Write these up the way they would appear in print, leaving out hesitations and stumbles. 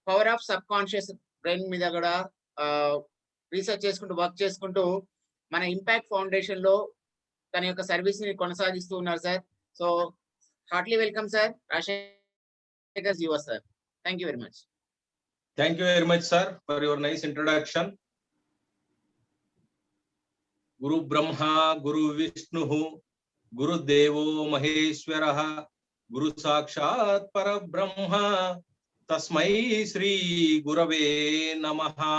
Power of sub conscious brain మీద కూడా research చేసుకుంటూ వర్క్ చేసుకుంటూ మన ఇంపాక్ట్ ఫౌండేషన్ లో తన యొక్క సర్వీస్ ని కొనసాగిస్తూ ఉన్నారు sir. So heartly welcome sir Rajasekhar Jeeva sir. Thank you very much. Thank you very much, sir, for your nice introduction. Guru Brahma, Guru Vishnu, Guru Devo Maheshwara, Guru Sakshat Parabrahma, Tasmai Sri Gurave Namaha.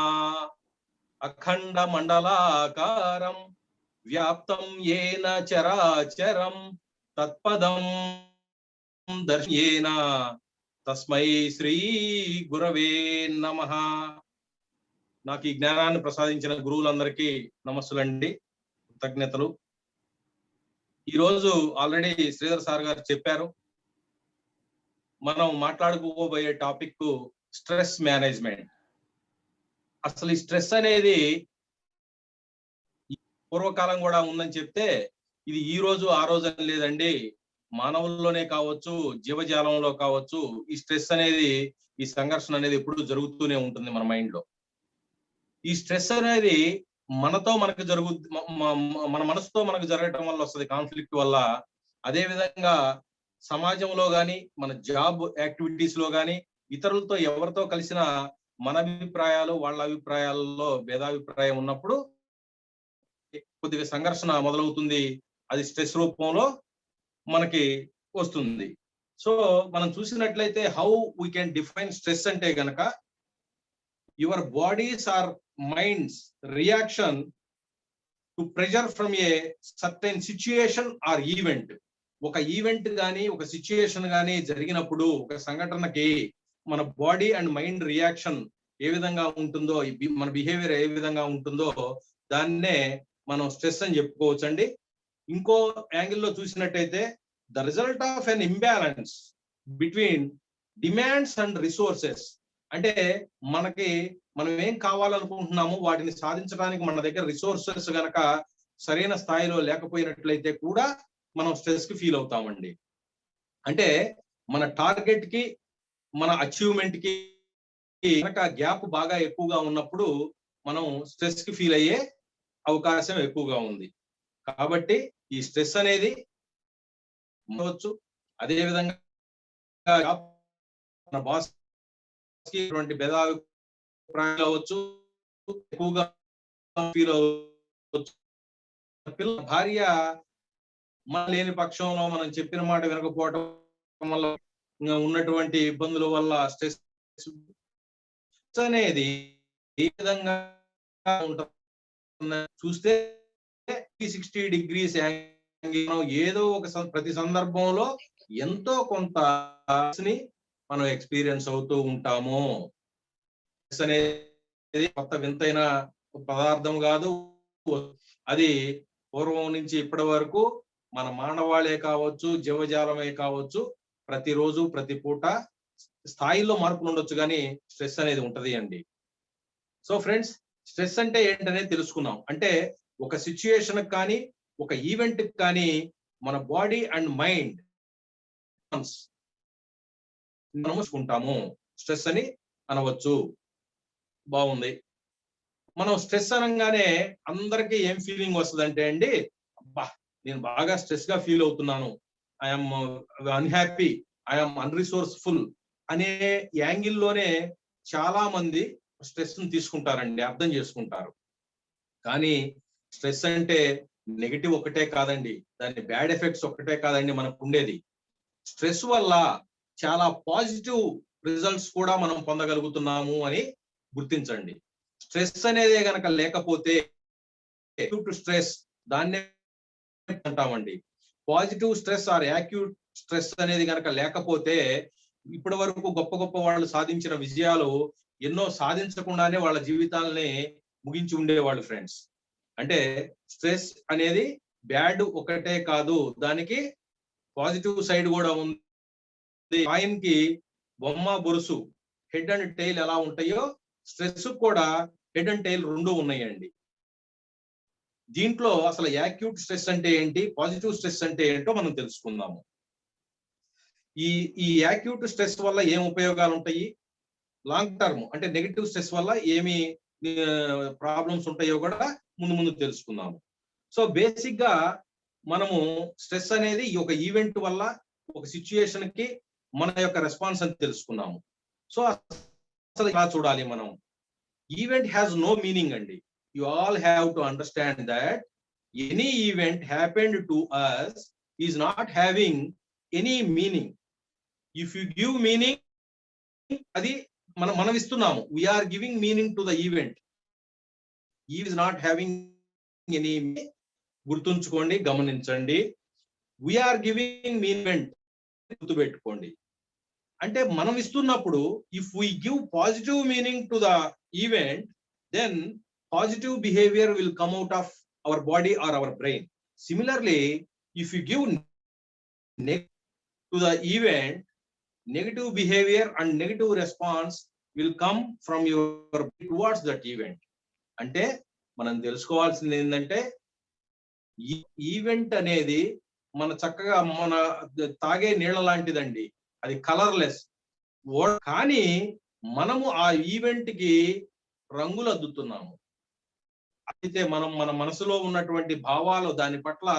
Akhanda Mandalakaram, Vyaptam Yena Characharam, Tatpadam Darshena. తస్మై శ్రీ గురవే నమః. నాకు ఈ జ్ఞానాన్ని ప్రసాదించిన గురువులందరికీ నమస్సులండి, కృతజ్ఞతలు. ఈరోజు already Sridhar sir గారు చెప్పారు, మనం మాట్లాడుకోబోయే టాపిక్ స్ట్రెస్ మేనేజ్మెంట్. అసలు ఈ స్ట్రెస్ అనేది పూర్వకాలం కూడా ఉందని చెప్తే ఇది ఈ రోజు ఆ రోజు అని లేదండి. మానవుల్లోనే కావచ్చు, జీవజాలంలో కావచ్చు, ఈ స్ట్రెస్ అనేది, ఈ సంఘర్షణ అనేది ఎప్పుడు జరుగుతూనే ఉంటుంది మన మైండ్ లో. ఈ స్ట్రెస్ అనేది మనతో మనకు మన మనసుతో మనకు జరగటం వల్ల వస్తుంది, కాన్ఫ్లిక్ట్ వల్ల. అదే విధంగా సమాజంలో గాని, మన జాబ్ యాక్టివిటీస్ లో గాని, ఇతరులతో ఎవరితో కలిసిన మన అభిప్రాయాలు వాళ్ళ అభిప్రాయాలలో భేదాభిప్రాయం ఉన్నప్పుడు కొద్దిగా సంఘర్షణ మొదలవుతుంది. అది స్ట్రెస్ రూపంలో మనకి వస్తుంది. సో మనం చూసినట్లయితే how we can define stress అంటే గనక, your bodies or minds reaction to pressure from a certain situation or event. ఒక ఈవెంట్ కానీ, ఒక సిచ్యుయేషన్ కానీ జరిగినప్పుడు, ఒక సంఘటనకి మన బాడీ అండ్ మైండ్ రియాక్షన్ ఏ విధంగా ఉంటుందో, మన బిహేవియర్ ఏ విధంగా ఉంటుందో దాన్నే మనం స్ట్రెస్ అని చెప్పుకోవచ్చండి. ఇంకో యాంగిల్లో చూసినట్టయితే the result of an imbalance between demands and resources. అంటే మనం ఏం కావాలనుకుంటున్నామో వాటిని సాధించడానికి మన దగ్గర రిసోర్సెస్ గనక సరైన స్థాయిలో లేకపోయినట్లయితే కూడా మనం స్ట్రెస్ కి ఫీల్ అవుతామండి. అంటే మన టార్గెట్ కి, మన అచీవ్మెంట్ కి కనుక గ్యాప్ బాగా ఎక్కువగా ఉన్నప్పుడు మనం స్ట్రెస్ కి ఫీల్ అయ్యే అవకాశం ఎక్కువగా ఉంది. కాబట్టి ఈ స్ట్రెస్ అనేది ఉండవచ్చు. అదే విధంగా మన బాస్ కి ఇటువంటి భేదాభిప్రాయాలు అవ్వచ్చు, ఎక్కువగా ఫీల్ అవ్వచ్చు. భార్య మన లేని పక్షంలో మనం చెప్పిన మాట వినకపోవటం వల్ల ఉన్నటువంటి ఇబ్బందుల వల్ల స్ట్రెస్ అనేది ఏ విధంగా ఉంటుంది చూస్తే 360 degrees ఏదో ఒక ప్రతి సందర్భంలో ఎంతో కొంత మనం ఎక్స్పీరియన్స్ అవుతూ ఉంటాము. అనేది కొత్త వింతైన పదార్థం కాదు. అది పూర్వం నుంచి ఇప్పటి వరకు మన మానవాళే కావచ్చు, జీవజాలమే కావచ్చు, ప్రతిరోజు ప్రతి పూట స్థాయిలో మార్పులు ఉండొచ్చు, కానీ స్ట్రెస్ అనేది ఉంటది అండి. సో ఫ్రెండ్స్, స్ట్రెస్ అంటే ఏంటనేది తెలుసుకున్నాం. అంటే ఒక సిచ్యుయేషన్ కానీ, ఒక ఈవెంట్ కానీ మన బాడీ అండ్ మైండ్ మనముకుంటాము, స్ట్రెస్ అని అనవచ్చు. బాగుంది. మనం స్ట్రెస్ అనగానే అందరికీ ఏం ఫీలింగ్ వస్తుందంటే అండి, అబ్బా నేను బాగా స్ట్రెస్ గా ఫీల్ అవుతున్నాను, ఐఎమ్ అన్హ్యాపీ, ఐఎమ్ అన్రిసోర్స్ఫుల్ అనే యాంగిల్లోనే చాలా మంది స్ట్రెస్ ని తీసుకుంటారండి, అర్థం చేసుకుంటారు. కానీ స్ట్రెస్ అంటే నెగిటివ్ ఒకటే కాదండి, దాని బ్యాడ్ ఎఫెక్ట్స్ ఒకటే కాదండి మనకు ఉండేది. స్ట్రెస్ వల్ల చాలా పాజిటివ్ రిజల్ట్స్ కూడా మనం పొందగలుగుతున్నాము అని గుర్తించండి. స్ట్రెస్ అనేది గనక లేకపోతే స్ట్రెస్ దాన్నే అంటామండి. Positive stress or acute stress అనేది గనక లేకపోతే ఇప్పటి వరకు గొప్ప గొప్ప వాళ్ళు సాధించిన విజయాలు ఎన్నో సాధించకుండానే వాళ్ళ జీవితాలని ముగించి ఉండేవాళ్ళు ఫ్రెండ్స్. అంటే స్ట్రెస్ అనేది బ్యాడ్ ఒకటే కాదు, దానికి పాజిటివ్ సైడ్ కూడా ఉంది. కాయిన్ కి బొమ్మ బొరుసు, హెడ్ అండ్ టైల్ ఎలా ఉంటాయో స్ట్రెస్ కూడా హెడ్ అండ్ టైల్ రెండు ఉన్నాయండి. దీంట్లో అసలు యాక్యూట్ స్ట్రెస్ అంటే ఏంటి, పాజిటివ్ స్ట్రెస్ అంటే ఏంటో మనం తెలుసుకుందాము. ఈ యాక్యూట్ స్ట్రెస్ వల్ల ఏం ఉపయోగాలు ఉంటాయి, లాంగ్ టర్మ్ అంటే నెగటివ్ స్ట్రెస్ వల్ల ఏమి ప్రాబ్లమ్స్ ఉంటాయో కూడా ముందు ముందు తెలుసుకుందాము. సో బేసిక్ గా మనము స్ట్రెస్ అనేది ఈ ఒక ఈవెంట్ వల్ల ఒక సిచ్యుయేషన్ కి మన యొక్క రెస్పాన్స్ అని తెలుసుకున్నాము. సో అసలు ఇలా చూడాలి మనం. ఈవెంట్ హ్యాస్ నో మీనింగ్ అండి. You all have to understand that any event happened to us is not having any meaning. If you give meaning, అది మనం ఇస్తున్నాము. We are giving meaning to the event. Is not having any. గుర్తుంచుకోండి, గమనించండి. We are giving meaning, గుర్తుపెట్టుకోండి. అంటే మనం ఇస్తున్నప్పుడు if we give positive meaning to the event, then positive behaviour will come out of our body or our brain. Similarly if you give to the event, negative behavior and negative response will come from your towards that event. అంటే మనం తెలుసుకోవాల్సింది ఏంటంటే event అనేది మన చక్కగా మన తాగే నీళ్ళ లాంటిదండి. అది కలర్లెస్. కానీ మనము ఆ ఈవెంట్ కి రంగులు అద్దుతున్నాము. అయితే మనం మన మనసులో ఉన్నటువంటి భావాలు దాని పట్ల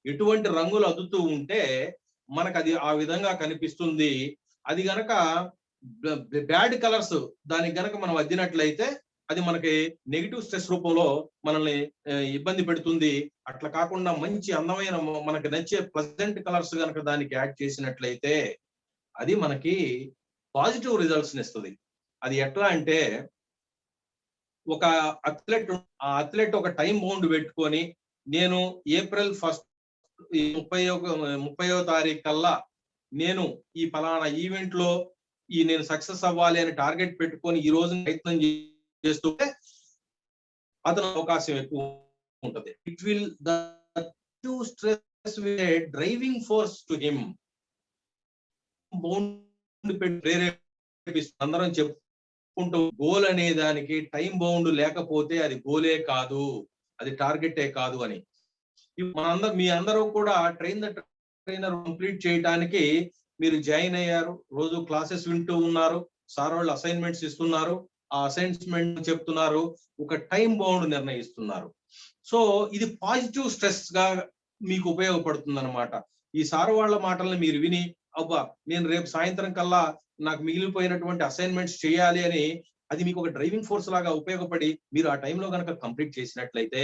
ఎటువంటి రంగులు అద్దుతూ ఉంటే మనకు అది ఆ విధంగా కనిపిస్తుంది. అది గనక బ్యాడ్ కలర్స్ దానికి గనక మనం అద్దినట్లయితే అది మనకి నెగిటివ్ స్ట్రెస్ రూపంలో మనల్ని ఇబ్బంది పెడుతుంది. అట్లా కాకుండా మంచి అందమైన మనకి నచ్చే ప్లెజెంట్ కలర్స్ గనక దానికి యాడ్ చేసినట్లయితే అది మనకి పాజిటివ్ రిజల్ట్స్ ఇస్తుంది. అది ఎట్లా అంటే, ఒక అథ్లెట్ ఒక టైం బౌండ్ పెట్టుకొని, నేను ఏప్రిల్ 1 30వ తారీఖు కల్లా నేను ఈ ఫలానా ఈవెంట్ లో నేను సక్సెస్ అవ్వాలి అని టార్గెట్ పెట్టుకొని ఈ రోజు ప్రయత్నం చేస్తుంటే అతను అవకాశం ఎక్కువ ఉంటుంది. It will the stress driving force to him. ప్రేరేపిస్తుంది. అందరం చెప్పుకుంటూ గోల్ అనే దానికి టైం బౌండ్ లేకపోతే అది గోలే కాదు, అది టార్గెటే కాదు అని. మీ అందరూ కూడా ట్రైనర్ కంప్లీట్ చేయడానికి మీరు జాయిన్ అయ్యారు. రోజు క్లాసెస్ వింటూ ఉన్నారు. సార్ వాళ్ళు అసైన్మెంట్స్ ఇస్తున్నారు. ఆ అసైన్మెంట్ చెప్తున్నారు. ఒక టైం బౌండ్ నిర్ణయిస్తున్నారు. సో ఇది పాజిటివ్ స్ట్రెస్ గా మీకు ఉపయోగపడుతుంది అనమాట. ఈ సార్ వాళ్ళ మాటల్ని మీరు విని, అబ్బా నేను రేపు సాయంత్రం కల్లా నాకు మిగిలిపోయినటువంటి అసైన్మెంట్స్ చేయాలి అని, అది మీకు ఒక డ్రైవింగ్ ఫోర్స్ లాగా ఉపయోగపడి మీరు ఆ టైంలో కనుక కంప్లీట్ చేసినట్లయితే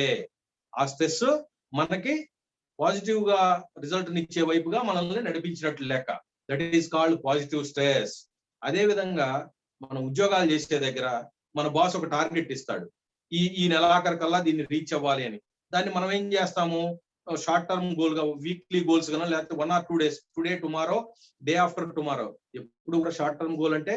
ఆ స్ట్రెస్ మనకి పాజిటివ్ గా రిజల్ట్ ఇచ్చే వైపుగా మనల్ని నడిపించినట్లు లెక్క. That is called positive stress. అదే విధంగా మనం ఉద్యోగాలు చేసే దగ్గర మన బాస్ ఒక టార్గెట్ ఇస్తాడు. ఈ నెలాఖరు కల్లా దీన్ని రీచ్ అవ్వాలి అని. దాన్ని మనం ఏం చేస్తాము, షార్ట్ టర్మ్ గోల్ గా, వీక్లీ గోల్స్ గా, లేకపోతే 1 or 2 days, today tomorrow, day after tomorrow, ఎప్పుడు కూడా షార్ట్ టర్మ్ గోల్ అంటే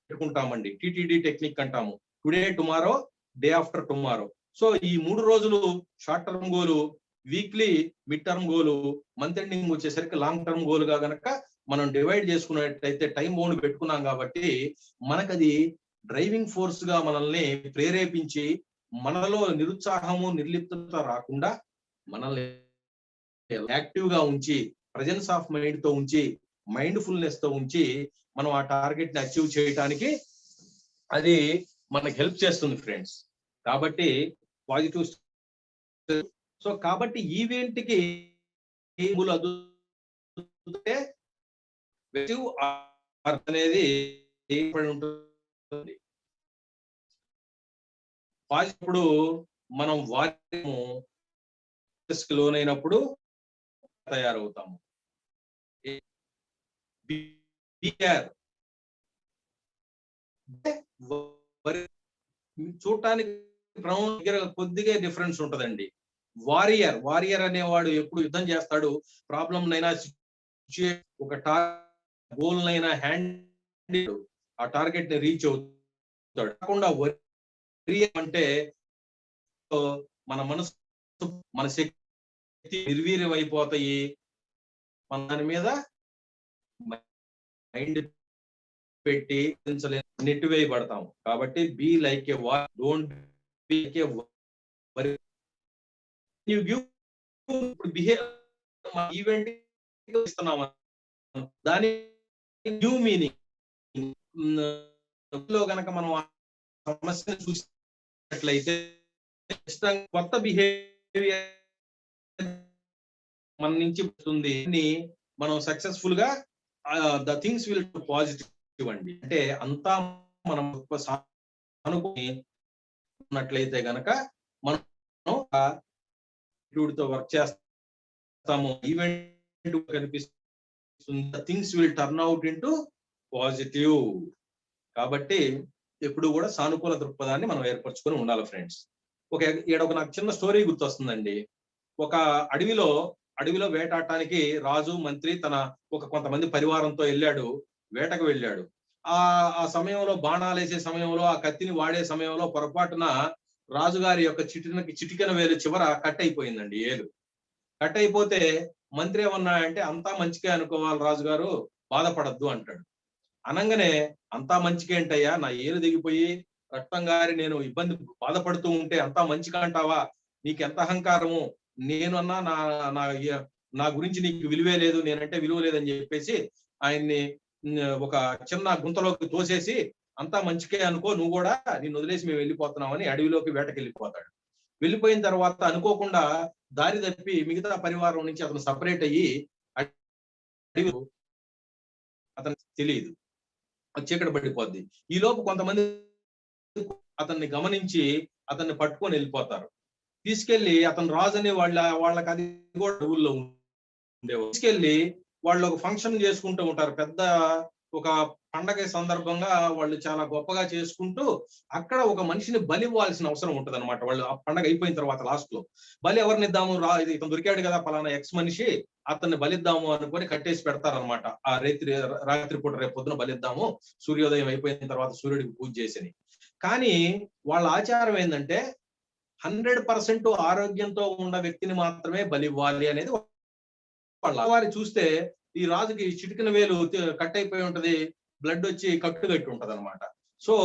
పెట్టుకుంటామండి. టిటిడి టెక్నిక్ అంటాము. Today tomorrow, day after tomorrow. So ఈ 3 రోజులు షార్ట్ టర్మ్ గోలు, వీక్లీ మిడ్ టర్మ్ గోలు, మంత్ ఎండింగ్ వచ్చేసరికి లాంగ్ టర్మ్ గోల్ గా గనక మనం డివైడ్ చేసుకున్నట్టయితే టైం బౌండ్ పెట్టుకున్నాం కాబట్టి మనకది డ్రైవింగ్ ఫోర్స్ గా మనల్ని ప్రేరేపించి మనలో నిరుత్సాహము, నిర్లిప్తత రాకుండా మనల్ని యాక్టివ్ గా ఉంచి, ప్రెజెన్స్ ఆఫ్ మైండ్ తో ఉంచి, మైండ్ఫుల్నెస్ తో ఉంచి మనం ఆ టార్గెట్ ని అచీవ్ చేయడానికి అది మనకి హెల్ప్ చేస్తుంది ఫ్రెండ్స్. కాబట్టి పాజిటివ్. సో కాబట్టి ఈవెంట్ కి అనేది ఉంటుంది. ఇప్పుడు మనం వాక్యము లోనైనప్పుడు తయారవుతాము. చూడటానికి కొద్దిగా డిఫరెన్స్ ఉంటదండి. వారియర్ అనేవాడు ఎప్పుడు యుద్ధం చేస్తాడు, ప్రాబ్లం నైనా ఒక గోల్ నైనా హ్యాండ్ ఆ టార్గెట్ ని రీచ్ అవుతాడు. కాకుండా అంటే మన మనసు, మన శక్తి నిర్వీర్యం అయిపోతాయి. మన దాని మీద మైండ్ పెట్టి నెట్టివేయబడతాం. కాబట్టి be like a war, don't be like a worry. You give behave event ఇస్తున్నాము, దాని న్యూ మీనింగ్ గనక మనం ఆ సమస్యను చూసినట్లయితే కొత్త బిహేవియర్ మన నుంచి వస్తుంది. మనం సక్సెస్ఫుల్ గా ద థింగ్స్ విల్ పాజిటివ్ అండి. అంటే అంతా మనం అనుకున్నట్లయితే గనక మనం తో వర్క్ చేస్తాము, ఈవెంట్ కనిపిస్తుంది, things will turn out into positive. కాబట్టి ఎప్పుడు కూడా సానుకూల దృక్పథాన్ని మనం ఏర్పరచుకొని ఉండాలి ఫ్రెండ్స్. ఒక నాకు చిన్న స్టోరీ గుర్తొస్తుందండి. ఒక అడవిలో వేటాడటానికి రాజు మంత్రి కొంతమంది పరివారంతో వేటకు వెళ్ళాడు. ఆ సమయంలో బాణాలు వేసే సమయంలో, ఆ కత్తిని వాడే సమయంలో పొరపాటున రాజుగారి యొక్క చిటికెన వేలు చివర కట్ అయిపోయిందండి. ఏలు కట్ అయిపోతే మంత్రి ఏమన్నాడంటే, అంతా మంచికే అనుకోవాలి రాజుగారు, బాధపడద్దు అంటాడు. అనంగానే, అంతా మంచికే ఏంటయ్యా, నా ఏలు దిగిపోయి రక్తం గారి నేను బాధపడుతూ ఉంటే అంతా మంచిగా అంటావా? నీకెంత అహంకారము, నేనన్నా నా గురించి నీకు విలువే లేదు, నేనంటే విలువ లేదని చెప్పేసి ఆయన్ని ఒక చిన్న గుంతలోకి తోసేసి, అంతా మంచికే అనుకో, నువ్వు కూడా నిన్ను వదిలేసి మేము వెళ్ళిపోతున్నామని అడవిలోకి వేటకెళ్ళిపోతాడు. వెళ్ళిపోయిన తర్వాత అనుకోకుండా దారి తప్పి మిగతా పరివారం నుంచి అతను సపరేట్ అయ్యి అతనికి తెలియదు, చీకటి పడిపోద్ది. ఈ లోపు కొంతమంది అతన్ని గమనించి అతన్ని పట్టుకొని వెళ్ళిపోతారు. తీసుకెళ్లి అతను రాజుని వాళ్ళకి అది కూడా అడవుల్లో ఉండేవారు. తీసుకెళ్లి వాళ్ళు ఒక ఫంక్షన్ చేసుకుంటూ ఉంటారు. పెద్ద ఒక పండగ సందర్భంగా వాళ్ళు చాలా గొప్పగా చేసుకుంటూ అక్కడ ఒక మనిషిని బలి ఇవ్వాల్సిన అవసరం ఉంటది అనమాట. వాళ్ళు ఆ పండగ అయిపోయిన తర్వాత లాస్ట్ లో బలి ఎవరిని ఇద్దాము, ఇతను దొరికాడు కదా పలానా ఎక్స్ మనిషి, అతన్ని బలిద్దాము అనుకొని కట్టేసి పెడతారనమాట. ఆ రాత్రిపూట రేపు పొద్దున బలిద్దాము, సూర్యోదయం అయిపోయిన తర్వాత సూర్యుడికి పూజ చేసి. కానీ వాళ్ళ ఆచారం ఏంటంటే 100% ఆరోగ్యంతో ఉన్న వ్యక్తిని మాత్రమే బలి ఇవ్వాలి అనేది. వారి చూస్తే ఈ రాజుకి చిటికిన వేలు కట్ అయిపోయి ఉంటది, బ్లడ్ వచ్చి కట్టుగట్టి ఉంటది అనమాట. సో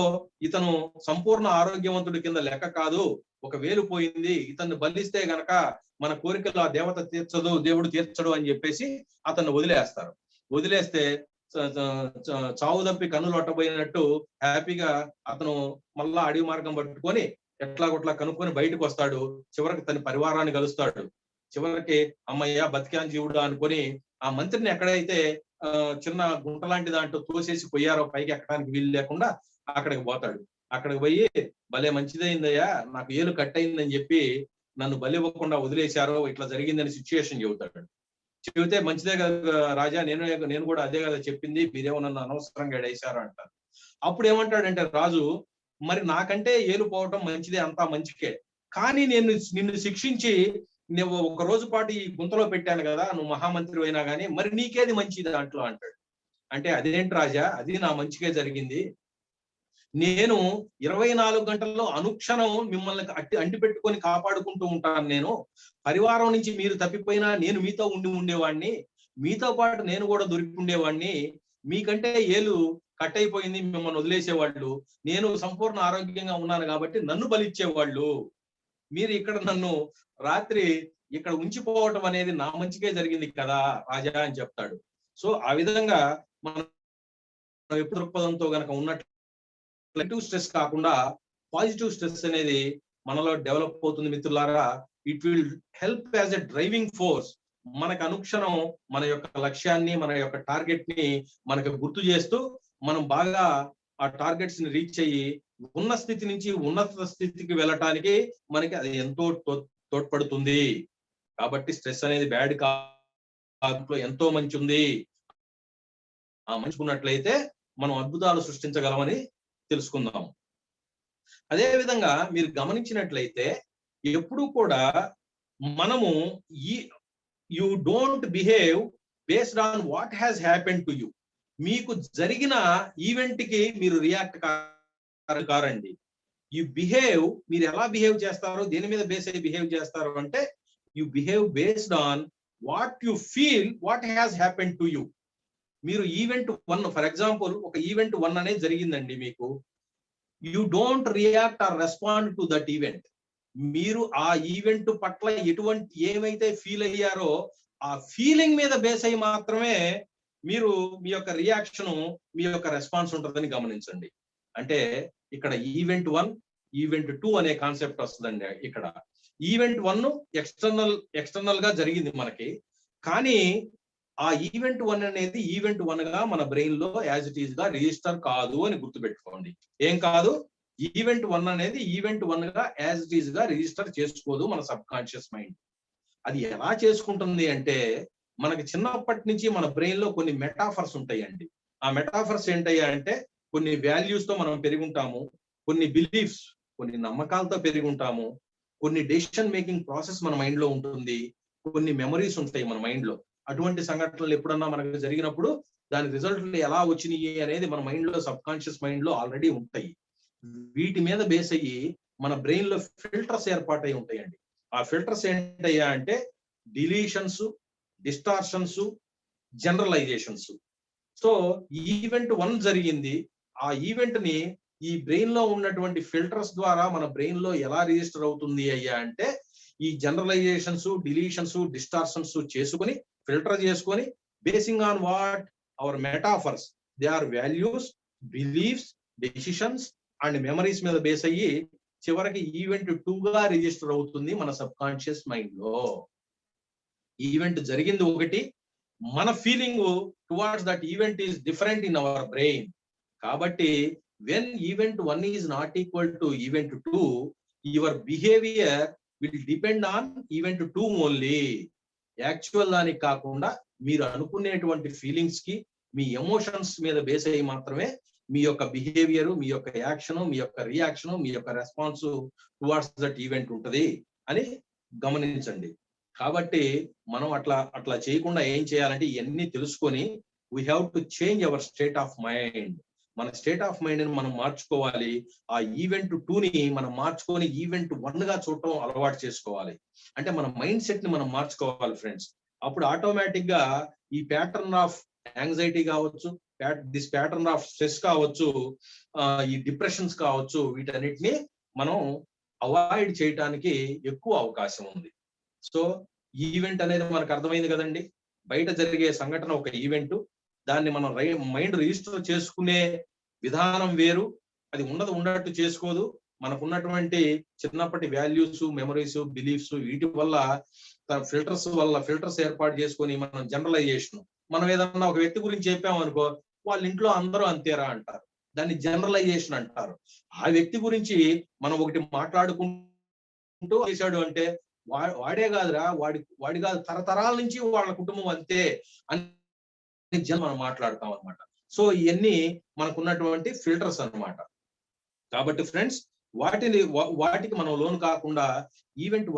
ఇతను సంపూర్ణ ఆరోగ్యవంతుడి కింద లెక్క కాదు, ఒక వేలు పోయింది, ఇతన్ని బలిస్తే గనక మన కోరికలు ఆ దేవత తీర్చదు, దేవుడు తీర్చడు అని చెప్పేసి అతన్ని వదిలేస్తారు. వదిలేస్తే చావు తప్పి కన్నులు ఒట్టబోయినట్టు హ్యాపీగా అతను మళ్ళా అడవి మార్గం పట్టుకొని ఎట్లాగొట్లా కనుక్కొని బయటకు వస్తాడు. చివరికి తన పరివారాన్ని కలుస్తాడు. చివరికి అమ్మయ్య బతికాన్ జీవుడు అనుకొని ఆ మంత్రిని ఎక్కడైతే చిన్న గుంట లాంటి దాంట్లో తోసేసి పోయారో, పైకి ఎక్కడానికి వీలు లేకుండా అక్కడికి పోతాడు. అక్కడికి పోయి, భలే మంచిదైందయ్యా, నాకు ఏలు కట్ అయిందని చెప్పి నన్ను బలి ఇవ్వకుండా వదిలేశారో, ఇట్లా జరిగిందని సిచ్యుయేషన్ చెబుతాడు. చెబితే, మంచిదే కదా రాజా, నేను కూడా అదే కదా చెప్పింది, మీరేమో నన్ను అనవసరంగా వేశారు అంటారు. అప్పుడు ఏమంటాడంటే రాజు, మరి నాకంటే ఏలు పోవటం మంచిదే, అంతా మంచికే, కానీ నిన్ను శిక్షించి నువ్వు ఒక రోజు పాటు ఈ గుంతలో పెట్టాను కదా, నువ్వు మహామంత్రి అయినా కానీ, మరి నీకేది మంచిది దాంట్లో అంటాడు. అంటే అదేంటి రాజా, అది నా మంచిగా జరిగింది, నేను 24 గంటల్లో అనుక్షణం మిమ్మల్ని అంటి పెట్టుకొని కాపాడుకుంటూ ఉంటాను. నేను పరివారం నుంచి మీరు తప్పిపోయినా నేను మీతో ఉండేవాడిని, మీతో పాటు నేను కూడా దొరికి ఉండేవాడిని, మీకంటే ఏలు కట్ అయిపోయింది, మిమ్మల్ని వదిలేసేవాళ్ళు, నేను సంపూర్ణ ఆరోగ్యంగా ఉన్నాను కాబట్టి నన్ను బలిచ్చేవాళ్ళు, మీరు ఇక్కడ నన్ను రాత్రి ఇక్కడ ఉంచిపోవటం అనేది నా మంచిగా జరిగింది కదా రాజా అని చెప్తాడు. సో ఆ విధంగా మనం ఎప్పుడు దృక్పథంతో గనక ఉన్నట్లు నెగటివ్ స్ట్రెస్ కాకుండా పాజిటివ్ స్ట్రెస్ అనేది మనలో డెవలప్ అవుతుంది మిత్రులారా. It will help as a driving force. మనకు అనుక్షణం మన యొక్క లక్ష్యాన్ని, మన యొక్క టార్గెట్ ని మనకు గుర్తు చేస్తూ మనం బాగా ఆ టార్గెట్స్ ని రీచ్ అయ్యి ఉన్న స్థితి నుంచి ఉన్నత స్థితికి వెళ్ళటానికి మనకి అది ఎంతో తోడ్పడుతుంది. కాబట్టి స్ట్రెస్ అనేది బ్యాడ్ కాదు, ఎంతో మంచి ఉంది. ఆ మంచి ఉన్నట్లయితే మనం అద్భుతాలు సృష్టించగలమని తెలుసుకుందాం. అదే విధంగా మీరు గమనించినట్లయితే ఎప్పుడు కూడా మనము you don't behave based on what has happen to you. మీకు జరిగిన ఈవెంట్ కి మీరు రియాక్ట్ కారండి. యు బిహేవ్, మీరు ఎలా బిహేవ్ చేస్తారో, దేని మీద బేస్ అయ్యి బిహేవ్ చేస్తారో అంటే you behave based on what you feel what has happen to you. మీరు ఈవెంట్ 1, ఫర్ ఎగ్జాంపుల్ ఒక ఈవెంట్ 1 అనేది జరిగిందండి మీకు, you don't react are respond to that event. మీరు ఆ ఈవెంట్ పట్ల ఏమైతే ఫీల్ అయ్యారో ఆ ఫీలింగ్ మీద బేస్ అయ్యి మాత్రమే మీరు మీ యొక్క రియాక్షన్, మీ యొక్క రెస్పాన్స్ ఉంటుందని గమనించండి. అంటే ఇక్కడ ఈవెంట్ 1, ఈవెంట్ 2 అనే కాన్సెప్ట్ వస్తుందండి. ఇక్కడ ఈవెంట్ 1 ఎక్స్టర్నల్ గా జరిగింది మనకి, కానీ ఆ ఈవెంట్ 1 అనేది ఈవెంట్ 1 గా మన బ్రెయిన్ లో యాజ్ ఇట్ ఈస్ గా రిజిస్టర్ కాదు అని గుర్తుపెట్టుకోండి. ఏం కాదు, ఈవెంట్ 1 అనేది ఈవెంట్ 1 గా యాజ్ ఇట్ ఈస్ గా రిజిస్టర్ చేసుకోదు మన సబ్ కాన్షియస్ మైండ్. అది ఎలా చేసుకుంటుంది అంటే, మనకి చిన్నప్పటి నుంచి మన బ్రెయిన్ లో కొన్ని మెటాఫర్స్ ఉంటాయండి. ఆ మెటాఫర్స్ ఏంటయ్యా అంటే, కొన్ని వాల్యూస్ తో మనం పెరుగుంటాము, కొన్ని బిలీఫ్స్, కొన్ని నమ్మకాలతో పెరుగుంటాము, కొన్ని డెసిషన్ మేకింగ్ ప్రాసెస్ మన మైండ్ లో ఉంటుంది, కొన్ని మెమరీస్ ఉంటాయి మన మైండ్ లో. అటువంటి సంఘటనలు ఎప్పుడన్నా మనకు జరిగినప్పుడు దాని రిజల్ట్లు ఎలా వచ్చినాయి అనేది మన మైండ్ లో, సబ్ కాన్షియస్ మైండ్ లో ఆల్రెడీ ఉంటాయి. వీటి మీద బేస్ అయ్యి మన బ్రెయిన్ లో ఫిల్టర్స్ ఏర్పాటై ఉంటాయండి. ఆ ఫిల్టర్స్ ఏంటయ్యా అంటే deletions, distortions, generalisations. So event 1 జరిగింది, ఆ ఈవెంట్ ని ఈ బ్రెయిన్ లో ఉన్నటువంటి ఫిల్టర్స్ ద్వారా మన బ్రెయిన్ లో ఎలా రిజిస్టర్ అవుతుంది అయ్యా అంటే, ఈ జనరలైజేషన్స్, డిలీషన్స్, డిస్టార్షన్స్ చేసుకుని, ఫిల్టర్ చేసుకొని, basing on what our metaphors, they are values, beliefs, decisions and memories మీద బేస్ అయ్యి చివరికి ఈవెంట్ 2 గా రిజిస్టర్ అవుతుంది మన సబ్ కాన్షియస్ మైండ్ లో. ఈవెంట్ జరిగింది ఒకటి, మన feeling towards that event is different in our brain. కాబట్టి when event 1 is not equal to event 2, your behavior will depend on event 2 only. Actual దానికి కాకుండా మీరు అనుకునేటువంటి ఫీలింగ్స్ కి, మీ ఎమోషన్స్ మీద బేస్ అయ్యి మాత్రమే మీ యొక్క బిహేవియర్, మీ యొక్క యాక్షన్, మీ యొక్క రియాక్షన్, మీ యొక్క రెస్పాన్స్ టువార్డ్స్ దట్ ఈవెంట్ ఉంటది అని గమనించండి. కాబట్టి మనం అట్లా చేయకుండా ఏం చేయాలంటే, ఇవన్నీ తెలుసుకొని we have to change our state of mind. మన స్టేట్ ఆఫ్ మైండ్ ని మనం మార్చుకోవాలి. ఆ ఈవెంట్ 2 ని మనం మార్చుకొని ఈవెంట్ 1 గా చూడటం అలవాటు చేసుకోవాలి. అంటే మన మైండ్ సెట్ ని మనం మార్చుకోవాలి ఫ్రెండ్స్. అప్పుడు ఆటోమేటిక్ గా ఈ ప్యాటర్న్ ఆఫ్ యాంగ్జైటీ కావచ్చు, దిస్ ప్యాటర్న్ ఆఫ్ స్ట్రెస్ కావచ్చు, ఈ డిప్రెషన్స్ కావచ్చు, వీటన్నిటిని మనం అవాయిడ్ చేయడానికి ఎక్కువ అవకాశం ఉంది. సో ఈవెంట్ అనేది మనకు అర్థమైంది కదండి. బయట జరిగే సంఘటన ఒక ఈవెంట్, దాన్ని మనం మైండ్ రిజిస్టర్ చేసుకునే విధానం వేరు. అది ఉన్నట్టు చేసుకోదు. మనకున్నటువంటి చిన్నప్పటి వాల్యూస్, మెమరీస్, బిలీఫ్స్, వీటి వల్ల ఫిల్టర్స్ ఏర్పాటు చేసుకొని మనం జనరలైజేషన్, మనం ఏదన్నా ఒక వ్యక్తి గురించి చెప్పామనుకో, వాళ్ళ ఇంట్లో అందరూ అంతేరా అంటారు, దాన్ని జనరలైజేషన్ అంటారు. ఆ వ్యక్తి గురించి మనం ఒకటి మాట్లాడుకుంటూ చేశాడు అంటే, వాడే కాదురా, వాడి కాదు, తరతరాల నుంచి వాళ్ళ కుటుంబం అంతే అని మనం మాట్లాడతాం అనమాట. సో ఇవన్నీ మనకున్నటువంటి ఫిల్టర్స్ అన్నమాట. కాబట్టి ఫ్రెండ్స్, వాటికి మనం లోను కాకుండా ఈవెంట్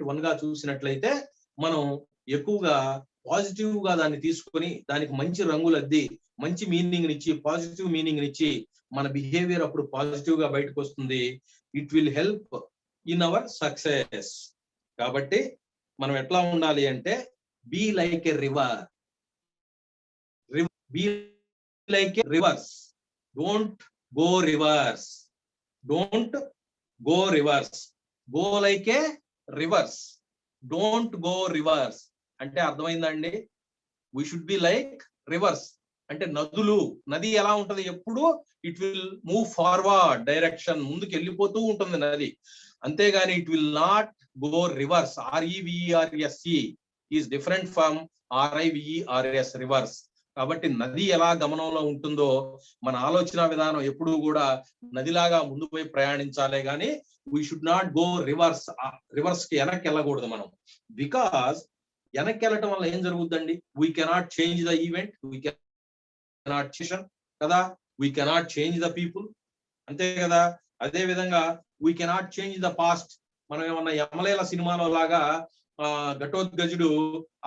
1 గా చూసినట్లయితే మనం ఎక్కువగా పాజిటివ్ గా దాన్ని తీసుకొని, దానికి మంచి రంగులు అద్ది, మంచి మీనింగ్ ఇచ్చి, పాజిటివ్ మీనింగ్ ఇచ్చి, మన బిహేవియర్ అప్పుడు పాజిటివ్ గా బయటకు వస్తుంది. It will help in our success. కాబట్టి మనం ఎట్లా ఉండాలి అంటే, be like a river. Be like a reverse. Don't go reverse. Don't go reverse. Go like a reverse. Don't go reverse. అంటే అర్థమైందండి? We should be like reverse. అంటే నది ఎలా ఉంటది ఎప్పుడు? It will move forward direction, ముందుకు వెళ్ళిపోతూ ఉంటుంది నది. అంతేగాని it will not go reverse. REVERSE is different from RIVERS, reverse. కాబట్టి నది ఎలా గమనంలో ఉంటుందో మన ఆలోచన విధానం ఎప్పుడూ కూడా నదిలాగా ముందుకు పోయి ప్రయాణించాలే గానీ we should not go reverse కి వెనక్కి వెళ్ళకూడదు మనం. బికాస్ వెనక్కి వెళ్ళటం వల్ల ఏం జరుగుతుందండి? We cannot change the event, we cannot change కదా, we cannot change the people, అంతే కదా. అదే విధంగా we cannot change the past. మనం ఏమన్నా యమలేల సినిమాలో లాగా ఘటోత్కచుడు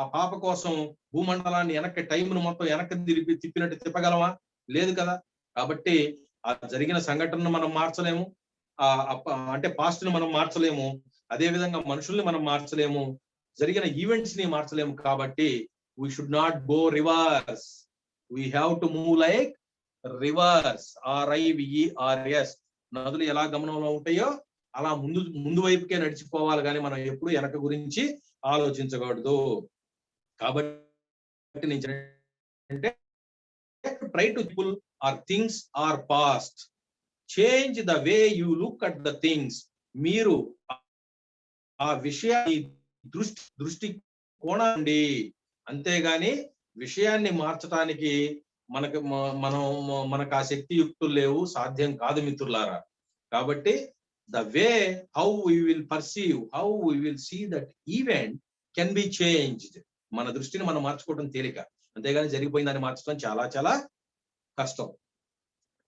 ఆ పాప కోసం భూమండలాన్ని వెనక్కి, టైంను మొత్తం వెనక్కి తిప్పినట్టు తిప్పగలమా? లేదు కదా. కాబట్టి ఆ జరిగిన సంఘటనను మనం మార్చలేము, అంటే పాస్ట్ ని మనం మార్చలేము, అదే విధంగా మనుషుల్ని మనం మార్చలేము, జరిగిన ఈవెంట్స్ ని మార్చలేము. కాబట్టి we should not go reverse, we have to move like reverse. RIVERS. నదులు ఎలా గమనంలో ఉంటాయో అలా ముందు వైపుకే నడిచిపోవాలి, కానీ మనం ఎప్పుడు వెనక గురించి ఆలోచించకూడదు. కాబట్టి నేను అంటే try to people or things or past. Change the way you look at the things. మీరు ఆ విషయాన్ని దృష్టి కోణండి, అంతేగాని విషయాన్ని మార్చడానికి మనకు ఆ శక్తియుక్తులు లేవు, సాధ్యం కాదు మిత్రులారా. కాబట్టి the way how we will perceive, how we will see that event can be changed. మన దృష్టిని మనం మార్చుకోవడం తేలిక, అంతేగాని జరిగిపోయిందని మార్చడం చాలా చాలా కష్టం.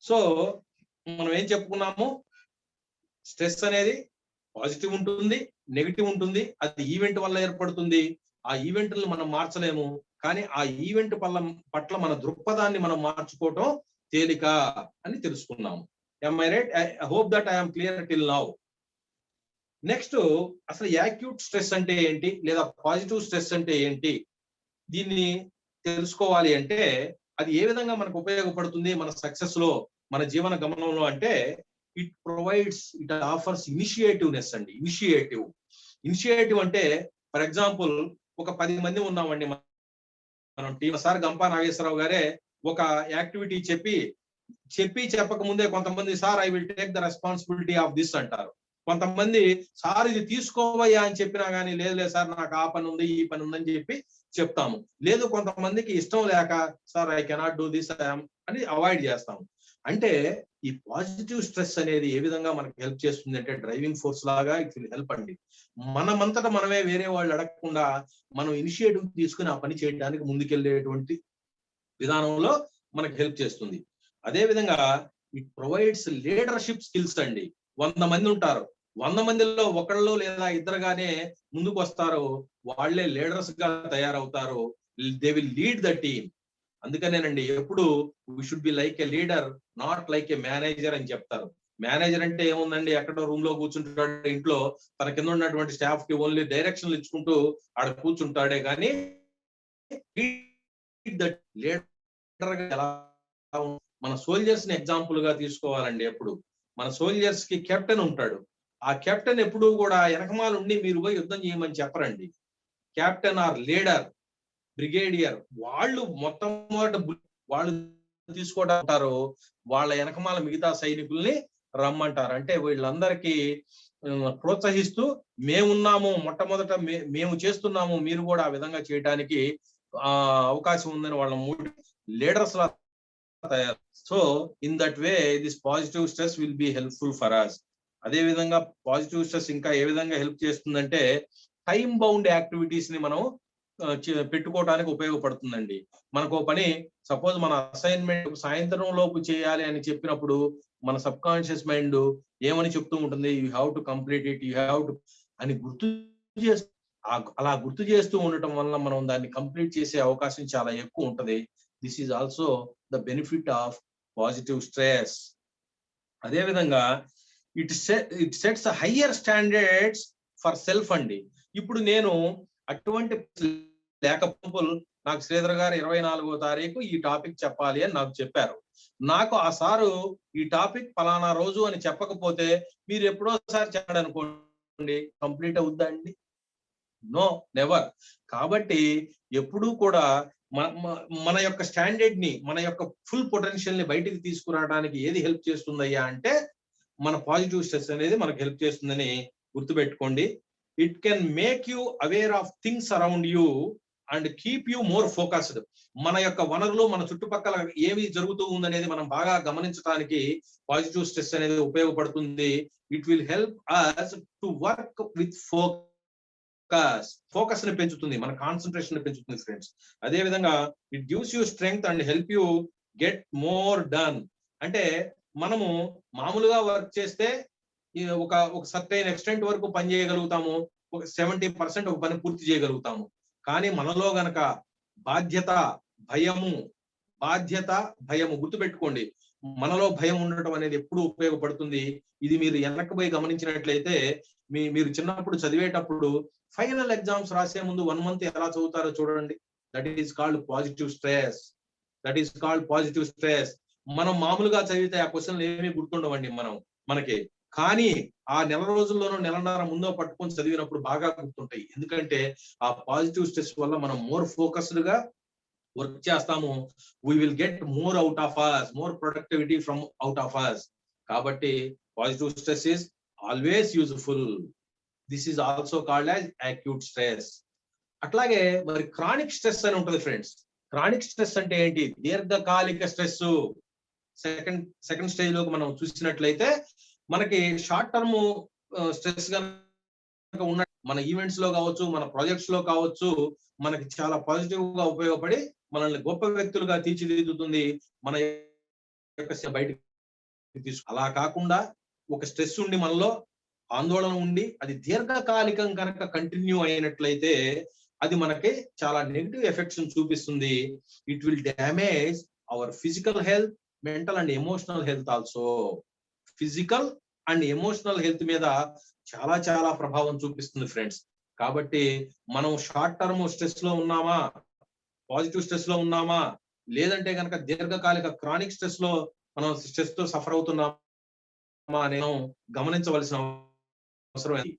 సో మనం ఏం చెప్పుకున్నాము, స్ట్రెస్ అనేది పాజిటివ్ ఉంటుంది, నెగిటివ్ ఉంటుంది. అది ఈవెంట్ వల్ల ఏర్పడుతుంది. ఆ ఈవెంట్లను మనం మార్చలేము, కానీ ఆ ఈవెంట్ పట్ల మన దృక్పథాన్ని మనం మార్చుకోవటం తేలిక అని తెలుసుకున్నాము. Am I right? I hope that I am clear till now. Next, అసలు యాక్యూట్ స్ట్రెస్ అంటే ఏంటి, లేదా పాజిటివ్ స్ట్రెస్ అంటే ఏంటి, దీన్ని తెలుసుకోవాలి అంటే అది ఏ విధంగా మనకు ఉపయోగపడుతుంది మన సక్సెస్ లో, మన జీవన గమనంలో అంటే ఇట్ ఆఫర్స్ ఇనిషియేటివ్నెస్ అండి. ఇనిషియేటివ్ అంటే ఫర్ ఎగ్జాంపుల్ ఒక 10 మంది ఉన్నామండి మనం టీం. సార్ గంపా నాగేశ్వరరావు గారే ఒక యాక్టివిటీ చెప్పక ముందే కొంతమంది sir I will take the responsibility of this అంటారు. కొంతమంది సార్ ఇది తీసుకోవయ్యా అని చెప్పినా గానీ లేదు సార్ నాకు ఆ పని ఉంది ఈ పని ఉందని చెప్పి చెప్తాము. లేదు కొంతమందికి ఇష్టం లేక sir I cannot do this అని అవాయిడ్ చేస్తాము. అంటే ఈ పాజిటివ్ స్ట్రెస్ అనేది ఏ విధంగా మనకు హెల్ప్ చేస్తుంది అంటే డ్రైవింగ్ ఫోర్స్ లాగా ఇట్ విల్ హెల్ప్ అండి. మనమంతటా మనమే వేరే వాళ్ళు అడగకుండా మనం ఇనిషియేటివ్ తీసుకుని ఆ పని చేయడానికి ముందుకెళ్లేటువంటి విధానంలో మనకు హెల్ప్ చేస్తుంది. అదే విధంగా ఇట్ ప్రొవైడ్స్ లీడర్షిప్ స్కిల్స్ అండి. 100 మంది ఉంటారు, 100 మందిలో ఒకళ్ళు లేదా ఇద్దరుగానే ముందుకు వస్తారు, వాళ్లే లీడర్స్ గా తయారవుతారు. They will lead the team. అందుకనేనండి ఎప్పుడు we should be like a leader, not like a manager అని చెప్తారు. మేనేజర్ అంటే ఏముందండి, ఎక్కడో రూమ్ లో కూర్చుంటాడు, ఇంట్లో తన కింద ఉన్నటువంటి స్టాఫ్ కి ఓన్లీ డైరెక్షన్లు ఇచ్చుకుంటూ ఆడ కూర్చుంటాడే కానీ లీడర్ గా ఎలా. మన సోల్జర్స్ ని ఎగ్జాంపుల్ గా తీసుకోవాలండి. ఎప్పుడు మన సోల్జర్స్ కి కెప్టెన్ ఉంటాడు. ఆ కెప్టెన్ ఎప్పుడు కూడా వెనకమాల ఉండి మీరు పోయి యుద్ధం చేయమని చెప్పరండి. కెప్టెన్ ఆర్ లీడర్, బ్రిగేడియర్ వాళ్ళు మొట్టమొదటి వాళ్ళు తీసుకోవడారు, వాళ్ళ వెనకమాల మిగతా సైనికుల్ని రమ్మంటారు. అంటే వీళ్ళందరికీ ప్రోత్సహిస్తూ మేమున్నాము, మొట్టమొదట మేము చేస్తున్నాము, మీరు కూడా ఆ విధంగా చేయడానికి అవకాశం ఉందని వాళ్ళ మూడు లీడర్స్ లా తయారు. So in that way this positive stress will be helpful for us. అదే విధంగా పాజిటివ్ స్ట్రెస్ ఇంకా ఏ విధంగా హెల్ప్ చేస్తుందంటే టైం బౌండ్ యాక్టివిటీస్ ని మనం పెట్టుకోవడానికి ఉపయోగపడుతుందండి. మనకు పని సపోజ్ మన అసైన్మెంట్ సాయంత్రం లోపు చేయాలి అని చెప్పినప్పుడు మన సబ్ కాన్షియస్ మైండ్ ఏమని చెప్తూ ఉంటుంది, you have to complete it, you have to అని అలా గుర్తు చేస్తూ ఉండటం వల్ల మనం దాన్ని కంప్లీట్ చేసే అవకాశం చాలా ఎక్కువ ఉంటది. This is also the benefit of positive stress. అదే విధంగా it sets higher standards for self అండి. ఇప్పుడు నేను అటువంటి లేకపోతే నాకు శ్రీధర్ గారు 24వ తారీఖు ఈ టాపిక్ చెప్పాలి అని నాకు చెప్పారు. నాకు ఆ సారు ఈ టాపిక్ ఫలానా రోజు అని చెప్పకపోతే మీరు ఎప్పుడోసారి చెప్పాడు అనుకోండి, కంప్లీట్ అవుద్దా అండి? No, never. కాబట్టి ఎప్పుడూ కూడా మన యొక్క స్టాండర్డ్ ని, మన యొక్క ఫుల్ పొటెన్షియల్ ని బయటికి తీసుకురావడానికి ఏది హెల్ప్ చేస్తుందయ్యా అంటే మన పాజిటివ్ స్ట్రెస్ అనేది మనకు హెల్ప్ చేస్తుందని గుర్తుపెట్టుకోండి. It can make you aware of things around you and keep you more focused. మన యొక్క వనరులు, మన చుట్టుపక్కల ఏమి జరుగుతూ ఉందనేది మనం బాగా గమనించడానికి పాజిటివ్ స్ట్రెస్ అనేది ఉపయోగపడుతుంది. It will help us to work with focus ని పెంచుతుంది, మన కాన్సన్ట్రేషన్ ని పెంచుతుంది ఫ్రెండ్స్. అదే విధంగా it gives you strength and help you get more done. అంటే మనము మామూలుగా వర్క్ చేస్తే ఒక సర్టైన్ ఎక్స్టెంట్ వరకు పని చేయగలుగుతాము, ఒక 70% ఒక పని పూర్తి చేయగలుగుతాము. కానీ మనలో గనక బాధ్యత భయము గుర్తుపెట్టుకోండి, మనలో భయం ఉండటం అనేది ఎప్పుడు ఉపయోగపడుతుంది. ఇది మీరు వెనక్కి పోయి గమనించినట్లయితే మీరు చిన్నప్పుడు చదివేటప్పుడు ఫైనల్ ఎగ్జామ్స్ రాసే ముందు 1 month ఎలా చదువుతారో చూడండి. That is called positive stress. మనం మామూలుగా చదివితే ఆ క్వశ్చన్లు ఏమీ గుర్తుండవండి మనకి. కానీ ఆ నెల రోజుల్లోనూ నెలన్నర ముందో పట్టుకొని చదివినప్పుడు బాగా గుర్తుంటాయి. ఎందుకంటే ఆ పాజిటివ్ స్ట్రెస్ వల్ల మనం మోర్ ఫోకస్డ్ గా వర్క్ చేస్తాము. We will get more out of us, more productivity from out of us. కాబట్టి positive stress is always useful. This is also called as acute stress. అట్లాగే మరి క్రానిక్ స్ట్రెస్ అని ఉంటుంది friends. Chronic stress అంటే ఏంటి? దీర్ఘకాలిక stress. Second stage లోకి మనం చూసినట్లయితే మనకి షార్ట్ టర్మ్ స్ట్రెస్ గా ఉన్న మన ఈవెంట్స్ లో కావచ్చు, మన ప్రాజెక్ట్స్ లో కావచ్చు, మనకి చాలా పాజిటివ్ గా ఉపయోగపడి మనల్ని గొప్ప వ్యక్తులుగా తీర్చిదిద్దుతుంది. మన యొక్క బయటకు అలా కాకుండా ఒక స్ట్రెస్ ఉండి మనలో ఆందోళన ఉండి అది దీర్ఘకాలికం కనుక కంటిన్యూ అయినట్లయితే అది మనకి చాలా నెగిటివ్ ఎఫెక్ట్స్ చూపిస్తుంది. It will damage our physical health, mental and emotional health also. Physical and emotional health మీద చాలా చాలా ప్రభావం చూపిస్తుంది ఫ్రెండ్స్. కాబట్టి మనం షార్ట్ టర్మ్ స్ట్రెస్ లో ఉన్నామా, పాజిటివ్ స్ట్రెస్ లో ఉన్నామా, లేదంటే కనుక దీర్ఘకాలిక క్రానిక్ స్ట్రెస్ లో మనం స్ట్రెస్ తో సఫర్ అవుతున్నామా అని గమనించవలసిన అవసరం.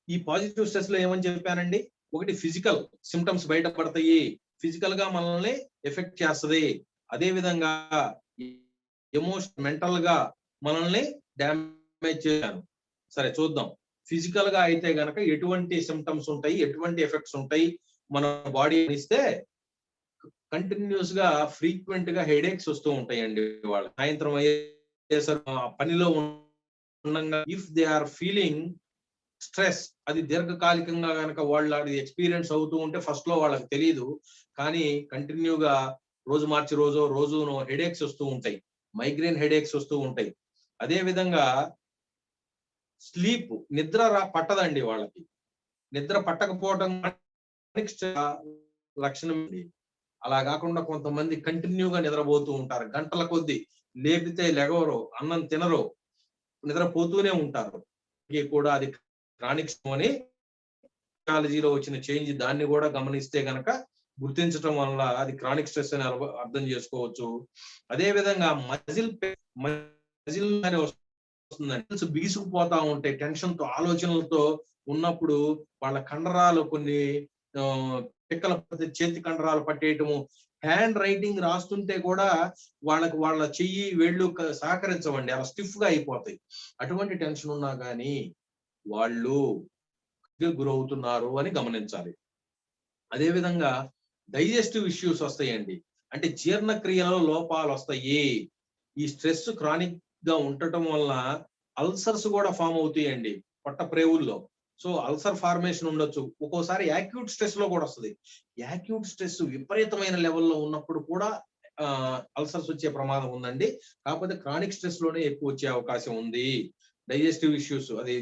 ఈ పాజిటివ్ స్ట్రెస్ లో ఏమని చెప్పానండి? ఒకటి ఫిజికల్ సిమ్టమ్స్ బయటపడతాయి, ఫిజికల్ గా మనల్ని ఎఫెక్ట్ చేస్తుంది. అదే విధంగా మెంటల్ గా మనల్ని డ్యామేజ్ చేశాను. సరే చూద్దాం. ఫిజికల్ గా అయితే గనక ఎటువంటి సిమ్టమ్స్ ఉంటాయి, ఎటువంటి ఎఫెక్ట్స్ ఉంటాయి మన బాడీ ఇస్తే కంటిన్యూస్ గా ఫ్రీక్వెంట్ గా హెడేక్స్ వస్తూ ఉంటాయండి. వాళ్ళు సాయంత్రం అయ్యేసరికి పనిలో ఉండగా if they are feeling stress, అది దీర్ఘకాలికంగా కనుక వాళ్ళు అది ఎక్స్పీరియన్స్ అవుతూ ఉంటే ఫస్ట్ లో వాళ్ళకి తెలియదు, కానీ కంటిన్యూగా రోజు మార్చి రోజు హెడేక్స్ వస్తూ ఉంటాయి, మైగ్రేన్ హెడేక్స్ వస్తూ ఉంటాయి. అదే విధంగా స్లీప్, నిద్ర పట్టదండి వాళ్ళకి. నిద్ర పట్టకపోవడం లక్షణం. అలా కాకుండా కొంతమంది కంటిన్యూగా నిద్రపోతూ ఉంటారు, గంటల కొద్దీ, లేపితే లెగవరు, అన్నం తినరు, నిద్రపోతూనే ఉంటారు. కూడా అది క్రానిక్ అని టెక్నాలజీలో వచ్చిన చేంజ్. దాన్ని కూడా గమనిస్తే గనక గుర్తించడం వల్ల అది క్రానిక్ స్ట్రెస్ అని అర్థం చేసుకోవచ్చు. అదే విధంగా మజిల్ అని వస్తుందండి, బిగుసుకుపోతా ఉంటాయి టెన్షన్ తో, ఆలోచనలతో ఉన్నప్పుడు వాళ్ళ కండరాలు కొన్ని పిక్కల చేతి కండరాలు పట్టేయటము, హ్యాండ్ రైటింగ్ రాస్తుంటే కూడా వాళ్ళ చెయ్యి వేళ్ళు సహకరించవండి, అలా స్టిఫ్ గా అయిపోతాయి. అటువంటి టెన్షన్ ఉన్నా కానీ వాళ్ళు గురవుతున్నారు అని గమనించాలి. అదే విధంగా డైజెస్టివ్ ఇష్యూస్ వస్తాయండి, అంటే జీర్ణక్రియలో లోపాలు వస్తాయి. ఈ స్ట్రెస్ క్రానిక్ గా ఉండటం వల్ల అల్సర్స్ కూడా ఫామ్ అవుతాయండి పొట్ట ప్రేవుల్లో. సో అల్సర్ ఫార్మేషన్ ఉండొచ్చు. ఒక్కోసారి యాక్యూట్ స్ట్రెస్ లో కూడా వస్తుంది. యాక్యూట్ స్ట్రెస్ విపరీతమైన లెవెల్లో ఉన్నప్పుడు కూడా అల్సర్స్ వచ్చే ప్రమాదం ఉందండి. కాకపోతే క్రానిక్ స్ట్రెస్ లోనే ఎక్కువ వచ్చే అవకాశం ఉంది. డైజెస్టివ్ ఇష్యూస్, అది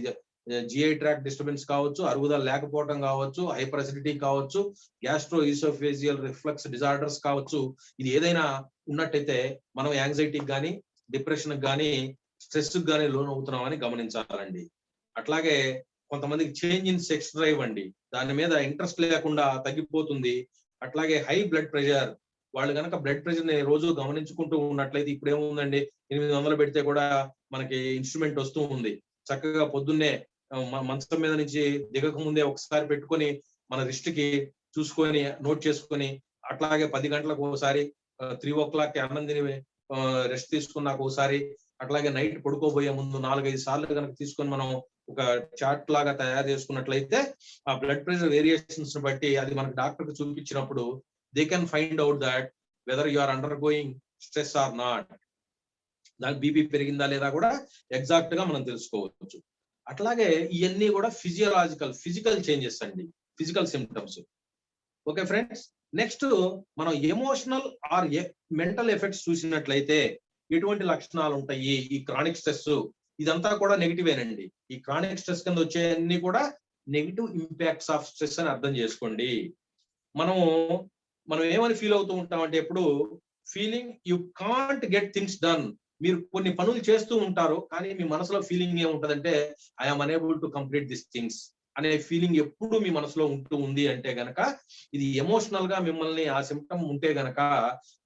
జిఐ ట్రాక్ డిస్టర్బెన్స్ కావచ్చు, అరుగుదల లేకపోవడం కావచ్చు, హైపర్ అసిడిటీ కావచ్చు, గ్యాస్ట్రో ఈసోఫేజియల్ రిఫ్లక్స్ డిజార్డర్స్ కావచ్చు. ఇది ఏదైనా ఉన్నట్టయితే మనం యాంగ్జైటీకి కానీ, డిప్రెషన్ కానీ, స్ట్రెస్ కానీ లోన్ అవుతున్నామని గమనించాలండి. అట్లాగే కొంతమందికి చేంజ్ ఇన్ సెక్స్ డ్రైవ్ అండి, దాని మీద ఇంట్రెస్ట్ లేకుండా తగ్గిపోతుంది. అట్లాగే హై బ్లడ్ ప్రెషర్, వాళ్ళు కనుక బ్లడ్ ప్రెషర్ ని రోజు గమనించుకుంటూ ఉన్నట్లయితే, ఇప్పుడు ఏముందండి 800 పెడితే కూడా మనకి ఇన్స్ట్రుమెంట్ వస్తూ ఉంది. చక్కగా పొద్దున్నే మంచం మీద నుంచి దిగక ముందే ఒకసారి పెట్టుకొని మన రిస్ట్ కి చూసుకొని నోట్ చేసుకొని, అట్లాగే 10 గంటలకు ఒకసారి, 3 o'clock అన్నం తిని రెస్ట్ తీసుకున్నాక ఒకసారి, అట్లాగే నైట్ పడుకోబోయే ముందు 4-5 సార్లు కనుక తీసుకొని మనం ఒక చార్ట్ లాగా తయారు చేసుకున్నట్లయితే ఆ బ్లడ్ ప్రెషర్ వేరియేషన్స్ బట్టి అది మనకు డాక్టర్ కి చూపించినప్పుడు they can find out that whether you are undergoing stress or not. దానికి బీపీ పెరిగిందా లేదా కూడా ఎగ్జాక్ట్ గా మనం తెలుసుకోవచ్చు. అట్లాగే ఇవన్నీ కూడా ఫిజికల్ చేంజెస్ అండి, physical symptoms. Okay friends, next మనం ఎమోషనల్ ఆర్ మెంటల్ ఎఫెక్ట్స్ చూసినట్లయితే ఎటువంటి లక్షణాలు ఉంటాయి ఈ క్రానిక్ స్ట్రెస్? ఇదంతా కూడా నెగిటివేనండి. ఈ క్రానిక్ స్ట్రెస్ కింద వచ్చే అన్ని కూడా నెగిటివ్ ఇంపాక్ట్స్ ఆఫ్ స్ట్రెస్ అని అర్థం చేసుకోండి. మనం ఏమని ఫీల్ అవుతూ ఉంటామంటే, ఎప్పుడు feeling you can't get things done. మీరు కొన్ని పనులు చేస్తూ ఉంటారు, కానీ మీ మనసులో ఫీలింగ్ ఏముంటదంటే I'm unable to complete this things అనే ఫీలింగ్ ఎప్పుడు మీ మనసులో ఉంటూ ఉంది అంటే గనక ఇది ఎమోషనల్ గా మిమ్మల్ని ఆ సిమ్టమ్ ఉంటే గనక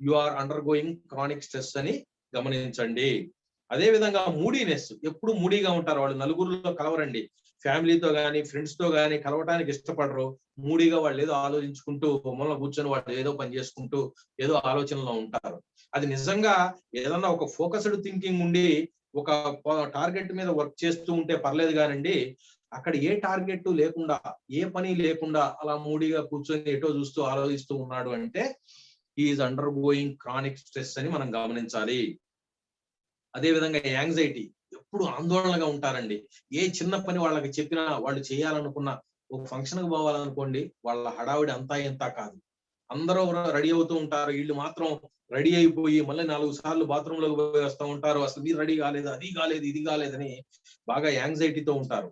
you are undergoing chronic stress అని గమనించండి. అదే విధంగా మూడీనెస్, ఎప్పుడు మూడీగా ఉంటారు వాళ్ళు, నలుగురిలో కలవరండి. ఫ్యామిలీతో కానీ ఫ్రెండ్స్ తో కానీ కలవటానికి ఇష్టపడరు. మూడీగా వాళ్ళు ఏదో ఆలోచించుకుంటూ బొమ్మలో కూర్చొని వాళ్ళు ఏదో పని చేసుకుంటూ ఏదో ఆలోచనలో ఉంటారు. అది నిజంగా ఏదన్నా ఒక ఫోకస్డ్ థింకింగ్ ఉండి ఒక టార్గెట్ మీద వర్క్ చేస్తూ ఉంటే పర్లేదు కానండి, అక్కడ ఏ టార్గెట్ లేకుండా ఏ పని లేకుండా అలా మూడీగా కూర్చొని ఎటో చూస్తూ ఆలోచిస్తూ ఉన్నాడు అంటే is under going chronic stress అని మనం గమనించాలి. అదే విధంగా యాంగ్జైటీ, ఎప్పుడు ఆందోళనగా ఉంటారండి. ఏ చిన్న పని వాళ్ళకి చెప్పినా వాళ్ళు చేయాలనుకున్న ఒక ఫంక్షన్ కి పోవాలనుకోండి, వాళ్ళ హడావిడి అంతా ఇంత కాదు. అందరూ రెడీ అవుతూ ఉంటారు, వీళ్ళు మాత్రం రెడీ అయిపోయి మళ్ళీ 4 సార్లు బాత్రూమ్ లోకి పోయి వస్తూ ఉంటారు. అసలు మీరు రెడీ కాలేదు, అది కాలేదు, ఇది కాలేదని బాగా యాంగ్జైటీతో ఉంటారు.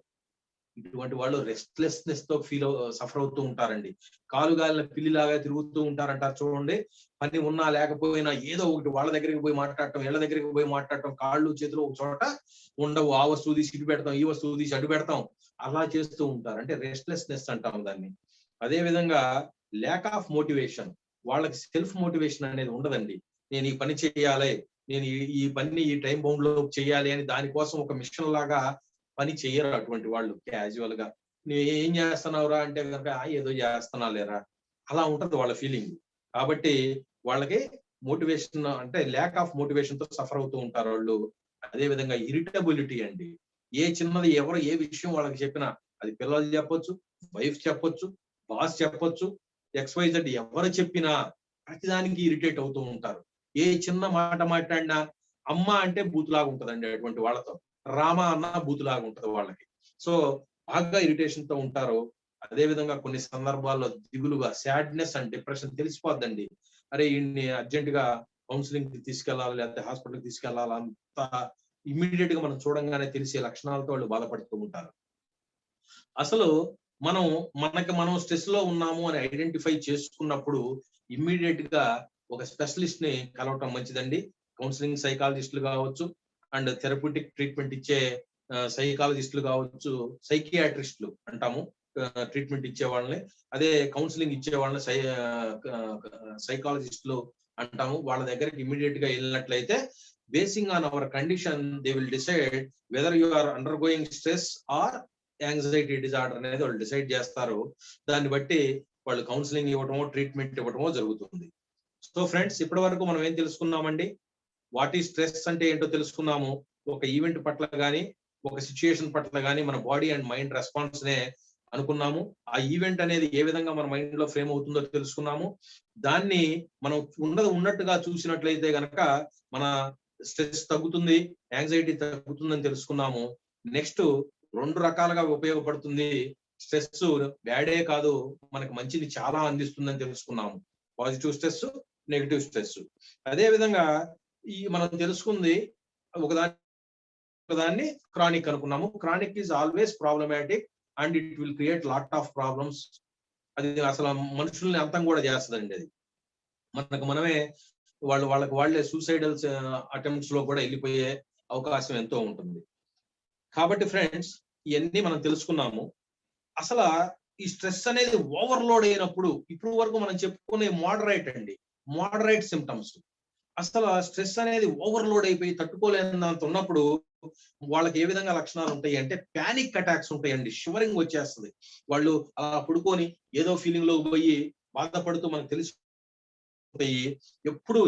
ఇటువంటి వాళ్ళు రెస్ట్లెస్నెస్ తో సఫర్ అవుతూ ఉంటారండి. కాలుగాలిన పిల్లిలాగా తిరుగుతూ ఉంటారంటారు చూడండి. పని ఉన్నా లేకపోయినా ఏదో ఒకటి వాళ్ళ దగ్గరికి పోయి మాట్లాడటం, వీళ్ళ దగ్గరికి పోయి మాట్లాడటం, కాళ్ళు చేతులు ఒక చోట ఉండవు. ఆ వస్తువు తీసి ఇటు పెడతాం, ఈ వస్తువు తీసి అటు పెడతాం, అలా చేస్తూ ఉంటారు. అంటే రెస్ట్లెస్నెస్ అంటాం దాన్ని. అదే విధంగా ల్యాక్ ఆఫ్ మోటివేషన్, వాళ్ళకి సెల్ఫ్ మోటివేషన్ అనేది ఉండదండి. నేను ఈ పని చేయాలి, నేను ఈ పని ఈ టైం బౌండ్ లో చేయాలి అని దానికోసం ఒక మిషన్ లాగా పని చెయ్యరు అటువంటి వాళ్ళు. క్యాజువల్ గా నువ్వు ఏం చేస్తున్నావురా అంటే కనుక ఏదో చేస్తున్నా లేరా, అలా ఉంటది వాళ్ళ ఫీలింగ్. కాబట్టి వాళ్ళకి మోటివేషన్ అంటే ల్యాక్ ఆఫ్ మోటివేషన్ తో సఫర్ అవుతూ ఉంటారు వాళ్ళు. అదే విధంగా ఇరిటబిలిటీ అండి. ఏ చిన్నది ఎవరు ఏ విషయం వాళ్ళకి చెప్పినా, అది పిల్లలు చెప్పొచ్చు, వైఫ్ చెప్పొచ్చు, బాస్ చెప్పొచ్చు, XYZ ఎవరు చెప్పినా ప్రతిదానికి ఇరిటేట్ అవుతూ ఉంటారు. ఏ చిన్న మాట మాట్లాడినా అమ్మ అంటే బూతులాగా ఉంటదండి అటువంటి వాళ్ళతో. రామ అన్న బూతులాగా ఉంటది వాళ్ళకి. సో బాగా ఇరిటేషన్ తో ఉంటారు. అదే విధంగా కొన్ని సందర్భాల్లో దిగులుగా, సాడ్నెస్ అండ్ డిప్రెషన్ తెలిసిపోద్దండి. అరే ఈయన్ని అర్జెంట్ గా కౌన్సిలింగ్ కి తీసుకెళ్లాలి, లేకపోతే హాస్పిటల్ కి తీసుకెళ్లాలి, అంత ఇమ్మీడియట్ గా మనం చూడంగానే తెలిసే లక్షణాలతో వాళ్ళు బాధపడుతూ ఉంటారు. అసలు మనం స్ట్రెస్ లో ఉన్నాము అని ఐడెంటిఫై చేసుకున్నప్పుడు ఇమ్మీడియట్ గా ఒక స్పెషలిస్ట్ ని కలవటం మంచిదండి. కౌన్సిలింగ్ సైకాలజిస్టులు కావచ్చు, అండ్ థెరప్యూటిక్ ట్రీట్మెంట్ ఇచ్చే సైకాలజిస్టులు కావచ్చు, సైకియాట్రిస్టులు అంటాము ట్రీట్మెంట్ ఇచ్చే వాళ్ళని. అదే కౌన్సిలింగ్ ఇచ్చే వాళ్ళని సైకాలజిస్టులు అంటాము. వాళ్ళ దగ్గరికి ఇమ్మీడియట్ గా వెళ్ళినట్లయితే basing on our condition they will decide whether you are undergoing stress or anxiety disorder అనేది వాళ్ళు డిసైడ్ చేస్తారు. దాన్ని బట్టి వాళ్ళు కౌన్సిలింగ్ ఇవ్వటమో ట్రీట్మెంట్ ఇవ్వటమో జరుగుతుంది. సో ఫ్రెండ్స్, ఇప్పటి వరకు మనం ఏం తెలుసుకున్నామండి? వాట్ ఈ స్ట్రెస్ అంటే ఏంటో తెలుసుకున్నాము. ఒక ఈవెంట్ పట్ల గానీ, ఒక సిచ్యుయేషన్ పట్ల గానీ మన బాడీ అండ్ మైండ్ రెస్పాన్స్ నే అనుకున్నాము. ఆ ఈవెంట్ అనేది ఏ విధంగా మన మైండ్ లో ఫ్రేమ్ అవుతుందో తెలుసుకున్నాము. దాన్ని మనం ఉన్నట్టుగా చూసినట్లయితే గనక మన స్ట్రెస్ తగ్గుతుంది, యాంగ్జైటీ తగ్గుతుందని తెలుసుకున్నాము. నెక్స్ట్ 2 రకాలుగా ఉపయోగపడుతుంది. స్ట్రెస్ బ్యాడే కాదు, మనకు మంచిది చాలా అందిస్తుందని తెలుసుకున్నాము. Positive stress, negative stress. అదే విధంగా మనం తెలుసుకుంది ఒకదాన్ని క్రానిక్ అనుకున్నాము. Chronic is always problematic and it will create lot of problems. అది అసలు మనుషుల్ని అంతం కూడా చేస్తుందండి. అది మనమే వాళ్ళకి వాళ్ళే సూసైడల్స్ అటెంప్ట్స్ లో కూడా వెళ్ళిపోయే అవకాశం ఎంతో ఉంటుంది. కాబట్టి ఫ్రెండ్స్, ఇవన్నీ మనం తెలుసుకున్నాము. అసలు ఈ స్ట్రెస్ అనేది ఓవర్లోడ్ అయినప్పుడు, ఇప్పుడు వరకు మనం చెప్పుకునే మోడరేట్ సిమ్టమ్స్. అసలు స్ట్రెస్ అనేది ఓవర్లోడ్ అయిపోయి తట్టుకోలేనంత ఉన్నప్పుడు వాళ్ళకి ఏ విధంగా లక్షణాలు ఉంటాయి అంటే పానిక్ అటాక్స్ ఉంటాయండి. షివరింగ్ వచ్చేస్తుంది. వాళ్ళు అలా పడుకొని ఏదో ఫీలింగ్ లో పోయి బాధపడుతూ మనకు తెలిసి ఎప్పుడు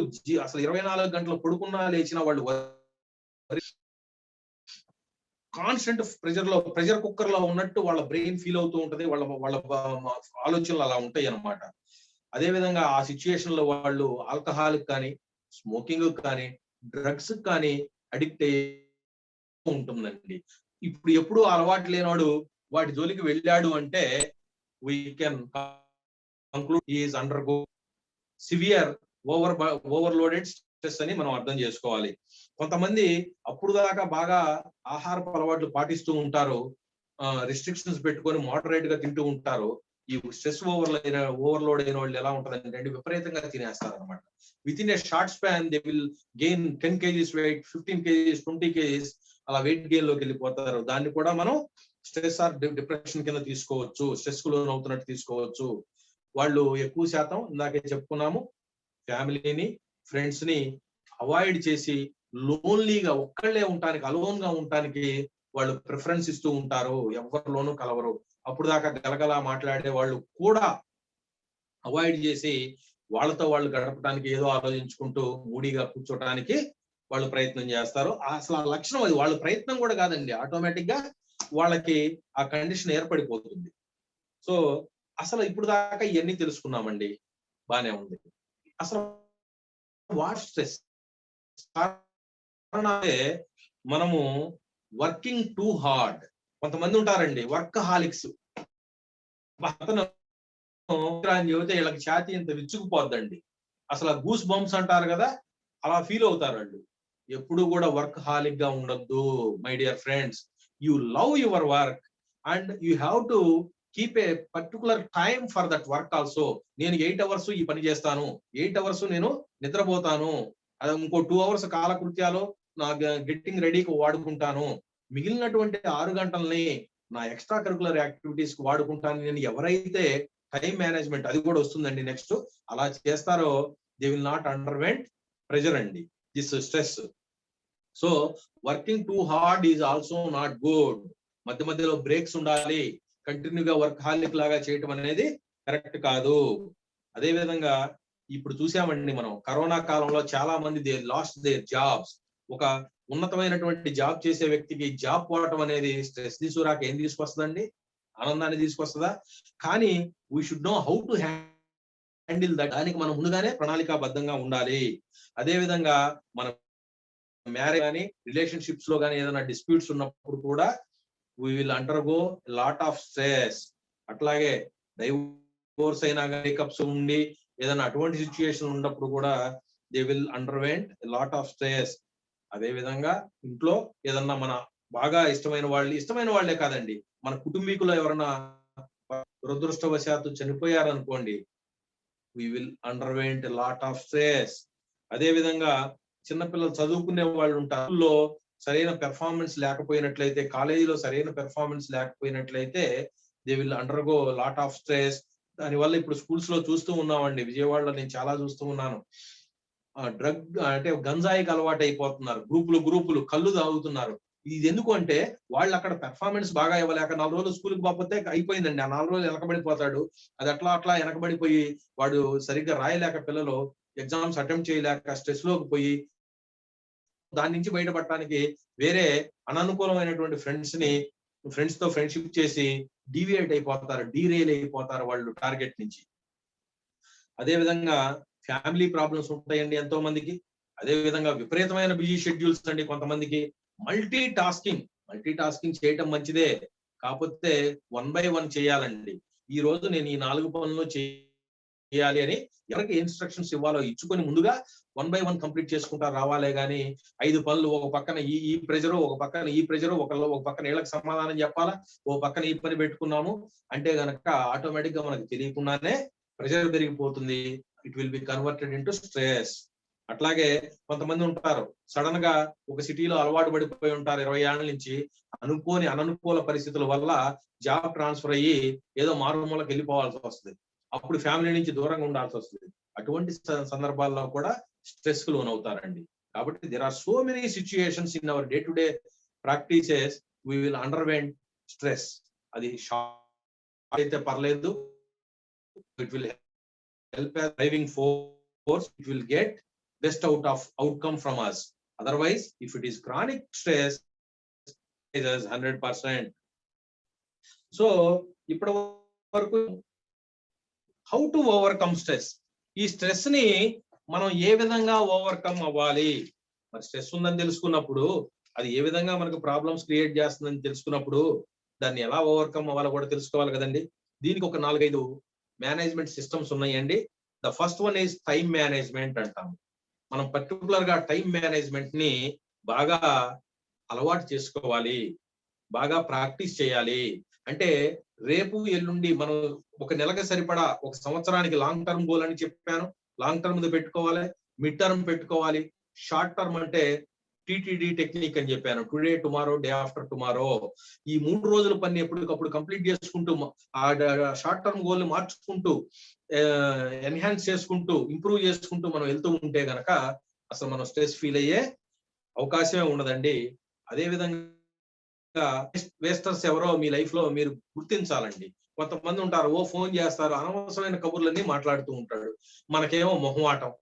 అసలు 24 గంటలు పడుకున్నా లేచినా వాళ్ళు కాన్స్టెంట్ ప్రెషర్ కుక్కర్ లో ఉన్నట్టు వాళ్ళ బ్రెయిన్ ఫీల్ అవుతూ ఉంటది. వాళ్ళ ఆలోచనలు అలా ఉంటాయి అన్నమాట. అదే విధంగా ఆ సిచ్యుయేషన్ లో వాళ్ళు ఆల్కహాల్ కానీ, స్మోకింగ్ కానీ, డ్రగ్స్ కానీ అడిక్ట్ అయ్యి ఉంటుందండి. ఇప్పుడు ఎప్పుడు అలవాటు లేనివాడు వాటి జోలికి వెళ్ళాడు అంటే we can conclude he is undergo severe overloaded stress అని మనం అర్థం చేసుకోవాలి. కొంతమంది అప్పుడు దాకా బాగా ఆహారపు అలవాట్లు పాటిస్తూ ఉంటారు, రిస్ట్రిక్షన్స్ పెట్టుకొని మోడరేట్ గా తింటూ ఉంటారు. ఈ స్ట్రెస్ ఓవర్లోడ్ అయిన వాళ్ళు ఎలా ఉంటదంటే విపరీతంగా తినేస్తారు అనమాట. Within a short span they will gain 10 kgs weight, 15 kgs, 20 kgs అలా వెయిట్ గెయిన్ లోకి వెళ్ళిపోతారు. దాన్ని కూడా మనం స్ట్రెస్ ఆర్ డిప్రెషన్ కింద తీసుకోవచ్చు, స్ట్రెస్ కు లోన్ అవుతున్నట్టు తీసుకోవచ్చు. వాళ్ళు ఎక్కువ శాతం ఇందాకే చెప్పుకున్నాము, ఫ్యామిలీని, ఫ్రెండ్స్ ని అవాయిడ్ చేసి లోన్లీగా ఒక్కళ్ళే ఉండటానికి, అలోన్ గా ఉండటానికి వాళ్ళు ప్రిఫరెన్స్ ఇస్తూ ఉంటారు, ఎవరిలోనూ కలవరు. అప్పుడు దాకా గలగలా మాట్లాడే వాళ్ళు కూడా అవాయిడ్ చేసి వాళ్ళతో వాళ్ళు గడపడానికి ఏదో ఆలోచించుకుంటూ మూడీగా కూర్చోటానికి వాళ్ళు ప్రయత్నం చేస్తారు. అసలు ఆ లక్షణం అది, వాళ్ళ ప్రయత్నం కూడా కాదండి, ఆటోమేటిక్ గా వాళ్ళకి ఆ కండిషన్ ఏర్పడిపోతుంది. సో అసలు ఇప్పుడు దాకా ఇవన్నీ తెలుసుకున్నామండి, బానే ఉంది. అసలు వాట్ స్ట్రెస్ కారణాలే మనము వర్కింగ్ టూ హార్డ్. కొంతమంది ఉంటారండి వర్క్ హాలిక్స్, అతను అని చెబితే వీళ్ళకి ఛాతీ ఇంత విచ్చుకుపోద్దండి. అసలు గూస్ బంప్స్ అంటారు కదా, అలా ఫీల్ అవుతారు వాళ్ళు. ఎప్పుడు కూడా వర్క్ హాలిక్ గా ఉండొద్దు my dear friends. You love your work and you have to keep a particular time for that work also. నేను 8 అవర్స్ ఈ పని చేస్తాను, 8 అవర్స్ నేను నిద్రపోతాను, అది ఇంకో 2 అవర్స్ కాలకృత్యాలు నా గెట్టింగ్ రెడీకి వాడుకుంటాను, మిగిలినటువంటి 6 గంటల్ని నా ఎక్స్ట్రా కరికులర్ యాక్టివిటీస్ కి వాడుకుంటాను. నేను ఎవరైతే టైం మేనేజ్మెంట్ అది కూడా వస్తుందండి నెక్స్ట్ అలా చేస్తారో, they will not underwent pressure అండి, this stress. So working too hard is also not good. మధ్య మధ్యలో బ్రేక్స్ ఉండాలి, కంటిన్యూగా వర్క్ హాలిక్ లాగా చేయటం అనేది కరెక్ట్ కాదు. అదే విధంగా ఇప్పుడు చూసామండి మనం కరోనా కాలంలో చాలా మంది దే లాస్ట్ దేర్ జాబ్స్. ఒక ఉన్నతమైనటువంటి జాబ్ చేసే వ్యక్తికి జాబ్ పోవటం అనేది స్ట్రెస్ తీసుకురాక ఏం తీసుకొస్తుందండి, ఆనందాన్ని తీసుకొస్తుందా? కానీ we should know how to handle that. దానికి మనం ముందుగానే ప్రణాళికాబద్ధంగా ఉండాలి. అదే విధంగా మన మ్యారేజ్ కానీ రిలేషన్షిప్స్ లో కానీ ఏదైనా డిస్ప్యూట్స్ ఉన్నప్పుడు కూడా we will undergo a lot of stress. అట్లాగే డైవోర్స్ అయినా బ్రేకప్స్ ఉండి ఏదైనా అటువంటి సిచ్యుయేషన్ ఉన్నప్పుడు కూడా they will underwent a lot of stress. అదే విధంగా ఇంట్లో ఏదన్నా మన బాగా ఇష్టమైన వాళ్ళే కాదండి, మన కుటుంబీకులు ఎవరైనా దురదృష్టవశాత్తు చనిపోయారనుకోండి, we will underwent a lot of stress. అదే విధంగా చిన్నపిల్లలు చదువుకునే వాళ్ళు ఉంటారు, సరైన పెర్ఫార్మెన్స్ లేకపోయినట్లయితే, కాలేజీలో సరైన పెర్ఫార్మెన్స్ లేకపోయినట్లయితే they will undergo lot of stress. దానివల్ల ఇప్పుడు స్కూల్స్ లో చూస్తూ ఉన్నామండి, విజయవాడలో నేను చాలా చూస్తూ ఉన్నాను. డ్రగ్ అంటే గంజాయికి అలవాటు అయిపోతున్నారు, గ్రూపులు కళ్ళు తాగుతున్నారు. ఇది ఎందుకు అంటే వాళ్ళు అక్కడ పెర్ఫార్మెన్స్ బాగా ఇవ్వలేక 4 రోజులు స్కూల్కి పోతే అయిపోయిందండి, ఆ 4 రోజులు వెనకబడిపోతాడు. అది అట్లా వెనకబడిపోయి వాడు సరిగ్గా రాయలేక, పిల్లలు ఎగ్జామ్స్ అటెంప్ట్ చేయలేక స్ట్రెస్ లోకి పోయి దాని నుంచి బయటపడటానికి వేరే అననుకూలమైనటువంటి ఫ్రెండ్స్ తో ఫ్రెండ్షిప్ చేసి డీవియేట్ అయిపోతారు, డీరేల్ అయిపోతారు వాళ్ళు టార్గెట్ నుంచి. అదే విధంగా ఫ్యామిలీ ప్రాబ్లమ్స్ ఉంటాయండి ఎంతో మందికి. అదే విధంగా విపరీతమైన బిజీ షెడ్యూల్స్ అండి కొంతమందికి. మల్టీ టాస్కింగ్ చేయటం మంచిదే, కాకపోతే 1 by 1 చేయాలండి. ఈ రోజు నేను ఈ 4 పనులు చేయాలి అని ఎవరికి ఇన్స్ట్రక్షన్స్ ఇవ్వాలో ఇచ్చుకొని ముందుగా 1 by 1 కంప్లీట్ చేసుకుంటా రావాలే గానీ 5 పనులు, ఒక పక్కన ఈ ప్రెజరు, ఒక పక్కన ఈ ప్రెజరు, ఒక పక్కన వీళ్ళకి సమాధానం చెప్పాలా, ఓ పక్కన ఈ పని పెట్టుకున్నాము అంటే గనక ఆటోమేటిక్ గా మనకు తెలియకుండానే ప్రెజర్ పెరిగిపోతుంది. It will be converted into stress. అట్లాగే కొంతమంది ఉంటారు సడన్ గా ఒక సిటీలో అలవాటు పడిపోయి ఉంటారు 20 ఏళ్ల నుంచి, అననుకూల పరిస్థితుల వల్ల జాబ్ ట్రాన్స్ఫర్ అయ్యి ఏదో మారుమూలకి వెళ్ళిపోవాల్సి వస్తుంది. అప్పుడు ఫ్యామిలీ నుంచి దూరంగా ఉండాల్సి వస్తుంది. అటువంటి సందర్భాల్లో కూడా స్ట్రెస్ కు లోన్ అవుతారండి. కాబట్టి there are so many situations in our day to day practices we will underwent stress. అది షార్ట్ అయితే పర్లేదు, it will help as driving force, it will get best outcome from us. Otherwise if it is chronic stress, it is 100%. So ఇప్పటి వరకు how to overcome stress, ఈ stress ని మనం ఏ విధంగా overcome అవ్వాలి. మరి స్ట్రెస్ ఉందని తెలుసుకున్నప్పుడు అది ఏ విధంగా మనకు ప్రాబ్లమ్స్ క్రియేట్ చేస్తుందని తెలుసుకున్నప్పుడు దాన్ని ఎలా ఓవర్కమ్ అవ్వాలో కూడా తెలుసుకోవాలి కదండి. దీనికి ఒక 4-5 మేనేజ్మెంట్ సిస్టమ్స్ ఉన్నాయండి. The first one is time management అంటాము. మనం పర్టికులర్ గా టైం మేనేజ్మెంట్ ని బాగా అలవాటు చేసుకోవాలి, బాగా ప్రాక్టీస్ చేయాలి. అంటే రేపు ఎల్లుండి మనం ఒక నెలకు సరిపడా, ఒక సంవత్సరానికి లాంగ్ టర్మ్ గోల్ అని చెప్పాను, లాంగ్ టర్మ్ పెట్టుకోవాలి, మిడ్ టర్మ్ పెట్టుకోవాలి. షార్ట్ టర్మ్ అంటే టీటీడీ టెక్నిక్ అని చెప్పాను, today tomorrow day after tomorrow. ఈ 3 రోజుల పని ఎప్పటికప్పుడు కంప్లీట్ చేసుకుంటూ ఆ షార్ట్ టర్మ్ గోల్ మార్చుకుంటూ ఎన్హాన్స్ చేసుకుంటూ ఇంప్రూవ్ చేసుకుంటూ మనం వెళ్తూ ఉంటే గనక అసలు మనం స్ట్రెస్ ఫీల్ అయ్యే అవకాశమే ఉండదండి. అదే విధంగా వేస్టర్స్ ఎవరో మీ లైఫ్ లో మీరు గుర్తించాలండి. కొంతమంది ఉంటారు, ఓ ఫోన్ చేస్తారు, అనవసరమైన కబుర్లన్నీ మాట్లాడుతూ ఉంటాడు. మనకేమో మొహమాటం.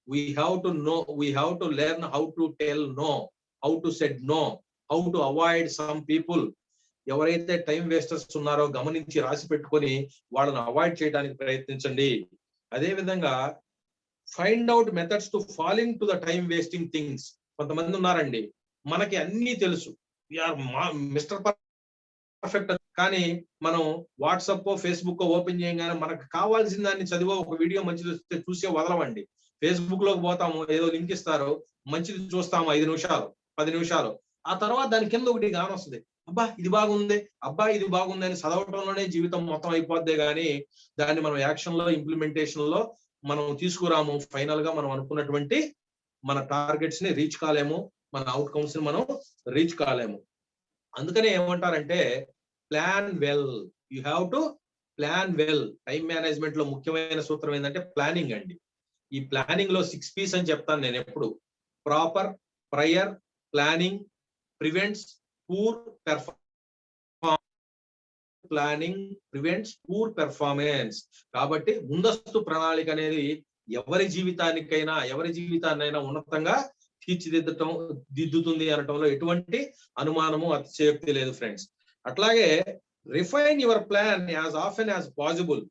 We have to know, we have to learn how to tell no, how to say no, how to avoid some people. ఎవరైతే టైం వేస్టర్స్ ఉన్నారో గమనించి రాసి పెట్టుకొని వాళ్ళని అవాయిడ్ చేయడానికి ప్రయత్నించండి. అదే విధంగా find out methods to falling to the time wasting things. కొంతమంది ఉన్నారండి, మనకి అన్ని తెలుసు, మిస్టర్ పర్ఫెక్ట్, కానీ మనం వాట్సాప్ ఫేస్బుక్ ఓపెన్ చేయగానే మనకు కావాల్సిన దాన్ని చదివో ఒక వీడియో మంచిది చూసే వదలవండి. ఫేస్బుక్ లోకి పోతాము, ఏదో లింక్ ఇస్తారు, మంచిది చూస్తాము 5 నిమిషాలు 10 నిమిషాలు, ఆ తర్వాత దాని కింద ఒకటి గాని వస్తుంది, అబ్బా ఇది బాగుంది, అబ్బా ఇది బాగుంది అని చదవటంలోనే జీవితం మొత్తం అయిపోద్దే గానీ దాన్ని మనం యాక్షన్ లో ఇంప్లిమెంటేషన్ లో మనం తీసుకురాము. ఫైనల్ గా మనం అనుకున్నటువంటి మన టార్గెట్స్ ని రీచ్ కాలేము, మన అవుట్కమ్స్ ని మనం రీచ్ కాలేము. అందుకనే ఏమంటారంటే plan well. You have to plan well. Time management లో ముఖ్యమైన సూత్రం ఏంటంటే ప్లానింగ్ అండి. ఈ ప్లానింగ్ లో 6 P's అని చెప్తాను నేను ఎప్పుడు. Proper, prior, planning, prevents, poor performance. Planning prevents poor performance. కాబట్టి ముందస్తు ప్రణాళిక అనేది ఎవరి జీవితాన్నైనా ఉన్నతంగా దిద్దుతుంది అనటంలో ఎటువంటి అనుమానము అతిశయోక్తి లేదు ఫ్రెండ్స్. అట్లాగే refine your plan as often as possible,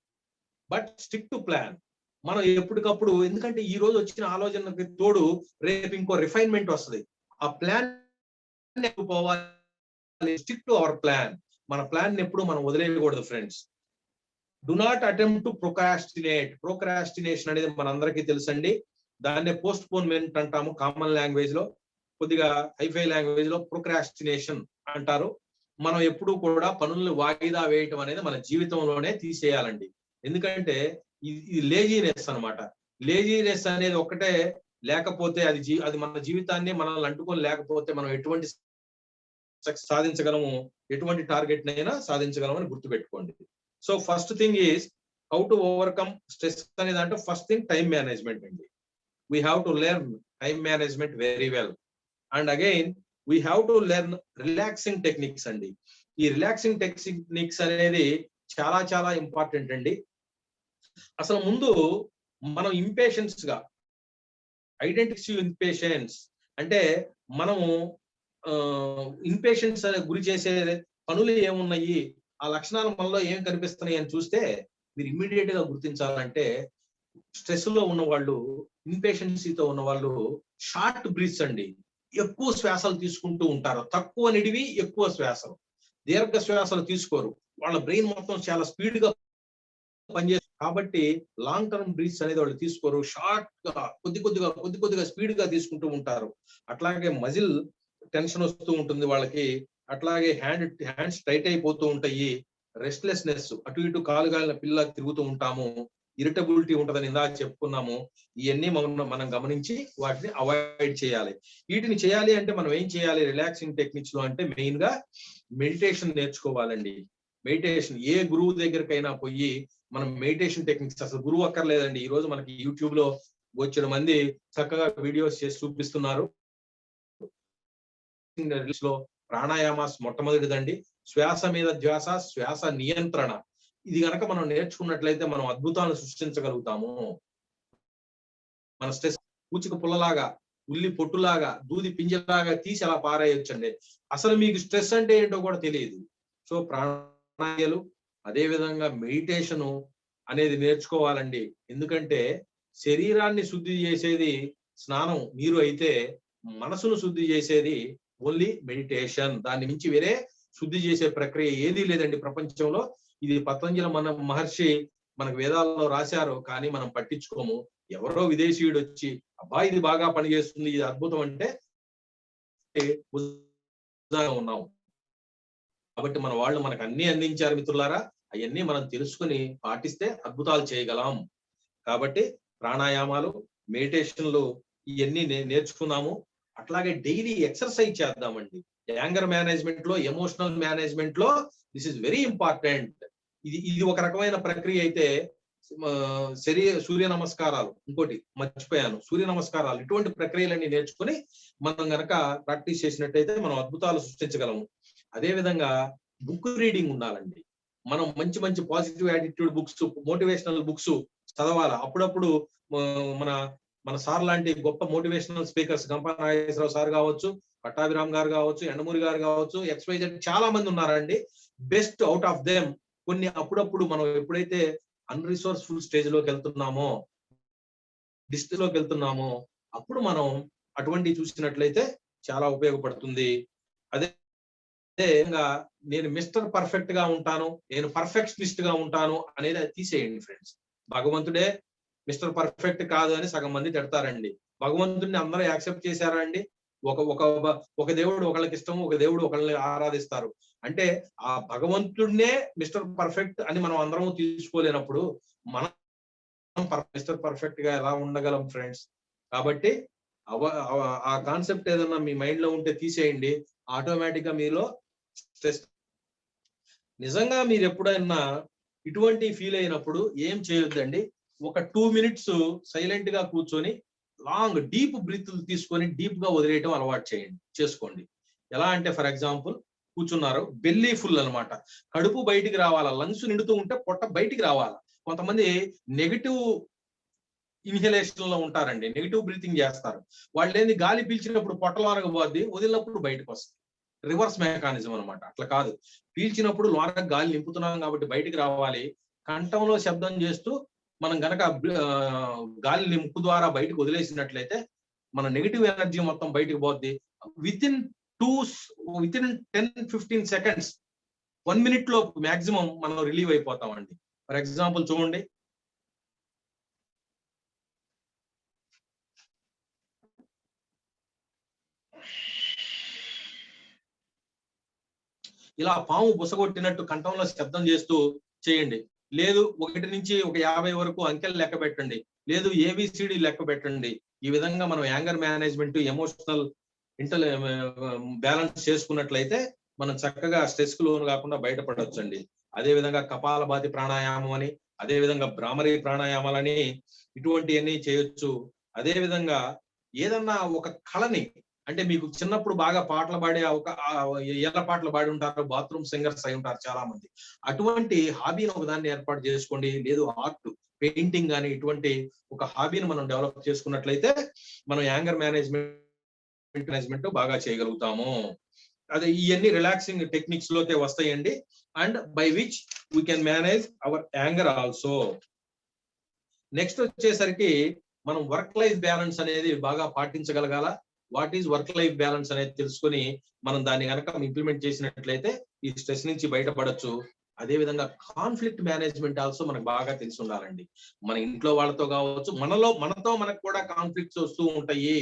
but stick to plan. మనం ఎప్పటికప్పుడు, ఎందుకంటే ఈ రోజు వచ్చిన ఆలోచనకి తోడు రేపు ఇంకో రిఫైన్మెంట్ వస్తుంది, ఆ ప్లాన్ పోవాలి. Stick to our plan. మన ప్లాన్ ఎప్పుడు మనం వదిలేయకూడదు friends. Do not attempt to procrastinate. Procrastination అనేది మనందరికీ తెలుసండి. దాన్నే పోస్ట్ పోన్మెంట్ అంటాము కామన్ లాంగ్వేజ్ లో. కొద్దిగా హైఫై లాంగ్వేజ్ లో ప్రొక్రాస్టినేషన్ అంటారు. మనం ఎప్పుడు కూడా పనులను వాయిదా వేయటం అనేది మన జీవితంలోనే తీసేయాలండి. ఎందుకంటే ఇది లేజీనెస్ అన్నమాట. లేజీనెస్ అనేది ఒక్కటే లేకపోతే అది మన జీవితాన్ని మనల్ని అంటుకొని లేకపోతే మనం ఎటువంటి సాధించగలము, ఎటువంటి టార్గెట్ నైనా సాధించగలమని గుర్తుపెట్టుకోండి. So first thing is how to overcome stress అనేది అంటే ఫస్ట్ థింగ్ టైం మేనేజ్మెంట్ అండి. We have to learn time management very well. And again we have to learn relaxing techniques అండి. ఈ రిలాక్సింగ్ టెక్నిక్స్ అనేది చాలా చాలా ఇంపార్టెంట్ అండి. అసలు ముందు మనం ఇంపేషెన్స్ గా ఐడెంటిఫై ఇంపేషెన్స్ అంటే మనము ఇంపేషెన్స్ గురి చేసే పనులు ఏమున్నాయి, ఆ లక్షణాలు మనలో ఏం కనిపిస్తున్నాయి అని చూస్తే మీరు ఇమ్మీడియట్ గా గుర్తించాలంటే స్ట్రెస్ లో ఉన్న వాళ్ళు, ఇంపేషెన్సీతో ఉన్న వాళ్ళు షార్ట్ బ్రీత్స్ అండి. ఎక్కువ శ్వాసలు తీసుకుంటూ ఉంటారు. తక్కువ నిడివి ఎక్కువ శ్వాసలు, దీర్ఘ శ్వాసలు తీసుకోరు. వాళ్ళ బ్రెయిన్ మొత్తం చాలా స్పీడ్ గా పనిచేస్తుంది. కాబట్టి లాంగ్ టర్మ్ బ్రీత్స్ అనేది వాళ్ళు తీసుకోరు. షార్ట్ గా కొద్ది కొద్దిగా స్పీడ్ గా తీసుకుంటూ ఉంటారు. అట్లాగే మజిల్ టెన్షన్ వస్తూ ఉంటుంది వాళ్ళకి. అట్లాగే హ్యాండ్స్ టైట్ అయిపోతూ ఉంటాయి. రెస్ట్లెస్నెస్, అటు ఇటు కాలుగాలిన పిల్ల తిరుగుతూ ఉంటాము. ఇరిటబిలిటీ ఉంటుందని ఇందాక చెప్పుకున్నాము. ఇవన్నీ మనం గమనించి వాటిని అవాయిడ్ చేయాలి. వీటిని చేయాలి అంటే మనం ఏం చేయాలి రిలాక్సింగ్ టెక్నిక్స్ లో అంటే మెయిన్ గా మెడిటేషన్ నేర్చుకోవాలండి. మెడిటేషన్ ఏ గురువు దగ్గరకైనా పోయి మనం మెడిటేషన్ టెక్నిక్స్, అసలు గురువు అక్కర్లేదండి. ఈ రోజు మనకి యూట్యూబ్ లో వచ్చిన మంది చక్కగా వీడియోస్ చేసి చూపిస్తున్నారు. లో ప్రాణాయామాస్ మొట్టమొదటిదండి. శ్వాస మీద ధ్యాస, శ్వాస నియంత్రణ. ఇది గనక మనం నేర్చుకున్నట్లయితే మనం అద్భుతాలను సృష్టించగలుగుతాము. మన స్ట్రెస్ పూచిక పుల్లలాగా, ఉల్లి పొట్టులాగా, దూది పింజలాగా తీసి అలా పారేయొచ్చండి. అసలు మీకు స్ట్రెస్ అంటే ఏంటో కూడా తెలియదు. సో ప్రాణాయాలు, అదే విధంగా మెడిటేషన్ అనేది నేర్చుకోవాలండి. ఎందుకంటే శరీరాన్ని శుద్ధి చేసేది స్నానం, నీరు అయితే మనసును శుద్ధి చేసేది ఓన్లీ మెడిటేషన్. దాన్ని మించి వేరే శుద్ధి చేసే ప్రక్రియ ఏదీ లేదండి ప్రపంచంలో. ఇది పతంజలి మహర్షి మనకు వేదాల్లో రాశారు, కానీ మనం పట్టించుకోము. ఎవరో విదేశీయుడు వచ్చి అబ్బా ఇది బాగా పనిచేస్తుంది, ఇది అద్భుతం అంటే ఉన్నాం. కాబట్టి మన వాళ్ళు మనకు అన్ని అందించారు మిత్రులారా. అవన్నీ మనం తెలుసుకుని పాటిస్తే అద్భుతాలు చేయగలం. కాబట్టి ప్రాణాయామాలు, మెడిటేషన్లు ఇవన్నీ నేర్చుకున్నాము. అట్లాగే డైలీ ఎక్సర్సైజ్ చేద్దామండి. యాంగర్ మేనేజ్మెంట్ లో, ఎమోషనల్ మేనేజ్మెంట్ లో దిస్ ఇస్ వెరీ ఇంపార్టెంట్. ఇది ఒక రకమైన ప్రక్రియ అయితే సూర్య నమస్కారాలు, ఇంకోటి మర్చిపోయాను, సూర్య నమస్కారాలు, ఇటువంటి ప్రక్రియలన్నీ నేర్చుకుని మనం గనక ప్రాక్టీస్ చేసినట్టయితే మనం అద్భుతాలు సృష్టించగలము. అదే విధంగా బుక్ రీడింగ్ ఉండాలండి. మనం మంచి మంచి positive attitude books, motivational books చదవాలి. అప్పుడప్పుడు మన మన సార్ లాంటి గొప్ప motivational speakers Gampa Nageswararao sir కావచ్చు, పట్టాభిరామ్ గారు కావచ్చు, ఎండమూరి గారు కావచ్చు, XYZ చాలా మంది ఉన్నారండి. బెస్ట్ అవుట్ ఆఫ్ దెమ్ కొన్ని అప్పుడప్పుడు మనం ఎప్పుడైతే అన్రిసోర్స్ఫుల్ స్టేజ్ లోకి వెళ్తున్నామో, డిస్ట్రిక్ట్ లోకి వెళ్తున్నామో, అప్పుడు మనం అటువంటివి చూసినట్లయితే చాలా ఉపయోగపడుతుంది. అదే విధంగా నేను మిస్టర్ పర్ఫెక్ట్ గా ఉంటాను, నేను పర్ఫెక్షనిస్ట్ గా ఉంటాను అనేది అది తీసేయండి ఫ్రెండ్స్. భగవంతుడే మిస్టర్ పర్ఫెక్ట్ కాదు అని సగం మంది తిడతారండి. భగవంతుడిని అందరూ యాక్సెప్ట్ చేశారా అండి? ఒక ఒక ఒక దేవుడు ఒకళ్ళకి ఇష్టం, ఒక దేవుడు ఒకళ్ళని ఆరాధిస్తారు. అంటే ఆ భగవంతుడినే మిస్టర్ పర్ఫెక్ట్ అని మనం అందరం తీసుకోలేనప్పుడు మనం మిస్టర్ పర్ఫెక్ట్ గా ఎలా ఉండగలం ఫ్రెండ్స్? కాబట్టి ఆ కాన్సెప్ట్ ఏదన్నా మీ మైండ్ లో ఉంటే తీసేయండి. ఆటోమేటిక్ గా మీలో స్ట్రెస్. నిజంగా మీరు ఎప్పుడైనా ఇటువంటి ఫీల్ అయినప్పుడు ఏం చేయొద్దండి, ఒక 2 మినిట్స్ సైలెంట్ గా కూర్చొని లాంగ్ డీప్ బ్రీత్ తీసుకొని డీప్ గా వదిలేయటం అలవాటు చేసుకోండి. ఎలా అంటే ఫర్ ఎగ్జాంపుల్ కూర్చున్నారు, బెల్లీ ఫుల్ అన్నమాట, కడుపు బయటికి రావాలా, లంగ్స్ నిండుతూ ఉంటే పొట్ట బయటికి రావాలా. కొంతమంది నెగిటివ్ ఇన్హలేషన్ లో ఉంటారండి, నెగిటివ్ బ్రీతింగ్ చేస్తారు. వాళ్ళు ఏంది గాలి పీల్చినప్పుడు పొట్టలోనకు పోద్ది, వదిలినప్పుడు బయటకు వస్తుంది. రివర్స్ మెకానిజం అన్నమాట. అట్లా కాదు, పీల్చినప్పుడు లోన గాలి నింపుతున్నాం కాబట్టి బయటికి రావాలి. కంఠంలో శబ్దం చేస్తూ మనం గనక గాలి ముక్కు ద్వారా బయటకు వదిలేసినట్లయితే మన నెగిటివ్ ఎనర్జీ మొత్తం బయటకు పోద్ది. వితిన్ 10-15 సెకండ్స్, 1 మినిట్ లో మాక్సిమం మనం రిలీవ్ అయిపోతామండి. ఫర్ ఎగ్జాంపుల్ చూడండి, ఇలా పాము బుసగొట్టినట్టు కంఠంలో శబ్దం చేస్తూ చేయండి. లేదు 1 నుంచి 50 వరకు అంకెలు లెక్క పెట్టండి, లేదు ABCD లెక్క పెట్టండి. ఈ విధంగా మనం యాంగర్ మేనేజ్మెంట్, ఎమోషనల్ బ్యాలెన్స్ చేసుకున్నట్లయితే మనం చక్కగా స్ట్రెస్ కు లోను కాకుండా బయటపడవచ్చండి. అదే విధంగా కపాలభాతి ప్రాణాయామం అని, అదే విధంగా భ్రామరీ ప్రాణాయామాలని ఇటువంటివన్నీ చేయొచ్చు. అదే విధంగా ఏదన్నా ఒక కళని, అంటే మీకు చిన్నప్పుడు బాగా పాటలు పాడే ఏళ్ళ పాటలు పాడి ఉంటారు, బాత్రూమ్ సింగర్స్ అయి ఉంటారు చాలా మంది. అటువంటి హాబీని ఒకదాన్ని ఏర్పాటు చేసుకోండి. లేదు ఆర్ట్, పెయింటింగ్ కానీ ఇటువంటి ఒక హాబీని మనం డెవలప్ చేసుకున్నట్లయితే మనం యాంగర్ మేనేజ్మెంట్ బాగా చేయగలుగుతాము. అదే ఇవన్నీ రిలాక్సింగ్ టెక్నిక్స్ లోకే వస్తాయండి. And by which we can manage our anger also. Next వచ్చేసరికి మనం వర్క్ లైఫ్ బ్యాలెన్స్ అనేది బాగా పాటించగలగాల. What is work life balance అనేది తెలుసుకొని మనం దాన్ని కనుక ఇంప్లిమెంట్ చేసినట్లయితే ఈ స్ట్రెస్ నుంచి బయటపడొచ్చు. అదే విధంగా కాన్ఫ్లిక్ట్ మేనేజ్మెంట్ ఆల్సో మనకు బాగా తెలిసి ఉండాలండి. మన ఇంట్లో వాళ్ళతో కావచ్చు, మనతో మనకు కూడా కాన్ఫ్లిక్ట్స్ వస్తూ ఉంటాయి.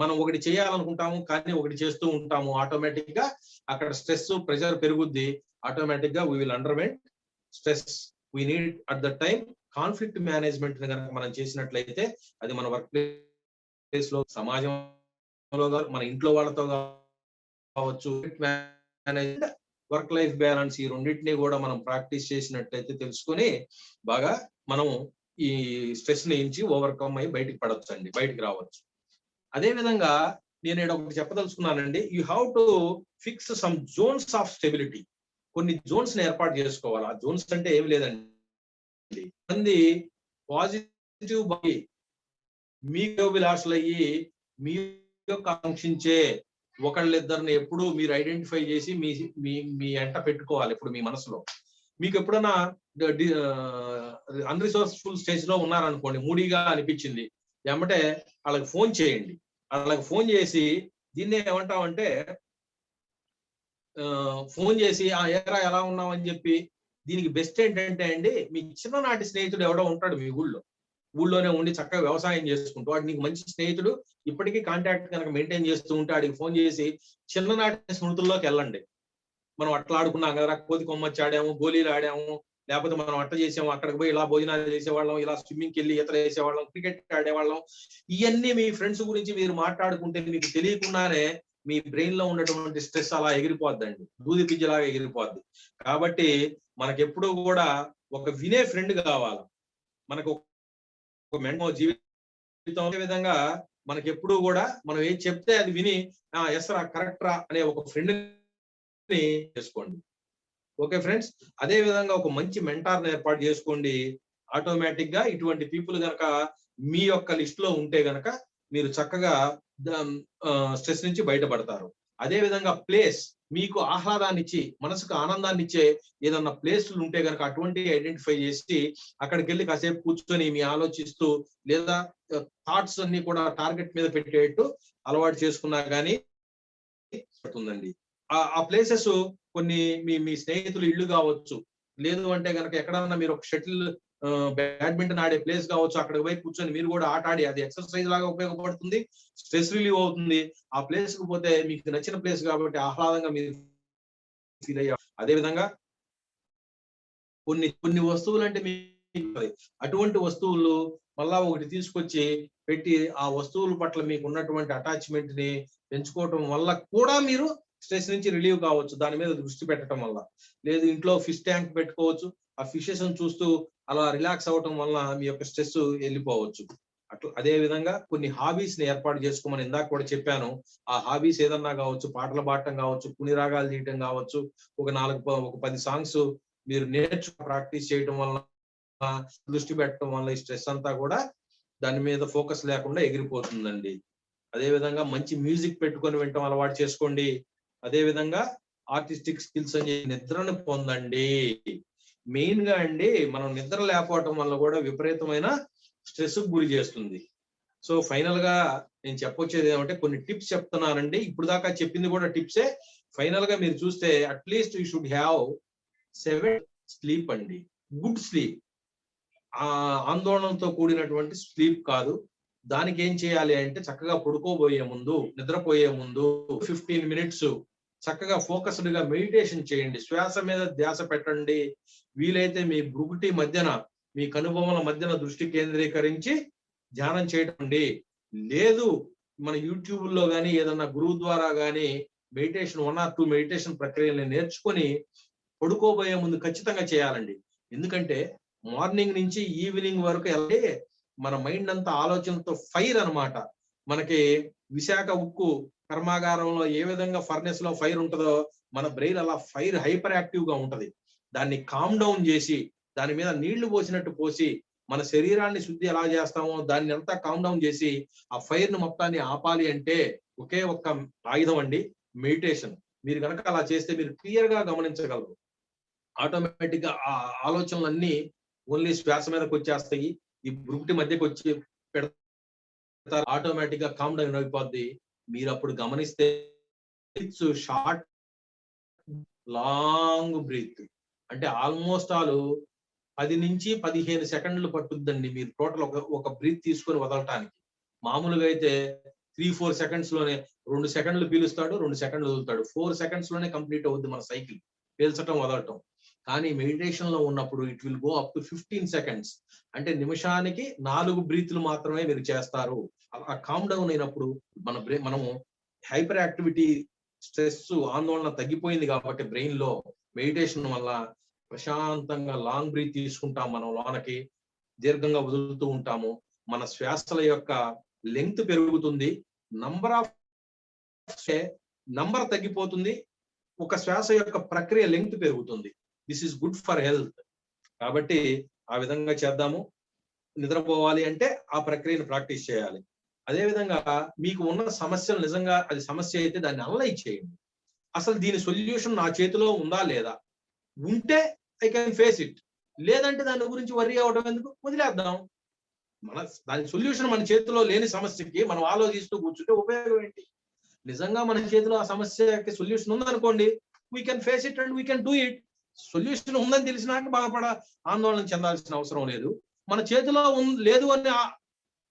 మనం ఒకటి చేయాలనుకుంటాము కానీ ఒకటి చేస్తూ ఉంటాము. ఆటోమేటిక్ గా అక్కడ స్ట్రెస్, ప్రెషర్ పెరుగుద్ది. ఆటోమేటిక్ గా we will underwent stress. We need at the time conflict management కనుక మనం చేసినట్లయితే అది మన వర్క్ ప్లేస్ లో, సమాజంలో, మన ఇంట్లో వాళ్ళతో కావచ్చు, వర్క్ లైఫ్ బ్యాలెన్స్, ఈ రెండింటినీ కూడా మనం ప్రాక్టీస్ చేసినట్లయితే తెలుసుకొని బాగా మనం ఈ స్ట్రెస్ నుంచి ఓవర్కమ్ అయ్యి బయటికి రావచ్చు. అదే విధంగా నేను ఇక్కడ ఒకటి చెప్పదలుచుకున్నానండి. You have to fix some zones of stability. కొన్ని జోన్స్ ని ఏర్పాటు చేసుకోవాలి. ఆ జోన్స్ అంటే ఏమి లేదండి, మంది పాజిటివ్ బాయ్ మీకు విలాసులయ్యి మీ కాంక్షించే ఒకళ్ళిద్దరిని ఎప్పుడు మీరు ఐడెంటిఫై చేసి మీ ఎంట పెట్టుకోవాలి. ఇప్పుడు మీ మనసులో మీకు ఎప్పుడైనా అన్రిసోర్స్ఫుల్ స్టేజ్ లో ఉన్నారనుకోండి, మూడీగా అనిపించింది, ఏమంటే వాళ్ళకి ఫోన్ చేయండి. వాళ్ళకి ఫోన్ చేసి దీన్నే ఏమంటామంటే ఫోన్ చేసి ఏరా ఎలా ఉన్నావు అని చెప్పి. దీనికి బెస్ట్ ఏంటంటే అండి, మీ చిన్ననాటి స్నేహితుడు ఎవడో ఉంటాడు మీ ఊళ్ళోనే ఉండి చక్కగా వ్యవసాయం చేసుకుంటూ, వాడు నీకు మంచి స్నేహితుడు, ఇప్పటికీ కాంటాక్ట్ కనుక మెయింటైన్ చేస్తూ ఉంటే వాడికి ఫోన్ చేసి చిన్ననాటి స్మృతుల్లోకి వెళ్ళండి. మనం అట్లా ఆడుకున్నాం కదా, కోతి కొమ్మచ్చి ఆడాము, గోళీలు ఆడాము, లేకపోతే మనం అట్ట చేసాము, అక్కడికి పోయి ఇలా భోజనాలు చేసేవాళ్ళం, ఇలా స్విమ్మింగ్కి వెళ్ళి ఈతలు వేసేవాళ్ళం, క్రికెట్ ఆడేవాళ్ళం. ఇవన్నీ మీ ఫ్రెండ్స్ గురించి మీరు మాట్లాడుకుంటే మీకు తెలియకుండానే మీ బ్రెయిన్ లో ఉన్నటువంటి స్ట్రెస్ అలా ఎగిరిపోద్దండి, దూది పిజ్జలాగా ఎగిరిపోద్ది. కాబట్టి మనకెప్పుడు కూడా ఒక వినే ఫ్రెండ్ కావాలి. మనకు ఒక మెంటో జీవితం విధంగా మనకి ఎప్పుడు కూడా మనం ఏం చెప్తే అది విని ఎస్ రా, కరెక్ట్ రా అనే ఒక ఫ్రెండ్ చేసుకోండి. ఓకే ఫ్రెండ్స్, అదే విధంగా ఒక మంచి మెంటార్ని ఏర్పాటు చేసుకోండి. ఆటోమేటిక్ గా ఇటువంటి పీపుల్ గనక మీ యొక్క లిస్ట్ లో ఉంటే గనక మీరు చక్కగా స్ట్రెస్ నుంచి బయటపడతారు. అదే విధంగా ప్లేస్ మీకు ఆహ్లాదాన్ని ఇచ్చి మనసుకు ఆనందాన్ని ఇచ్చే ఏదన్నా ప్లేస్లు ఉంటే గనక అటువంటి ఐడెంటిఫై చేసి అక్కడికి వెళ్ళి కాసేపు కూర్చొని మీ ఆలోచిస్తూ లేదా థాట్స్ అన్ని కూడా టార్గెట్ మీద పెట్టేట్టు అలవాటు చేసుకున్నా గానీ పడుతుందండి. ఆ ప్లేసెస్ కొన్ని మీ స్నేహితులు ఇల్లు కావచ్చు, లేదు అంటే గనక ఎక్కడన్నా మీరు ఒక షటిల్ బ్యాడ్మింటన్ ఆడే ప్లేస్ కావచ్చు, అక్కడికి పోయి కూర్చొని మీరు కూడా ఆట ఆడి అది ఎక్సర్సైజ్ లాగా ఉపయోగపడుతుంది, స్ట్రెస్ రిలీవ్ అవుతుంది. ఆ ప్లేస్ కు పోతే మీకు నచ్చిన ప్లేస్ కాబట్టి ఆహ్లాదంగా మీరు ఫీల్ అయ్యారు. అదే విధంగా కొన్ని కొన్ని వస్తువులు అంటే మీకు అటువంటి వస్తువులు మళ్ళా ఒకటి తీసుకొచ్చి పెట్టి ఆ వస్తువుల పట్ల మీకు ఉన్నటువంటి అటాచ్మెంట్ ని పెంచుకోవటం వల్ల కూడా మీరు స్ట్రెస్ నుంచి రిలీవ్ కావచ్చు, దాని మీద దృష్టి పెట్టడం వల్ల. లేదు ఇంట్లో ఫిష్ ట్యాంక్ పెట్టుకోవచ్చు, ఆ ఫిషెస్ చూస్తూ అలా రిలాక్స్ అవ్వటం వల్ల మీ యొక్క స్ట్రెస్ వెళ్ళిపోవచ్చు. అట్లా అదే విధంగా కొన్ని హాబీస్ ని ఏర్పాటు చేసుకోమని ఇందాక కూడా చెప్పాను. ఆ హాబీస్ ఏదన్నా కావచ్చు, పాటలు పాడటం కావచ్చు, పుని రాగాలు తీయటం కావచ్చు, ఒక 10 సాంగ్స్ మీరు ప్రాక్టీస్ చేయటం వల్ల దృష్టి పెట్టడం వల్ల ఈ స్ట్రెస్ అంతా కూడా దాని మీద ఫోకస్ లేకుండా ఎగిరిపోతుందండి. అదే విధంగా మంచి మ్యూజిక్ పెట్టుకొని వినటం అలవాటు చేసుకోండి. అదే విధంగా ఆర్టిస్టిక్ స్కిల్స్ అని నిద్రను పొందండి. మెయిన్ గా అండి మనం నిద్ర లేకపోవటం వల్ల కూడా విపరీతమైన స్ట్రెస్ కు గురి చేస్తుంది. సో ఫైనల్ గా నేను చెప్పొచ్చేది ఏమంటే కొన్ని టిప్స్ చెప్తున్నానండి. ఇప్పుడు దాకా చెప్పింది కూడా టిప్సే. ఫైనల్ గా మీరు చూస్తే at least you should have 7 sleep అండి. Good sleep. ఆందోళనతో కూడినటువంటి స్లీప్ కాదు. దానికి ఏం చేయాలి అంటే చక్కగా పడుకోబోయే ముందు, నిద్రపోయే ముందు 15 మినిట్స్ చక్కగా ఫోకస్డ్ గా మెడిటేషన్ చేయండి. శ్వాస మీద ధ్యాస పెట్టండి. వీలైతే మీ భృగుటి మధ్యన, మీ కనుబొమ్మల మధ్యన దృష్టి కేంద్రీకరించి ధ్యానం చేయటం. లేదు మన యూట్యూబ్ లో గానీ ఏదన్నా గురువు ద్వారా గానీ మెడిటేషన్ 1 or 2 మెడిటేషన్ ప్రక్రియల్ని నేర్చుకొని పడుకోబోయే ముందు ఖచ్చితంగా చేయాలండి. ఎందుకంటే మార్నింగ్ నుంచి ఈవినింగ్ వరకు వెళ్ళి మన మైండ్ అంతా ఆలోచనతో ఫైర్ అన్నమాట. మనకి విశాఖ ఉక్కు కర్మాగారంలో ఏ విధంగా ఫర్నెస్ లో ఫైర్ ఉంటుందో మన బ్రెయిన్ అలా ఫైర్ హైపర్ యాక్టివ్ గా ఉంటది. దాన్ని కామ్ డౌన్ చేసి దాని మీద నీళ్లు పోసినట్టు పోసి మన శరీరాన్ని శుద్ధి ఎలా చేస్తామో దాన్ని అంతా కామ్ డౌన్ చేసి ఆ ఫైర్ ను మొత్తాన్ని ఆపాలి అంటే ఒకే ఒక్క ఆయుధం అండి, మెడిటేషన్. మీరు కనుక అలా చేస్తే మీరు క్లియర్ గా గమనించగలరు. ఆటోమేటిక్ గా ఆ ఆలోచనలన్నీ ఓన్లీ శ్వాస మీదకి వచ్చేస్తాయి. ఈ భృగుటి మధ్యకి వచ్చి పెడతారు. ఆటోమేటిక్ గా కామ్ డౌన్ అయిపోద్ది. మీరు అప్పుడు గమనిస్తే షార్ట్ లాంగ్ బ్రీత్ అంటే ఆల్మోస్ట్ 10 నుంచి 15 సెకండ్లు పట్టుద్దండి మీరు టోటల్ ఒక బ్రీత్ తీసుకొని వదలటానికి. మామూలుగా అయితే 3-4 సెకండ్స్ లోనే 2 సెకండ్లు పీలుస్తాడు, 2 సెకండ్లు వదులుతాడు. 4 సెకండ్స్ లోనే కంప్లీట్ అవుద్ది మన సైకిల్ పీల్చటం వదలటం. కానీ మెడిటేషన్ లో ఉన్నప్పుడు it will go up to 15 seconds. అంటే నిమిషానికి 4 బ్రీత్లు మాత్రమే మీరు చేస్తారు. ఆ కామ్ డౌన్ అయినప్పుడు మనము హైపర్ యాక్టివిటీ, స్ట్రెస్, ఆందోళన తగ్గిపోయింది కాబట్టి బ్రెయిన్ లో మెడిటేషన్ వల్ల ప్రశాంతంగా లాంగ్ బ్రీత్ తీసుకుంటాం. మనం లోనకి దీర్ఘంగా వదులుతూ ఉంటాము. మన శ్వాసల యొక్క లెంగ్త్ పెరుగుతుంది. నంబర్ తగ్గిపోతుంది. ఒక శ్వాస యొక్క ప్రక్రియ లెంగ్త్ పెరుగుతుంది. This is good for health. కాబట్టి ఆ విధంగా చేద్దాము. నిద్రపోవాలి అంటే ఆ ప్రక్రియను ప్రాక్టీస్ చేయాలి. అదే విధంగా మీకు ఉన్న సమస్యలు నిజంగా అది సమస్య అయితే దాన్ని అనలైజ్ చేయండి. అసలు దీని సొల్యూషన్ నా చేతిలో ఉందా లేదా? ఉంటే ఐ కెన్ ఫేస్ ఇట్. లేదంటే దాని గురించి వర్రీ అవడం ఎందుకు, వదిలేద్దాం. దాని సొల్యూషన్ మన చేతిలో లేని సమస్యకి మనం ఆలోచిస్తూ కూర్చుంటే ఉపయోగం ఏంటి? నిజంగా మన చేతిలో ఆ సమస్యకి సొల్యూషన్ ఉందనుకోండి, we can face it and we can do it. Solution ఉందని తెలిసినాక ఆందోళన చెందాల్సిన అవసరం లేదు. మన చేతిలో లేదు అని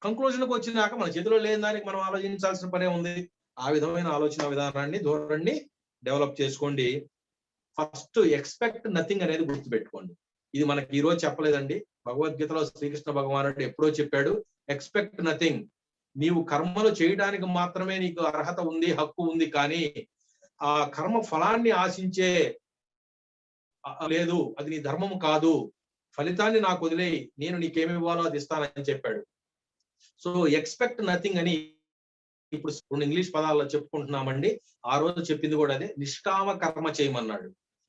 కంక్లూజన్కి వచ్చినాక మన చేతిలో లేని దానికి మనం ఆలోచించాల్సిన పనే ఉంది. ఆ విధమైన ఆలోచన విధానాన్ని, ధోరణి డెవలప్ చేసుకోండి. ఫస్ట్ ఎక్స్పెక్ట్ నథింగ్ అనేది గుర్తుపెట్టుకోండి. ఇది మనకి ఈ రోజు చెప్పలేదండి. భగవద్గీతలో శ్రీకృష్ణ భగవానుడు ఎప్పుడో చెప్పాడు, ఎక్స్పెక్ట్ నథింగ్. నీవు కర్మలు చేయడానికి మాత్రమే నీకు అర్హత ఉంది, హక్కు ఉంది. కానీ ఆ కర్మ ఫలాన్ని ఆశించే లేదు, అది నీ ధర్మము కాదు. ఫలితాన్ని నాకు వదిలేయి, నేను నీకేమి ఇవ్వాలో అది ఇస్తానని చెప్పాడు. సో ఎక్స్పెక్ట్ నథింగ్ అని ఇప్పుడు 2 ఇంగ్లీష్ పదాల్లో చెప్పుకుంటున్నామండి. ఆ రోజు చెప్పింది కూడా అదే. నిష్కామ కర్మ చేయమన్నాడు.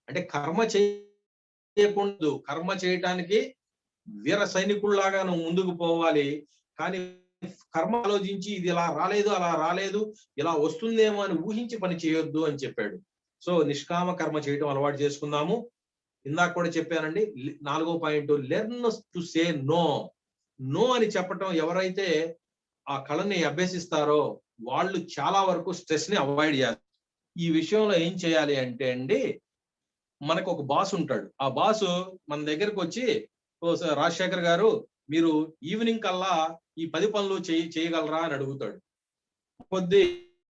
అంటే కర్మ చేయకూడదు. కర్మ చేయటానికి వీర సైనికుల్లాగా నువ్వు ముందుకు పోవాలి. కానీ కర్మ ఆలోచించి ఇది ఇలా రాలేదు, అలా రాలేదు, ఇలా వస్తుందేమో అని ఊహించి పని చేయొద్దు అని చెప్పాడు. సో నిష్కామ కర్మ చేయటం అలవాటు చేసుకుందాము. ఇందాక కూడా చెప్పానండి. 4వ point, learn to say no. No అని చెప్పటం ఎవరైతే ఆ కళని అభ్యసిస్తారో వాళ్ళు చాలా వరకు స్ట్రెస్ ని అవాయిడ్ చేస్తారు. ఈ విషయంలో ఏం చేయాలి అంటే అండి, మనకు ఒక బాస్ ఉంటాడు. ఆ బాస్ మన దగ్గరకు వచ్చి, ఓ సార్ రాజశేఖర్ గారు, మీరు ఈవినింగ్ కల్లా ఈ 10 పనులు చేయగలరా అని అడుగుతాడు. కొద్ది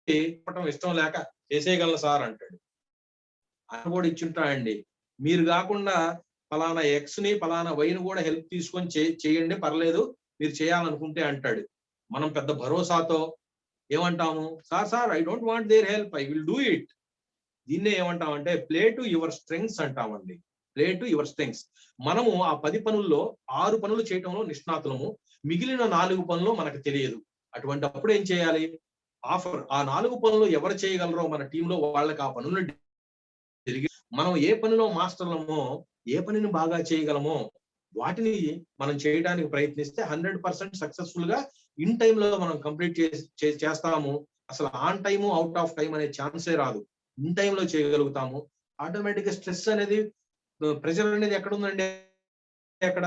చెప్పటం ఇష్టం లేక చేసేయగలను సార్ అంటాడు. ఆయన కూడా ఇచ్చుంటాడండి. మీరు కాకుండా ఫలానా ఎక్స్ ని ఫలానా వైని కూడా హెల్ప్ తీసుకొని చేయండి, పర్లేదు, మీరు చేయాలనుకుంటే అంటాడు. మనం పెద్ద భరోసాతో ఏమంటాము, sir I don't want there help, I will do it. దీన్నే ఏమంటామంటే ప్లే టు యువర్ స్ట్రెంగ్స్ అంటామండి. Play to your strengths. మనము ఆ 10 పనుల్లో 6 పనులు చేయటంలో నిష్ణాతులము, మిగిలిన 4 పనులు మనకు తెలియదు. అటువంటి అప్పుడు ఏం చేయాలి, ఆ 4 పనులు ఎవరు చేయగలరో మన టీంలో వాళ్ళకి ఆ పనులు తిరిగి, మనం ఏ పనిలో మాస్టర్లమో, ఏ పనిని బాగా చేయగలమో వాటిని మనం చేయడానికి ప్రయత్నిస్తే 100% సక్సెస్ఫుల్ గా ఇన్ టైమ్ లో మనం కంప్లీట్ చేస్తాము. అసలు on time out of time అనే ఛాన్సే రాదు. ఇన్ టైమ్ లో చేయగలుగుతాము. ఆటోమేటిక్ గా స్ట్రెస్ అనేది, ప్రెషర్ అనేది ఎక్కడ ఉందండి అక్కడ.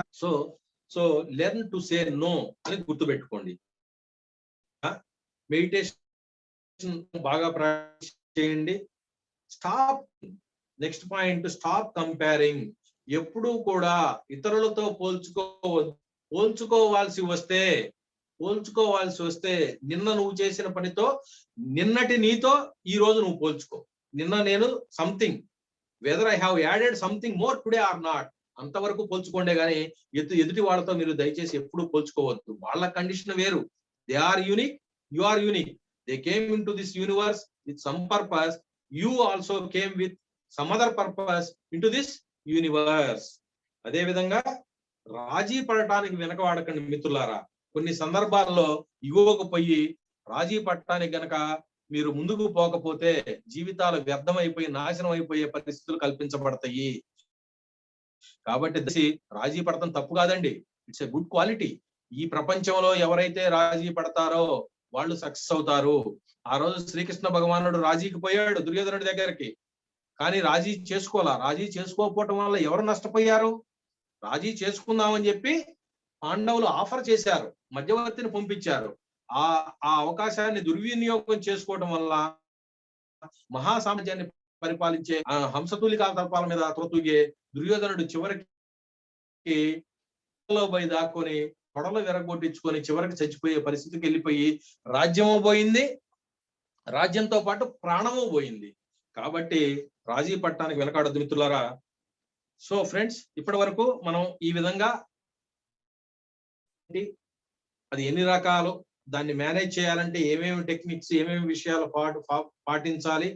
So learn to say no అని గుర్తుపెట్టుకోండి. మెడిటేషన్ బాగా ప్రాక్టీస్ చేయండి. Stop, next point, stop comparing. ఎప్పుడూ కూడా ఇతరులతో పోల్చుకోవాల్సి వస్తే నిన్న నువ్వు చేసిన పనితో, నిన్నటి నీతో ఈ రోజు నువ్వు పోల్చుకో. నిన్న నేను something, whether I have added something more today or not, అంతవరకు పోల్చుకోండే గానీ ఎదుటి వాళ్ళతో మీరు దయచేసి ఎప్పుడు పోల్చుకోవద్దు. వాళ్ళ కండిషన్ వేరు. They are unique, you are unique. They came into this universe with some purpose. You also came with some other purpose into this universe. అదే విధంగా రాజీ పడటానికి వెనకవాడకండి మిత్రులారా. కొన్ని సందర్భాల్లో ఇగోకు పోయి రాజీ పడటానికి గనక మీరు ముందుకు పోకపోతే జీవితాలు వ్యర్థమైపోయి నాశనం అయిపోయే పరిస్థితులు కల్పించబడతాయి. కాబట్టి రాజీ పడటం తప్పు కాదండి. It's a good quality. ఈ ప్రపంచంలో ఎవరైతే రాజీ పడతారో వాళ్ళు సక్సెస్ అవుతారు. ఆ రోజు శ్రీకృష్ణ భగవానుడు రాజీకి పోయాడు దుర్యోధనుడి దగ్గరికి, కానీ రాజీ రాజీ చేసుకోకపోవటం వల్ల ఎవరు నష్టపోయారు? రాజీ చేసుకుందామని చెప్పి పాండవులు ఆఫర్ చేశారు, మధ్యవర్తిని పంపించారు. ఆ అవకాశాన్ని దుర్వినియోగం చేసుకోవడం వల్ల మహాసామ్రాజ్యాన్ని పరిపాలించే హంసతూలికా తల్పాల మీద త్రొతుగే దుర్యోధనుడు చివరికి పోయి దాక్కొని పొడలు విరగొట్టించుకొని చివరికి చచ్చిపోయే పరిస్థితికి వెళ్ళిపోయి రాజ్యము పోయింది, రాజ్యంతో పాటు ప్రాణము పోయింది. కాబట్టి రాజీ పట్టడానికి వెనకాడద్దు మిత్రులారా. సో ఫ్రెండ్స్, ఇప్పటి వరకు మనం ఈ విధంగా అది ఎన్ని రకాలు, దాన్ని మేనేజ్ చేయాలంటే ఏమేమి టెక్నిక్స్, ఏమేమి విషయాలు పాటించాలి,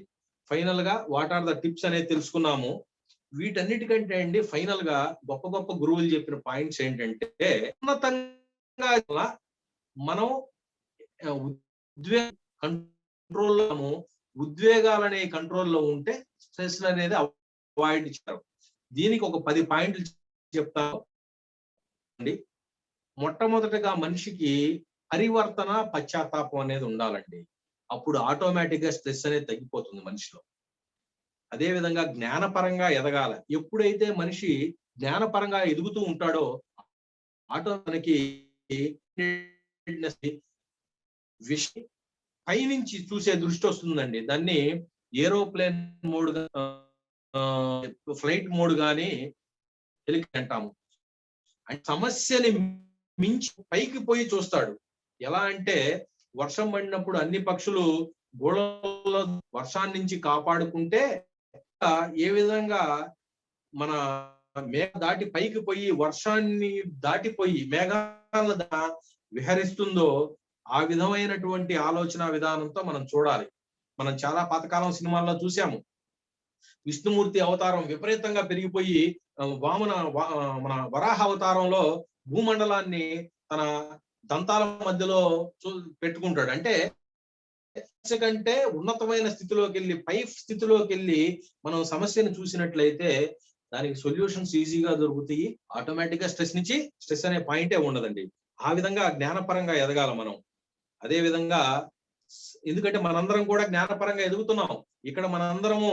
ఫైనల్ గా వాట్ ఆర్ ద టిప్స్ అనేది తెలుసుకున్నాము. వీటన్నిటికంటే అండి ఫైనల్ గా గొప్ప గొప్ప గురువులు చెప్పిన పాయింట్స్ ఏంటంటే, ఉన్నతంగా మనం కంట్రోల్లో, ఉద్వేగాలనే కంట్రోల్లో ఉంటే స్ట్రెస్ అనేది అవాయిడ్ చేస్తారు. దీనికి ఒక 10 పాయింట్లు చెప్తాను అండి. మొట్టమొదటిగా మనిషికి పరివర్తన, పశ్చాత్తాపం అనేది ఉండాలండి. అప్పుడు ఆటోమేటిక్ గా స్ట్రెస్ అనేది తగ్గిపోతుంది మనిషిలో. అదే విధంగా జ్ఞానపరంగా ఎదగాల. ఎప్పుడైతే మనిషి జ్ఞానపరంగా ఎదుగుతూ ఉంటాడో ఆటోమేటిక్ పైనుంచి చూసే దృష్టి వస్తుందండి. దాన్ని ఏరోప్లేన్ మోడ్, ఫ్లైట్ మోడ్ గాని అంటాము. సమస్యని మించి పైకి పోయి చూస్తాడు. ఎలా అంటే వర్షం పడినప్పుడు అన్ని పక్షులు గోళంలో వర్షాన్ని నుంచి కాపాడుకుంటే, ఏ విధంగా మన మేఘ దాటి పైకి పోయి వర్షాన్ని దాటిపోయి మేఘాల విహరిస్తుందో ఆ విధమైనటువంటి ఆలోచన విధానంతో మనం చూడాలి. మనం చాలా పాతకాలం సినిమాల్లో చూసాము. విష్ణుమూర్తి అవతారం విపరీతంగా పెరిగిపోయి మన వరాహ అవతారంలో భూమండలాన్ని తన దంతాల మధ్యలో పెట్టుకుంటాడు. అంటే కంటే ఉన్నతమైన స్థితిలోకి వెళ్ళి పై స్థితిలోకి వెళ్ళి మనం సమస్యను చూసినట్లయితే దానికి సొల్యూషన్స్ ఈజీగా దొరుకుతాయి. ఆటోమేటిక్ గా స్ట్రెస్ అనే పాయింటే ఉండదండి. ఆ విధంగా జ్ఞానపరంగా ఎదగాల మనం. అదే విధంగా ఎందుకంటే మనందరం కూడా జ్ఞానపరంగా ఎదుగుతున్నాం. ఇక్కడ మనందరము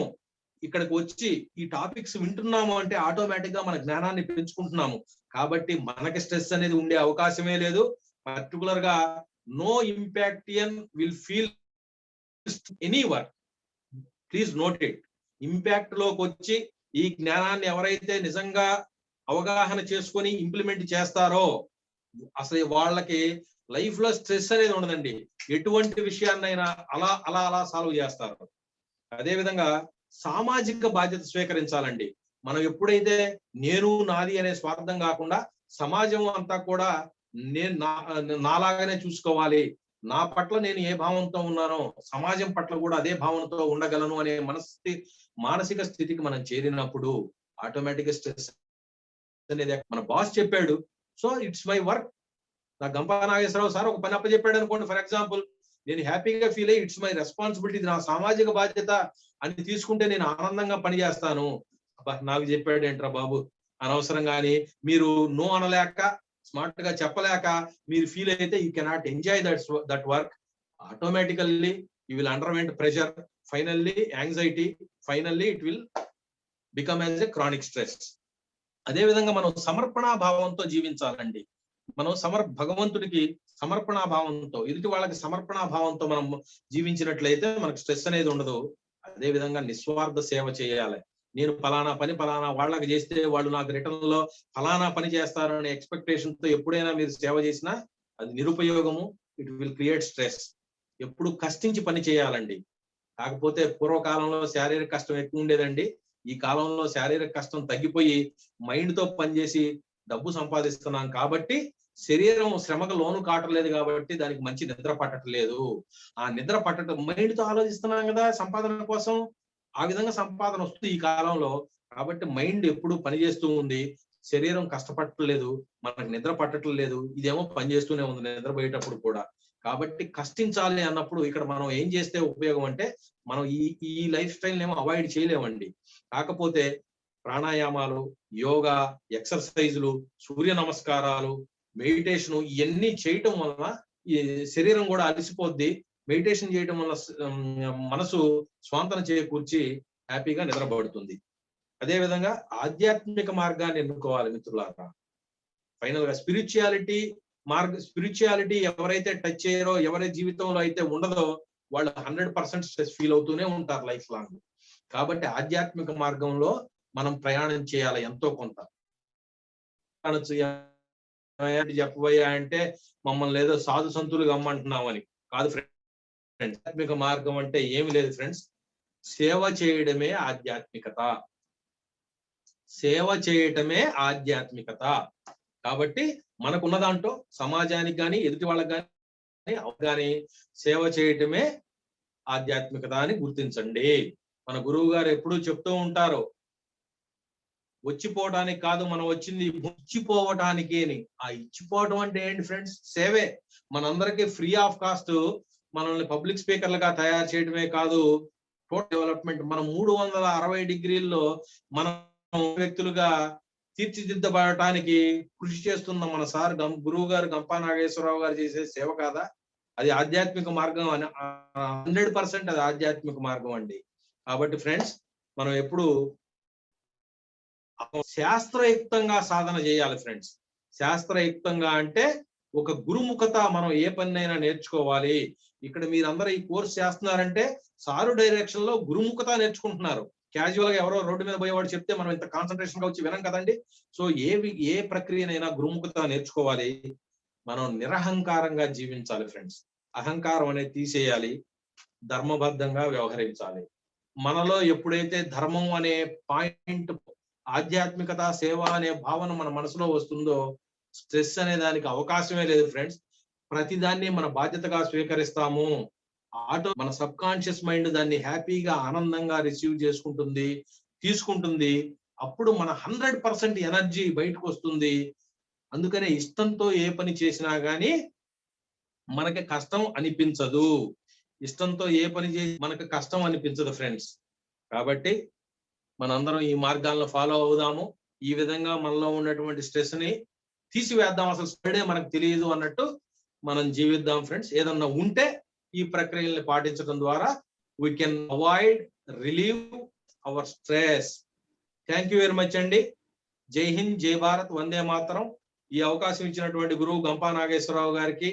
ఇక్కడికి వచ్చి ఈ టాపిక్స్ వింటున్నాము అంటే ఆటోమేటిక్ గా మన జ్ఞానాన్ని పెంచుకుంటున్నాము. కాబట్టి మనకి స్ట్రెస్ అనేది ఉండే అవకాశమే లేదు. పర్టికులర్ గా నో ఇంపాక్టియన్ will feel any work. Please note it. Impact లోకి వచ్చి ఈ జ్ఞానాన్ని ఎవరైతే నిజంగా అవగాహన చేసుకొని ఇంప్లిమెంట్ చేస్తారో అసలు వాళ్ళకి లైఫ్ లో స్ట్రెస్ అనేది ఉండదండి. ఎటువంటి విషయాన్నైనా అలా అలా అలా సాల్వ్ చేస్తారు. అదే విధంగా సామాజిక బాధ్యత స్వీకరించాలండి. మనం ఎప్పుడైతే నేను నాది అనే స్వార్థం కాకుండా సమాజం అంతా కూడా నేను నాలాగానే చూసుకోవాలి, నా పట్ల నేను ఏ భావంతో ఉన్నానో సమాజం పట్ల కూడా అదే భావనతో ఉండగలను అనే మానసిక స్థితికి మనం చేరినప్పుడు ఆటోమేటిక్ గా స్ట్రెస్ అనేది మన బాస్ చెప్పాడు, సో ఇట్స్ మై వర్క్. నా గంపా నాగేశ్వరరావు సార్ ఒక పని అప్పచెప్పాడు అనుకోండి, ఫర్ ఎగ్జాంపుల్, నేను హ్యాపీగా ఫీల్ అయ్యి ఇట్స్ మై రెస్పాన్సిబిలిటీ, నా సామాజిక బాధ్యత అని తీసుకుంటే నేను ఆనందంగా పనిచేస్తాను. అబ్బా నాకు చెప్పాడు ఏంట్రా బాబు అనవసరంగా అని మీరు నో అనలేక స్మార్ట్ గా చెప్పలేక మీరు ఫీల్ అయితే you cannot enjoy that work. Automatically you will underwent pressure, finally anxiety, finally it will become as a chronic stress. అదే విధంగా మనం సమర్పణా భావంతో జీవించాలండి. మనం భగవంతుడికి సమర్పణా భావంతో, ఎదుటి వాళ్ళకి సమర్పణా భావంతో మనం జీవించినట్లయితే మనకు స్ట్రెస్ అనేది ఉండదు. అదే విధంగా నిస్వార్థ సేవ చేయాలి. నేను ఫలానా పని ఫలానా వాళ్ళకి చేస్తే వాళ్ళు నాకు రిటర్న్ లో ఫలానా పని చేస్తారనే ఎక్స్పెక్టేషన్ తో ఎప్పుడైనా మీరు సేవ చేసినా అది నిరుపయోగము. It will create stress. ఎప్పుడు కష్టించి పని చేయాలండి. కాకపోతే పూర్వకాలంలో శారీరక కష్టం ఎక్కువ ఉండేదండి. ఈ కాలంలో శారీరక కష్టం తగ్గిపోయి మైండ్ తో పనిచేసి డబ్బు సంపాదిస్తున్నాం కాబట్టి శరీరం శ్రమకు లోను కావట్లేదు కాబట్టి దానికి మంచి నిద్ర పట్టట్లేదు. ఆ నిద్ర పట్టడం మైండ్ తో ఆలోచిస్తున్నాం కదా సంపాదన కోసం, ఆ విధంగా సంపాదన వస్తుంది ఈ కాలంలో. కాబట్టి మైండ్ ఎప్పుడు పనిచేస్తూ ఉంది, శరీరం కష్టపట్టలేదు, మనకు నిద్ర పట్టట్లేదు, ఇదేమో పనిచేస్తూనే ఉంది నిద్రపోయేటప్పుడు కూడా. కాబట్టి కష్టించాలి అన్నప్పుడు ఇక్కడ మనం ఏం చేస్తే ఉపయోగం అంటే మనం ఈ లైఫ్ స్టైల్ ఏమో అవాయిడ్ చేయలేమండి. కాకపోతే ప్రాణాయామాలు, యోగా, ఎక్సర్సైజులు, సూర్య నమస్కారాలు, మెడిటేషన్ ఇవన్నీ చేయటం వలన ఈ శరీరం కూడా అలసిపోద్ది. మెడిటేషన్ చేయటం వల్ల మనసు స్వాంతన చేకూర్చి హ్యాపీగా నిద్రపడుతుంది. అదే విధంగా ఆధ్యాత్మిక మార్గాన్ని ఎన్నుకోవాలి మిత్రులారా. ఫైనల్ గా స్పిరిచువాలిటీ ఎవరైతే టచ్ చేయరో, ఎవరి జీవితంలో అయితే ఉండదో వాళ్ళు 100% స్ట్రెస్ ఫీల్ అవుతూనే ఉంటారు లైఫ్ లాంగ్. కాబట్టి ఆధ్యాత్మిక మార్గంలో మనం ప్రయాణం చేయాలి ఎంతో కొంత. చెప్పబోయా అంటే మమ్మల్ని ఏదో సాధు సంతులు గమ్మంటున్నామని కాదు ఫ్రెండ్స్. ఆధ్యాత్మిక మార్గం అంటే ఏమి లేదు ఫ్రెండ్స్, సేవ చేయడమే ఆధ్యాత్మికత. సేవ చేయటమే ఆధ్యాత్మికత. కాబట్టి మనకున్న దాంట్లో సమాజానికి కానీ ఎదుటి వాళ్ళకి కానీ సేవ చేయటమే ఆధ్యాత్మికత అని గుర్తించండి. మన గురువు గారు ఎప్పుడూ చెప్తూ ఉంటారు, వచ్చిపోవటానికి కాదు మనం వచ్చింది ఇచ్చిపోవటానికి అని. ఆ ఇచ్చిపోవటం అంటే ఏంటి ఫ్రెండ్స్? సేవే. మనందరికీ ఫ్రీ ఆఫ్ కాస్ట్ మనల్ని పబ్లిక్ స్పీకర్లుగా తయారు చేయడమే కాదు, టోటల్ డెవలప్మెంట్ మనం 360 డిగ్రీల్లో మనం వ్యక్తులుగా తీర్చిదిద్దబడటానికి కృషి చేస్తున్న మన సార్ గురువు గారు గంపా నాగేశ్వరరావు గారు చేసే సేవ కాదా? అది ఆధ్యాత్మిక మార్గం అని 100% అది ఆధ్యాత్మిక మార్గం అండి. కాబట్టి ఫ్రెండ్స్ మనం ఎప్పుడు శాస్త్రయుక్తంగా సాధన చేయాలి ఫ్రెండ్స్. శాస్త్రయుక్తంగా అంటే ఒక గురుముఖత మనం ఏ పనినైనా నేర్చుకోవాలి. ఇక్కడ మీరందరూ ఈ కోర్స్ చేస్తున్నారంటే సారు డైరెక్షన్ లో గురుముఖత నేర్చుకుంటున్నారు. క్యాజువల్ గా ఎవరో రోడ్డు మీద పోయేవాడు చెప్తే మనం ఇంత కాన్సన్ట్రేషన్ గా వచ్చి వినం కదండి. సో ఏ ప్రక్రియనైనా గురుముఖత నేర్చుకోవాలి. మనం నిరహంకారంగా జీవించాలి ఫ్రెండ్స్. అహంకారం అనేది తీసేయాలి, ధర్మబద్ధంగా వ్యవహరించాలి. మనలో ఎప్పుడైతే ధర్మం అనే పాయింట్, ఆధ్యాత్మికత, సేవ అనే భావన మన మనసులో వస్తుందో స్ట్రెస్ అనే దానికి అవకాశమే లేదు ఫ్రెండ్స్. ప్రతిదాన్ని మన బాధ్యతగా స్వీకరిస్తాము. మన సబ్ కాన్షియస్ మైండ్ దాన్ని హ్యాపీగా ఆనందంగా రిసీవ్ చేసుకుంటుంది, తీసుకుంటుంది. అప్పుడు మన 100% ఎనర్జీ బయటకు వస్తుంది. అందుకనే ఇష్టంతో ఏ పని చేసినా గానీ మనకి కష్టం అనిపించదు. ఇష్టంతో ఏ పని చేసి మనకు కష్టం అనిపించదు ఫ్రెండ్స్. కాబట్టి మనందరం ఈ మార్గాలను ఫాలో అవుదాము. ఈ విధంగా మనలో ఉన్నటువంటి స్ట్రెస్ ని తీసివేద్దాం. అసలు స్ట్రెడే మనకు తెలియదు అన్నట్టు మనం జీవిద్దాం ఫ్రెండ్స్. ఏదన్నా ఉంటే ఈ ప్రక్రియల్ని పాటించడం ద్వారా we can avoid, relieve our stress. Thank you very much అండి. జై హింద్, జై భారత్, వందే మాతరం. ఈ అవకాశం ఇచ్చినటువంటి గురువు గంపా నాగేశ్వరరావు గారికి,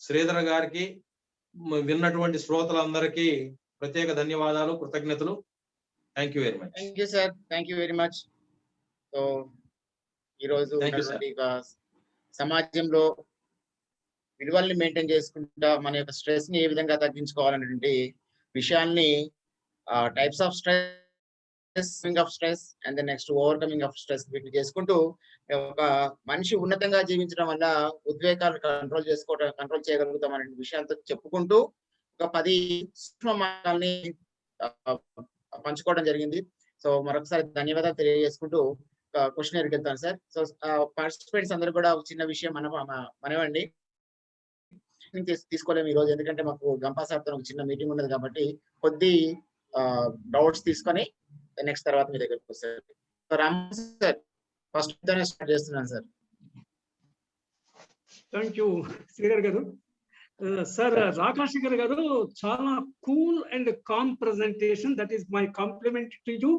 శ్రీధర్ గారికి, విన్నటువంటి శ్రోతలందరికీ ప్రత్యేక ధన్యవాదాలు, కృతజ్ఞతలు. Thank you very much. Thank you sir, thank you very much. So ఈరోజు Thank you, sir. ఉన్నటువంటి ఒక సమాజంలో విలువల్ని మెయింటైన్ చేసుకుంటా మన యొక్క స్ట్రెస్ ని ఏ విధంగా తగ్గించుకోవాలనేటువంటి విషయాల్ని types of stress and then next overcoming of stress వీటిని చేసుకుంటూ ఒక మనిషి ఉన్నతంగా జీవించడం వల్ల ఉద్వేగాలను కంట్రోల్ చేయగలుగుతాం అనే విషయాలతో చెప్పుకుంటూ ఒక 10 సూక్ష్మ మార్గాల్ని పంచుకోవడం జరిగింది. సో మరొకసారి ధన్యవాదాలు తెలియజేసుకుంటూ క్వశ్చనర్కి వెళ్తాను సార్. సో పార్టిసిపెంట్స్ అందరూ కూడా ఒక చిన్న విషయం మనవండి తీసుకోలేము ఈ రోజు, ఎందుకంటే మాకు గంపా సార్తో ఒక చిన్న మీటింగ్ ఉన్నది కాబట్టి కొద్ది డౌట్స్ తీసుకొని నెక్స్ట్ తర్వాత మీ దగ్గరకు వస్తారు. So Ram sir first start చేస్తున్నాను sir. Thank you Sridhar garu. Sir Rajasekhar garu చాలా cool and calm presentation, that is my compliment to you.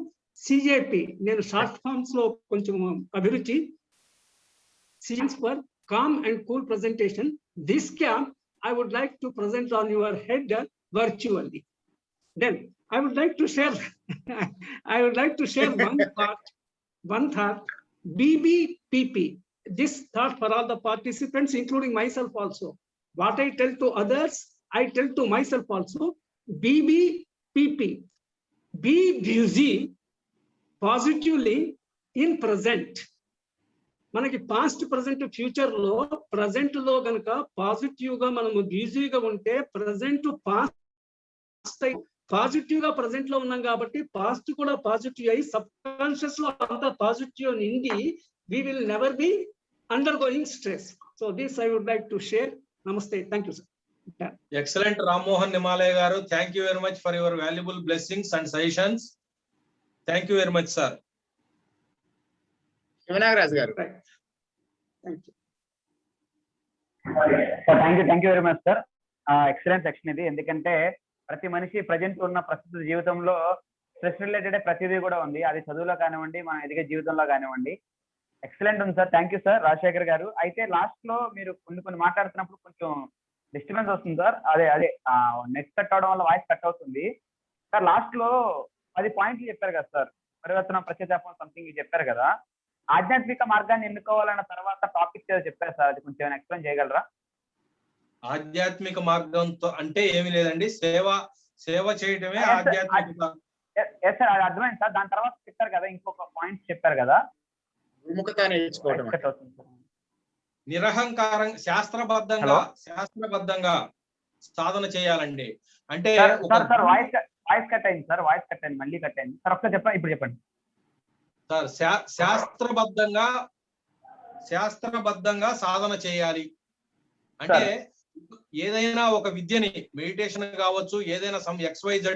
CJP నేను షార్ట్ ఫార్మ్స్ లో కొంచెం అభిరుచి. Scenes for calm and cool presentation. This camp I would like to present on your head virtually. Then I would like to share one thought, BBPP. This thought for all the participants, including myself also. What I tell to others, I tell to myself also. BBPP. Be busy positively in present. మనకి past, present, future లో present లో గనక positive గా మనము బిజీగా ఉంటే present positive గా present లో ఉన్నాం కాబట్టి పాస్ట్ కూడా పాజిటివ్ అయ్యి సబ్ కాన్షియస్ లో అంతా పాజిటివ్ నిండి we will never be undergoing stress. So this I would like to share. నమస్తే, thank you sir. Excellent Rammohan Nimalaya garu, thank you very much for your valuable blessings and suggestions. Thank you very much sir. Sivanagaraju garu. Thank you very much sir. Excellent section ఇది. ఎందుకంటే ప్రతి మనిషి present ఉన్న ప్రస్తుత జీవితంలో stress related ప్రతిదీ కూడా ఉంది. అది చదువులో కానివ్వండి, మన ఎదిగే జీవితంలో కానివ్వండి. ఎక్సలెంట్ ఉంది sir. Thank you sir Rajasekhar గారు. అయితే లాస్ట్ లో మీరు కొన్ని మాట్లాడుతున్నప్పుడు కొంచెం డిస్టర్బెన్స్ వస్తుంది సార్. అదే నెట్ కట్ అవడం వల్ల వాయిస్ కట్ అవుతుంది సార్. లాస్ట్ లో 10 పాయింట్లు చెప్పారు కదా సార్, పరివర్తన, ప్రత్యేకం సంథింగ్ చెప్పారు కదా. ఆధ్యాత్మిక మార్గాన్ని ఎన్నుకోవాలన్న తర్వాత టాపిక్ చెప్పారు సార్, అది కొంచెం ఎక్స్ప్లెయిన్ చేయగలరా? ఆధ్యాత్మిక మార్గంతో అంటే ఏమి లేదండి, సేవ చేయటమే ఆధ్యాత్మిక. సార్ అది అర్థమైంది సార్. దాని తర్వాత చెప్పారు కదా, ఇంకొక పాయింట్ చెప్పారు కదా, విముఖత నేర్చుకోవడం, నిరహంకారం, శాస్త్రబద్ధంగా సాధన చేయాలండి. అంటే వాయిస్ కట్ అయింది సార్, వాయిస్ కట్ అయింది, మళ్ళీ కట్ అయింది సార్. ఒకసారి చెప్పండి, ఇప్పుడు చెప్పండి సార్. శాస్త్రబద్ధంగా సాధన చేయాలి అంటే ఏదైనా ఒక విద్యని, మెడిటేషన్ కావచ్చు, ఏదైనా XYZ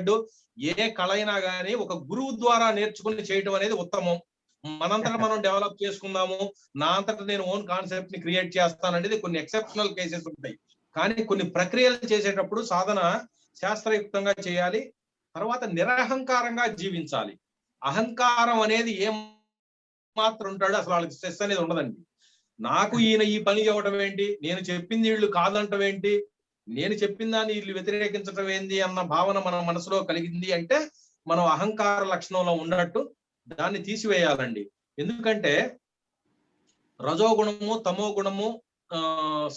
ఏ కళ అయినా కానీ ఒక గురువు ద్వారా నేర్చుకుని చేయటం అనేది ఉత్తమం. మనంతటా మనం డెవలప్ చేసుకుందాము, నా అంతటా నేను ఓన్ కాన్సెప్ట్ ని క్రియేట్ చేస్తాను అనేది కొన్ని ఎక్సెప్షనల్ కేసెస్ ఉంటాయి. కానీ కొన్ని ప్రక్రియలు చేసేటప్పుడు సాధన శాస్త్రయుక్తంగా చేయాలి. తర్వాత నిరహంకారంగా జీవించాలి. అహంకారం అనేది ఏం మాత్రం ఉంటాడు, అసలు వాళ్ళకి స్ట్రెస్ అనేది ఉండదండి. నాకు ఈయన ఈ పని ఇవ్వటం ఏంటి, నేను చెప్పింది వీళ్ళు కాదంటం ఏంటి, నేను చెప్పిన దాన్ని వీళ్ళు వ్యతిరేకించడం ఏంటి అన్న భావన మన మనసులో కలిగింది అంటే మనం అహంకార లక్షణంలో ఉన్నట్టు. దాన్ని తీసివేయాలండి. ఎందుకంటే రజోగుణము, తమో గుణము,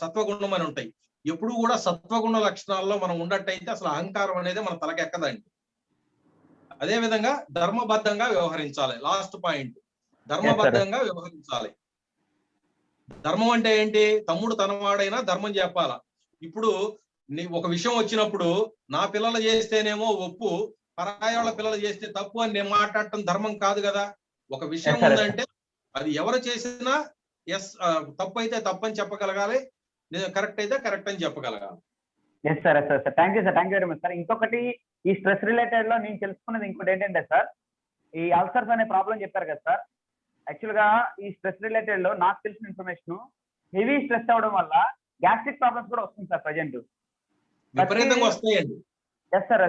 సత్వగుణం అని ఉంటాయి. ఎప్పుడు కూడా సత్వగుణ లక్షణాల్లో మనం ఉన్నట్టయితే అసలు అహంకారం అనేది మన తలకెక్కదండి. అదే విధంగా ధర్మబద్ధంగా వ్యవహరించాలి. లాస్ట్ పాయింట్, ధర్మబద్ధంగా వ్యవహరించాలి. ధర్మం అంటే ఏంటి? తమ్ముడు తనవాడైనా ధర్మం చెప్పాల. ఇప్పుడు ఒక విషయం వచ్చినప్పుడు నా పిల్లలు చేస్తేనేమో ఒప్పు, పరాయి వాళ్ళ పిల్లలు చేస్తే తప్పు అని నేను మాట్లాడటం ధర్మం కాదు కదా. ఒక విషయం ఉందంటే అది ఎవరు చేసినా తప్పు అయితే తప్పు అని చెప్పగలగాలి, కరెక్ట్ అయితే కరెక్ట్ అని చెప్పగలగాలి. Yes sir yes sir thank you very much sir. ఇంకొకటి ఈ స్ట్రెస్ రిలేటెడ్ లో నేను తెలుసుకున్నది ఇంకోటి ఏంటంటే సార్, ఈ అల్సర్స్ అనే ప్రాబ్లం చెప్పారు కదా సార్. యాక్చువల్ గా ఈ స్ట్రెస్ రిలేటెడ్ లో నాకు తెలిసిన ఇన్ఫర్మేషన్, హెవీ స్ట్రెస్ అవడం వల్ల గ్యాస్ట్రిక్ ప్రాబ్లమ్స్ కూడా వస్తుంది సార్ ప్రజెంట్. విపరీతంగా వస్తాయండి. ఎస్ సార్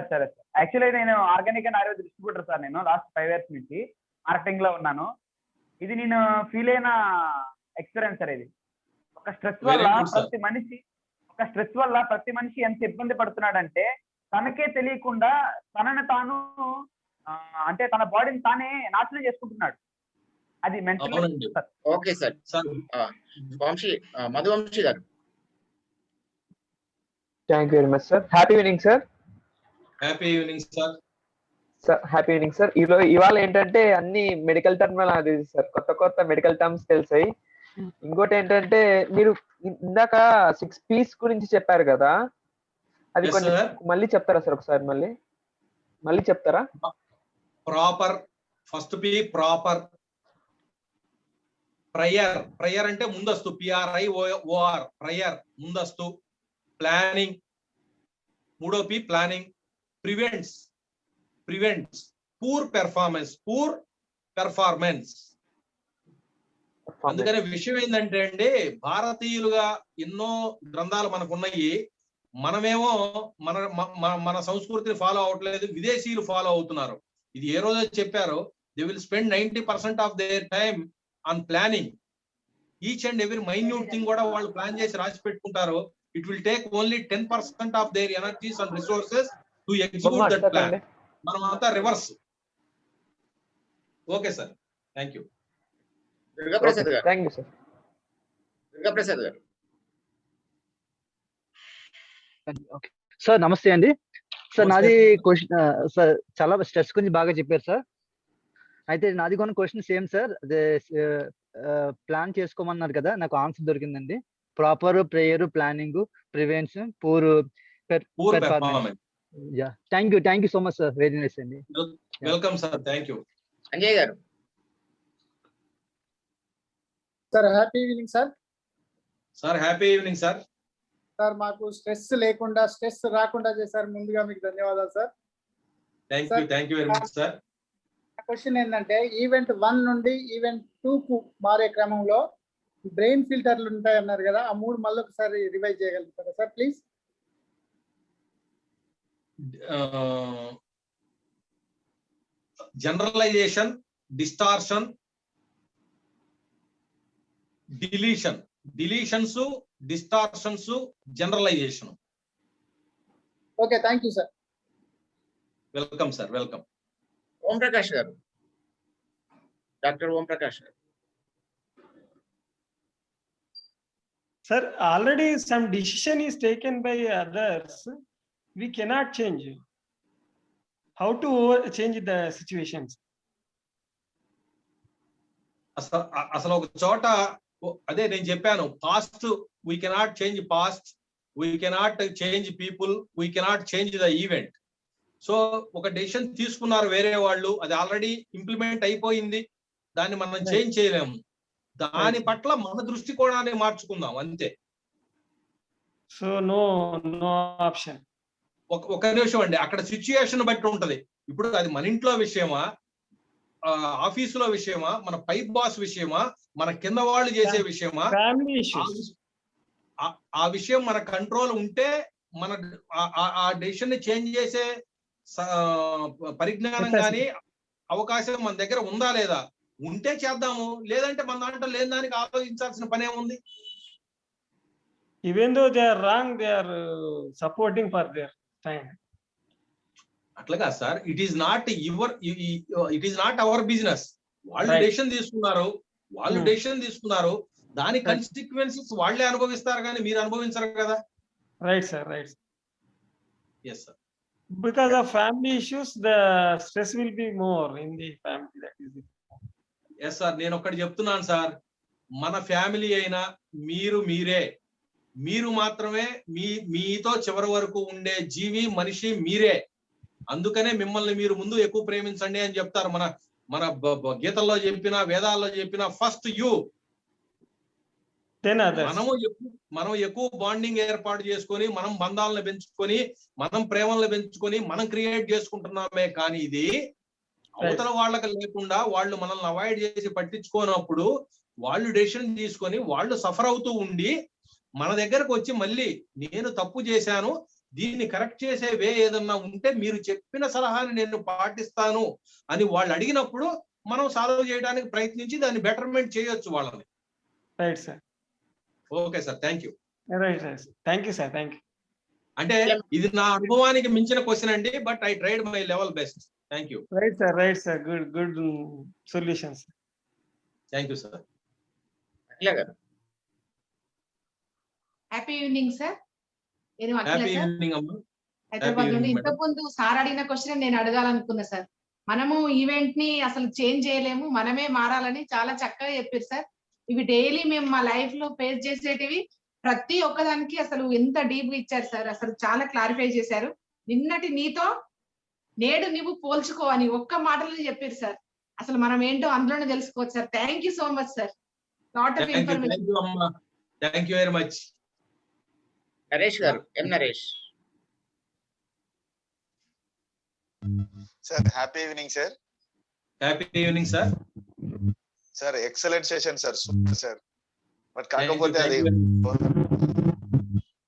యాక్చువల్లీ నేను organic and Ayurveda distributor sir. నేను లాస్ట్ 5 years నుంచి మార్కెటింగ్ లో ఉన్నాను. ఇది నేను ఫీల్ అయిన ఎక్స్పీరియన్స్ సార్. ఇది ఒక స్ట్రెస్ Very వల్ల good, sir. ప్రతి మనిషి ఎంత ఇబ్బంది పడుతున్నాడంటే తనకే తెలియకుండా తనని తాను అంటే తన బాడీని తానే నాశనం చేసుకుంటున్నాడు. అది మెంటల్. అవునండి. Okay sir. Sir Vamsi Madhuvamsi గారు. Thank you very much sir. Happy evening sir. Happy evening sir. Sir happy evening sir. ఇవాళ ఏంటంటే అన్ని మెడికల్ టర్మినాలజీ సార్, కొత్త మెడికల్ టర్మ్స్ తెలిసాయి. ఇంకోటి ఏంటంటే మీరు ఇందాక 6 P's గురించి చెప్పారు కదా, అది Yes, కొంచెం sir. మళ్ళీ చెప్తారా సార్? ఒకసారి మళ్ళీ చెప్తారా? Proper, first P proper, prior అంటే ముందస్తు, PRIOR ప్రయర్ ముందస్తు, ప్లానింగ్, మూడో P planning, prevents poor performance. అందుకనే విషయం ఏంటంటే అండి, భారతీయులుగా ఎన్నో గ్రంథాలు మనకు ఉన్నాయి. మనమేమో మన సంస్కృతిని ఫాలో అవట్లేదు, విదేశీయులు ఫాలో అవుతున్నారు. ఇది ఏ రోజు చెప్పారో, they will spend 90% of their time on planning. Each and every minute thing కూడా వాళ్ళు ప్లాన్ చేసి రాసి పెట్టుకుంటారు. It will take only 10% of their energies and resources to execute that plan. మనం అంతా reverse. Okay sir, thank you. Durgaprasad garu. Thank you sir. Durgaprasad గారు. Sir నమస్తే అండి. సార్ నాది క్వశ్చన్ సార్, చాలా స్ట్రెస్ గురించి బాగా చెప్పారు సార్. అయితే నాది కొన్ని క్వశ్చన్ సేమ్ సార్. అదే ప్లాన్ చేసుకోమన్నారు కదా, నాకు ఆన్సర్ దొరికిందండి. Proper prayer, planning, prevention, poor performance. Yeah, thank you so much sir. Very nice అండి. Welcome sir, thank you. Anjay garu. Sir happy evening sir. Sir happy evening sir. Sir మాకు stress రాకుండా చేశారు, ముందుగా మీకు ధన్యవాదాలు sir. Thank you very much sir. Question ఏంటంటే, event 1 నుండి event 2 కు మారే క్రమంలో బ్రెయిన్ ఫిల్టర్లు ఉంటాయి అన్నారు కదా, ఆ 3 మళ్ళీ ఒకసారి రివైజ్ చేయగలుగుతారా sir please? Generalization, distortion, deletions, distortions, generalization. Okay, thank you sir. Welcome sir, welcome. Om Prakash garu. Doctor ఓం ప్రకాష్ గారు. Sir, already some decision is taken by others. We cannot change. How to change the situations? అసలు ఒక చోట అదే నేను చెప్పాను, past we cannot change past, we cannot change people, we cannot change the event. So ఒక decision తీసుకున్నారు వేరే వాళ్ళు, అది ఆల్రెడీ ఇంప్లిమెంట్ అయిపోయింది, దాన్ని మనం చేంజ్ చేయలేము. దాని పట్ల మన దృష్టికోణాన్ని మార్చుకుందాం అంతే. So no option. ఒక నిమిషం అండి, అక్కడ సిచ్యుయేషన్ బట్టి ఉంటది. ఇప్పుడు అది మన ఇంట్లో విషయమా, ఆఫీసులో విషయమా, మన పై బాస్ విషయమా, మన కింద వాళ్ళు చేసే విషయమా, Family issues. ఆ విషయం మన కంట్రోల్ ఉంటే మన ఆ డెసిషన్ ని చేంజ్ చేసే పరిజ్ఞానం కానీ అవకాశం మన దగ్గర ఉందా లేదా? ఉంటే చేద్దాము, లేదంటే మన దాంట్లో లేని దానికి ఆలోచించాల్సిన పనే ఉంది. Even though they are wrong, they are supporting for their time. అట్లాగా sir, it is not our business. వాళ్ళు డెసిషన్ తీసుకున్నారు, దాని కాన్సిక్వెన్సెస్ వాళ్ళే అనుభవిస్తారు కానీ మీరు అనుభవించరు కదా. Right, sir. Right. Yes sir. Because of family issues, the stress will be more in the family. That is it. Yes sir, నేను ఒక్కటి చెప్తున్నాను సార్, మన ఫ్యామిలీ అయినా మీరు మాత్రమే మీతో చివరి వరకు ఉండే జీవి మనిషి మీరే. అందుకనే మిమ్మల్ని మీరు ముందు ఎక్కువ ప్రేమించండి అని చెప్తారు. మన గీతల్లో చెప్పిన, వేదాల్లో చెప్పిన ఫస్ట్ యూ. then others. మనం ఎక్కువ బాండింగ్ ఏర్పాటు చేసుకొని మనం బంధాలను పెంచుకొని మనం ప్రేమలను పెంచుకొని మనం క్రియేట్ చేసుకుంటున్నామే, కానీ ఇది అవతల వాళ్ళకి లేకుండా వాళ్ళు మనల్ని అవాయిడ్ చేసి పట్టించుకోనప్పుడు వాళ్ళు డెసిషన్ తీసుకొని వాళ్ళు సఫర్ అవుతూ ఉండి మన దగ్గరకు వచ్చి మళ్ళీ నేను తప్పు చేశాను, దీన్ని కరెక్ట్ చేసే వే ఏదన్నా ఉంటే మీరు చెప్పిన సలహాని నేను పాటిస్తాను అని వాళ్ళు అడిగినప్పుడు మనం సాల్వ్ చేయడానికి ప్రయత్నించి దాన్ని బెటర్మెంట్ చేయొచ్చు వాళ్ళని. Right sir. Okay sir, thank you. Right sir, thank you sir, thank you. అంటే ఇది నా అనుభవానికి మించిన క్వశ్చన్ అండి, but I tried my level best. Thank you. Right sir, good solutions. Thank you sir. Akhila garu. Happy evening sir. నేను happy evening అమ్మా. హైదరాబాద్ నుండి. ఇంతకుముందు సార్ అడిగిన క్వశ్చన్ నేను అడగాలనుకున్నా సార్. మనము ఈవెంట్ ని అసలు చేంజ్ చేయలేము, మనమే మారాలని చాలా చక్కగా చెప్పారు సార్. ఇవి డైలీ మేము మా లైఫ్ లో ఫేస్ చేసేటివి, ప్రతి ఒక్కదానికి అసలు ఎంత డీప్ గా ఇచ్చారు సార్. అసలు చాలా క్లారిఫై చేశారు. నిన్నటి నీతో నేడు నువ్వు పోల్చుకో అని ఒక్క మాటలో చెప్పారు సార్. అసలు మనం ఏంటో అందులోనే తెలుసుకోవచ్చు sir. Thank you so much sir. Lot of information. Thank you very much. Naresh garu, M Naresh. Sir happy evening sir. Happy evening sir. Sir excellent session sir, super sir. But కాకపోతే అది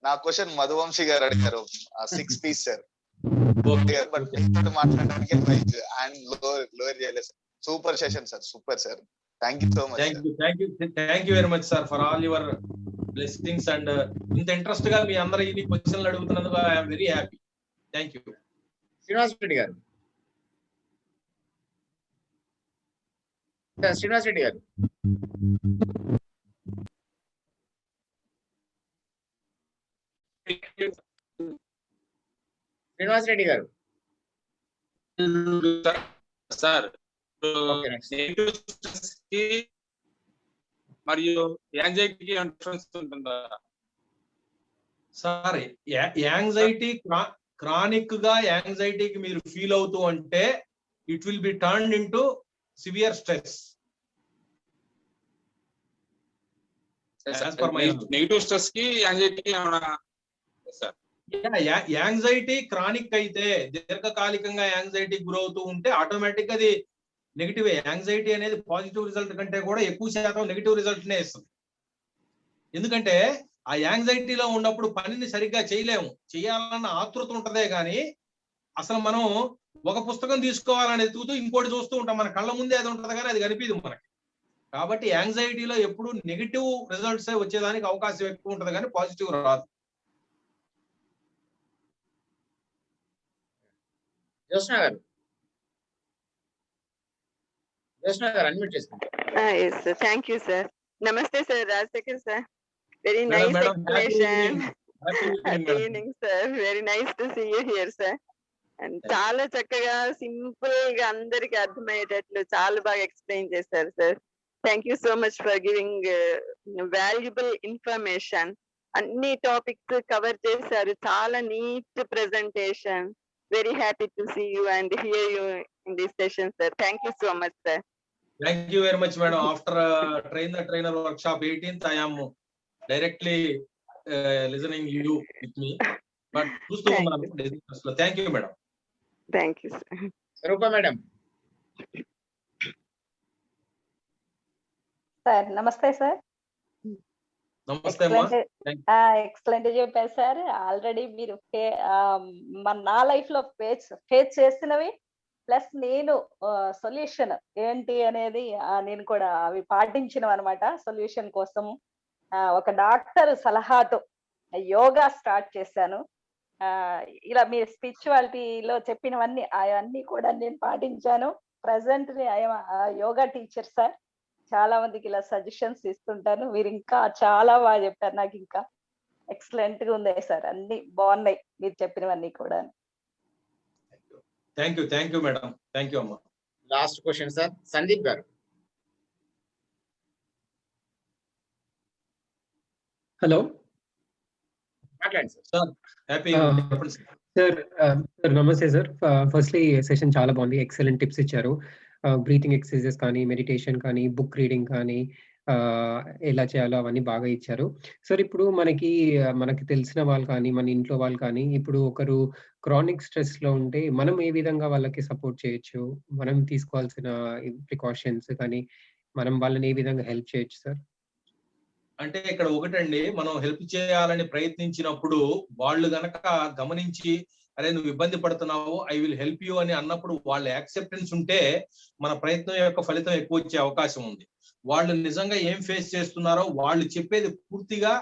నా క్వశ్చన్ మధువంశీ గారు అడిగారు 6 పీస్ సార్. బట్ మాట్లాడడానికి and lower చేయలేదు sir. Super session sir, super sir. Thank you so much. Thank you very much sir for all your blessings and ఇంత interest గా మీ అందరూ ఇన్ని క్వశ్చన్లు అడుగుతున్నందుకు I'm very happy. Thank you. Srinivas Reddy garu. Srinivas Reddy garu. Srinivas Reddy garu. Sir మరియు యాంగ్జైటీకి డిఫరెన్స్ ఉంటుందా సార్? యాంగ్జైటీ క్రానిక్ గా యాంగ్జైటీకి మీరు ఫీల్ అవుతూ అంటే it will be turned into severe stress. Negative stress కి యాంగ్జైటీకి సార్? యాంగ్జైటీ క్రానిక్ అయితే దీర్ఘకాలికంగా యాంగ్జైటీకి గురవుతూ ఉంటే ఆటోమేటిక్ గా అది నెగిటివ్. యాంగ్జైటీ అనేది పాజిటివ్ రిజల్ట్ కంటే కూడా ఎక్కువ శాతం నెగిటివ్ రిజల్ట్ నే ఇస్తుంది. ఎందుకంటే ఆ యాంగ్జైటీలో ఉన్నప్పుడు పనిని సరిగ్గా చేయలేము, చేయాలన్న ఆతృత ఉంటదే కానీ అసలు మనం ఒక పుస్తకం తీసుకోవాలని ఎత్తుకుతూ ఇంకోటి చూస్తూ ఉంటాం. మన కళ్ళ ముందే అది ఉంటది కానీ అది కనిపించదు మనకి. కాబట్టి యాంగ్జైటీలో ఎప్పుడు నెగిటివ్ రిజల్ట్స్ వచ్చేదానికి అవకాశం ఎక్కువ ఉంటది కానీ పాజిటివ్ రాదు. జ్యోత్స్న గారు. జ్యోత్స్న గారు అన్మ్యూట్ చేసుకోండి. Yes, sir. Thank you, sir. Namaste, sir. Rajsekhar, sir. Very nice explanation. Happy evening, sir. Very nice to see you here, sir. And చాలా చక్కగా సింపుల్ గా అందరికి అర్థమయ్యేటట్లు చాలా బాగా ఎక్స్ప్లెయిన్ చేశారు సార్. Thank you so much for giving valuable information. అన్ని topics cover చేశారు. చాలా neat presentation. Very happy to see you and hear you in this session, sir. Thank you so much, sir. Thank you very much, madam. After train the trainer workshop 18th, I am directly listening you with me. But thank you, madam. Thank you, sir. Rupa madam. Sir, namaste, sir. నమస్తే అమ్మా. Excellent చెప్పారు sir. Already మీరు నా life లో face చేసినవి plus నేను solution ఏంటి అనేది నేను కూడా అవి పాటించినవి అనమాట. సొల్యూషన్ కోసం ఒక డాక్టర్ సలహాతో యోగా స్టార్ట్ చేశాను. ఇలా మీరు స్పిరిచువాలిటీలో చెప్పినవన్నీ అవన్నీ కూడా నేను పాటించాను. Present yoga teacher sir. చాలా మందికి ఇలా సజెషన్స్ ఇస్తుంటాను. మీరు ఇంకా చాలా బాగా చెప్పారు. నాకు ఇంకా ఎక్సలెంట్ గా ఉంది సార్. అన్ని బాగున్నాయి మీరు చెప్పినవన్నీ కూడా. Thank you madam. Thank you అమ్మా. లాస్ట్ క్వశ్చన్ సార్, సందీప్ గారు. హలో, మాట్లాడండి సార్. Happy sir. నమస్తే సార్. ఫస్ట్లీ సెషన్ చాలా బాగుంది. ఎక్సలెంట్ టిప్స్ ఇచ్చారు. బ్రీతింగ్ ఎక్సర్సైజెస్ కానీ, మెడిటేషన్ కానీ, బుక్ రీడింగ్ కానీ, ఎలా చేయాలో అవన్నీ బాగా ఇచ్చారు. సార్ ఇప్పుడు మనకి తెలిసిన వాళ్ళు కానీ, మన ఇంట్లో వాళ్ళు కానీ ఇప్పుడు ఒకరు క్రానిక్ స్ట్రెస్‌లో ఉంటే మనం ఏ విధంగా వాళ్ళకి సపోర్ట్ చేయొచ్చు? మనం తీసుకోవాల్సిన ప్రికాషన్స్ కానీ, మనం వాళ్ళని ఏ విధంగా హెల్ప్ చేయొచ్చు సార్? అంటే ఇక్కడ ఒకటండి, మనం హెల్ప్ చేయాలని ప్రయత్నించినప్పుడు వాళ్ళు గనక గమనించి అరే నువ్వు ఇబ్బంది పడుతున్నావు, ఐ విల్ హెల్ప్ యూ అని అన్నప్పుడు వాళ్ళ యాక్సెప్టెన్స్ ఉంటే మన ప్రయత్నం యొక్క ఫలితం ఎక్కువ వచ్చే అవకాశం ఉంది. వాళ్ళు నిజంగా ఏం ఫేస్ చేస్తున్నారో వాళ్ళు చెప్పేది పూర్తిగా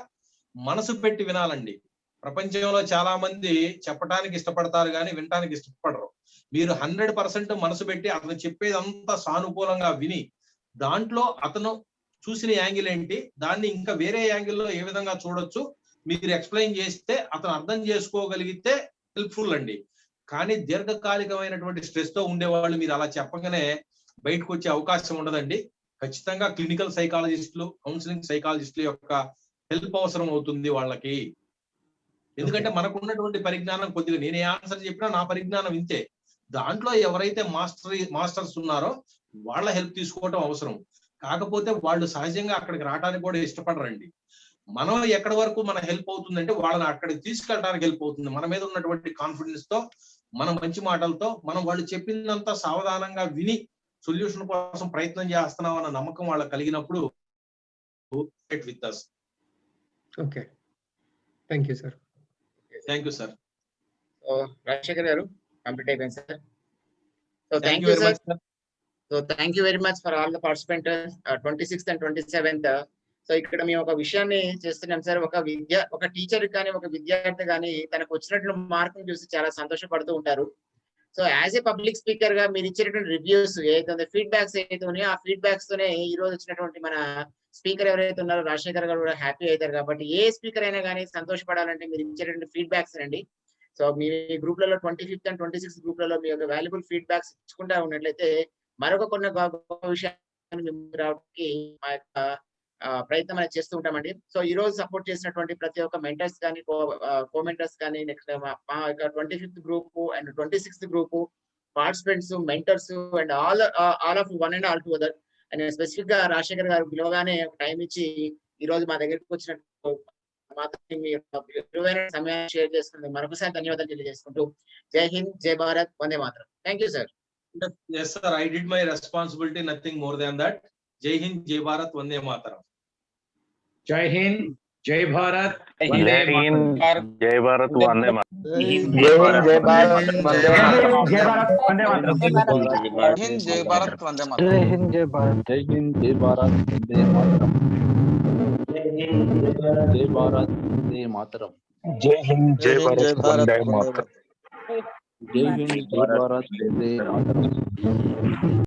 మనసు పెట్టి వినాలండి. ప్రపంచంలో చాలా మంది చెప్పడానికి ఇష్టపడతారు కానీ వినటానికి ఇష్టపడరు. మీరు 100% మనసు పెట్టి అతను చెప్పేది అంతా సానుకూలంగా విని దాంట్లో అతను చూసిన యాంగిల్ ఏంటి, దాన్ని ఇంకా వేరే యాంగిల్లో ఏ విధంగా చూడొచ్చు మీరు ఎక్స్ప్లెయిన్ చేస్తే అతను అర్థం చేసుకోగలిగితే హెల్ప్ఫుల్ అండి. కానీ దీర్ఘకాలికమైనటువంటి స్ట్రెస్ తో ఉండేవాళ్ళు మీరు అలా చెప్పగానే బయటకు వచ్చే అవకాశం ఉండదండి. ఖచ్చితంగా క్లినికల్ సైకాలజిస్టులు, కౌన్సిలింగ్ సైకాలజిస్టుల యొక్క హెల్ప్ అవసరం అవుతుంది వాళ్ళకి. ఎందుకంటే మనకు ఉన్నటువంటి పరిజ్ఞానం కొద్దిగా నేనే ఆన్సర్ చెప్పినా నా పరిజ్ఞానం ఇంతే. దాంట్లో ఎవరైతే మాస్టర్స్ ఉన్నారో వాళ్ళ హెల్ప్ తీసుకోవటం అవసరం. కాకపోతే వాళ్ళు సహజంగా అక్కడికి రావడానికి కూడా ఇష్టపడరండి. మనం ఎక్కడి వరకు మన హెల్ప్ అవుతుందంటే వాళ్ళని అక్కడికి తీసుకెళ్ళడానికి హెల్ప్ అవుతుంది. మన మీద ఉన్నటువంటి కాన్ఫిడెన్స్ తో, మన మంచి మాటలతో, మనం వాళ్ళు చెప్పిందంతా సావధానంగా విని సొల్యూషన్ కోసం ప్రయత్నం చేస్తున్నాం అన్న నమ్మకం వాళ్ళకి కలిగినప్పుడు with us. Okay, thank you sir. Thank you sir. So Rajasekhar గారు కంప్లీట్ అయిపోయింది sir. So thank thank you you very sir. Much. So thank you very much for all the participants 26th and 27th. So ఇక్కడ మేము ఒక విషయాన్ని చేస్తున్నాం sir. ఒక teacher కానీ ఒక విద్యార్థి కానీ తనకు వచ్చినట్లు మార్కులు చూసి చాలా సంతోషపడుతూ ఉంటారు. So as a public speaker గా మీరు ఇచ్చేటువంటి రివ్యూస్ ఏదైతే ఫీడ్బ్యాక్స్ ఏదైతే ఉన్నాయో ఆ ఫీడ్బ్యాక్స్ తోనే ఈ రోజు వచ్చినటువంటి మన స్పీకర్ ఎవరైతే ఉన్నారో రాజశేఖర్ గారు కూడా హ్యాపీ అవుతారు. కాబట్టి ఏ స్పీకర్ అయినా కానీ సంతోషపడాలంటే మీరు ఇచ్చేటువంటి ఫీడ్బ్యాక్స్ అండి. సో మీ గ్రూప్లలో 25th and 26th గ్రూప్లలో మీ యొక్క వాల్యుబుల్ ఫీడ్బ్యాక్స్ ఇచ్చుకుంటా ఉన్నట్లయితే మరొక కొన్ని గొప్ప విషయాన్ని రావడానికి మా యొక్క ప్రయత్నం అనేది చేస్తూ ఉంటామండి. సో ఈ రోజు సపోర్ట్ చేసినటువంటి ప్రతి ఒక్క మెంటర్స్ కానీ కోమెంటర్స్ కానీ నెక్స్ట్ మా యొక్క 25th group and 26th group participants, mentors and all of one and all together. And specific గా రాజశేఖర్ గారు పిలవగానే టైం ఇచ్చి ఈ రోజు మా దగ్గరికి వచ్చినట్టు మాత్రం మీ విలువైన సమయాన్ని షేర్ చేసుకుంటూ మరొకసారి ధన్యవాదాలు తెలియజేసుకుంటూ జై హింద్, జై Bharat, Vande Mataram. Thank you sir. Yes sir, I did my responsibility, nothing more than that. Jai Hind, Jai Bharat, Vande Mataram. Jai Hind, Jai Bharat, Jai Hind, Jai Bharat, Vande Mataram. Jai Hind, Jai Bharat, Vande Mataram. జై భారత్, వందే మాతరం. జై హింద్, జై భారత్, వందే మాతరం. జై హింద్, జై Bharat. Jai Hind, Jai Bharat, Vande Mataram. Jai Bharat, Vande Mataram. Jai Hind, Jai Bharat, Vande Mataram. Jai Hind, Jai Bharat, Vande Mataram.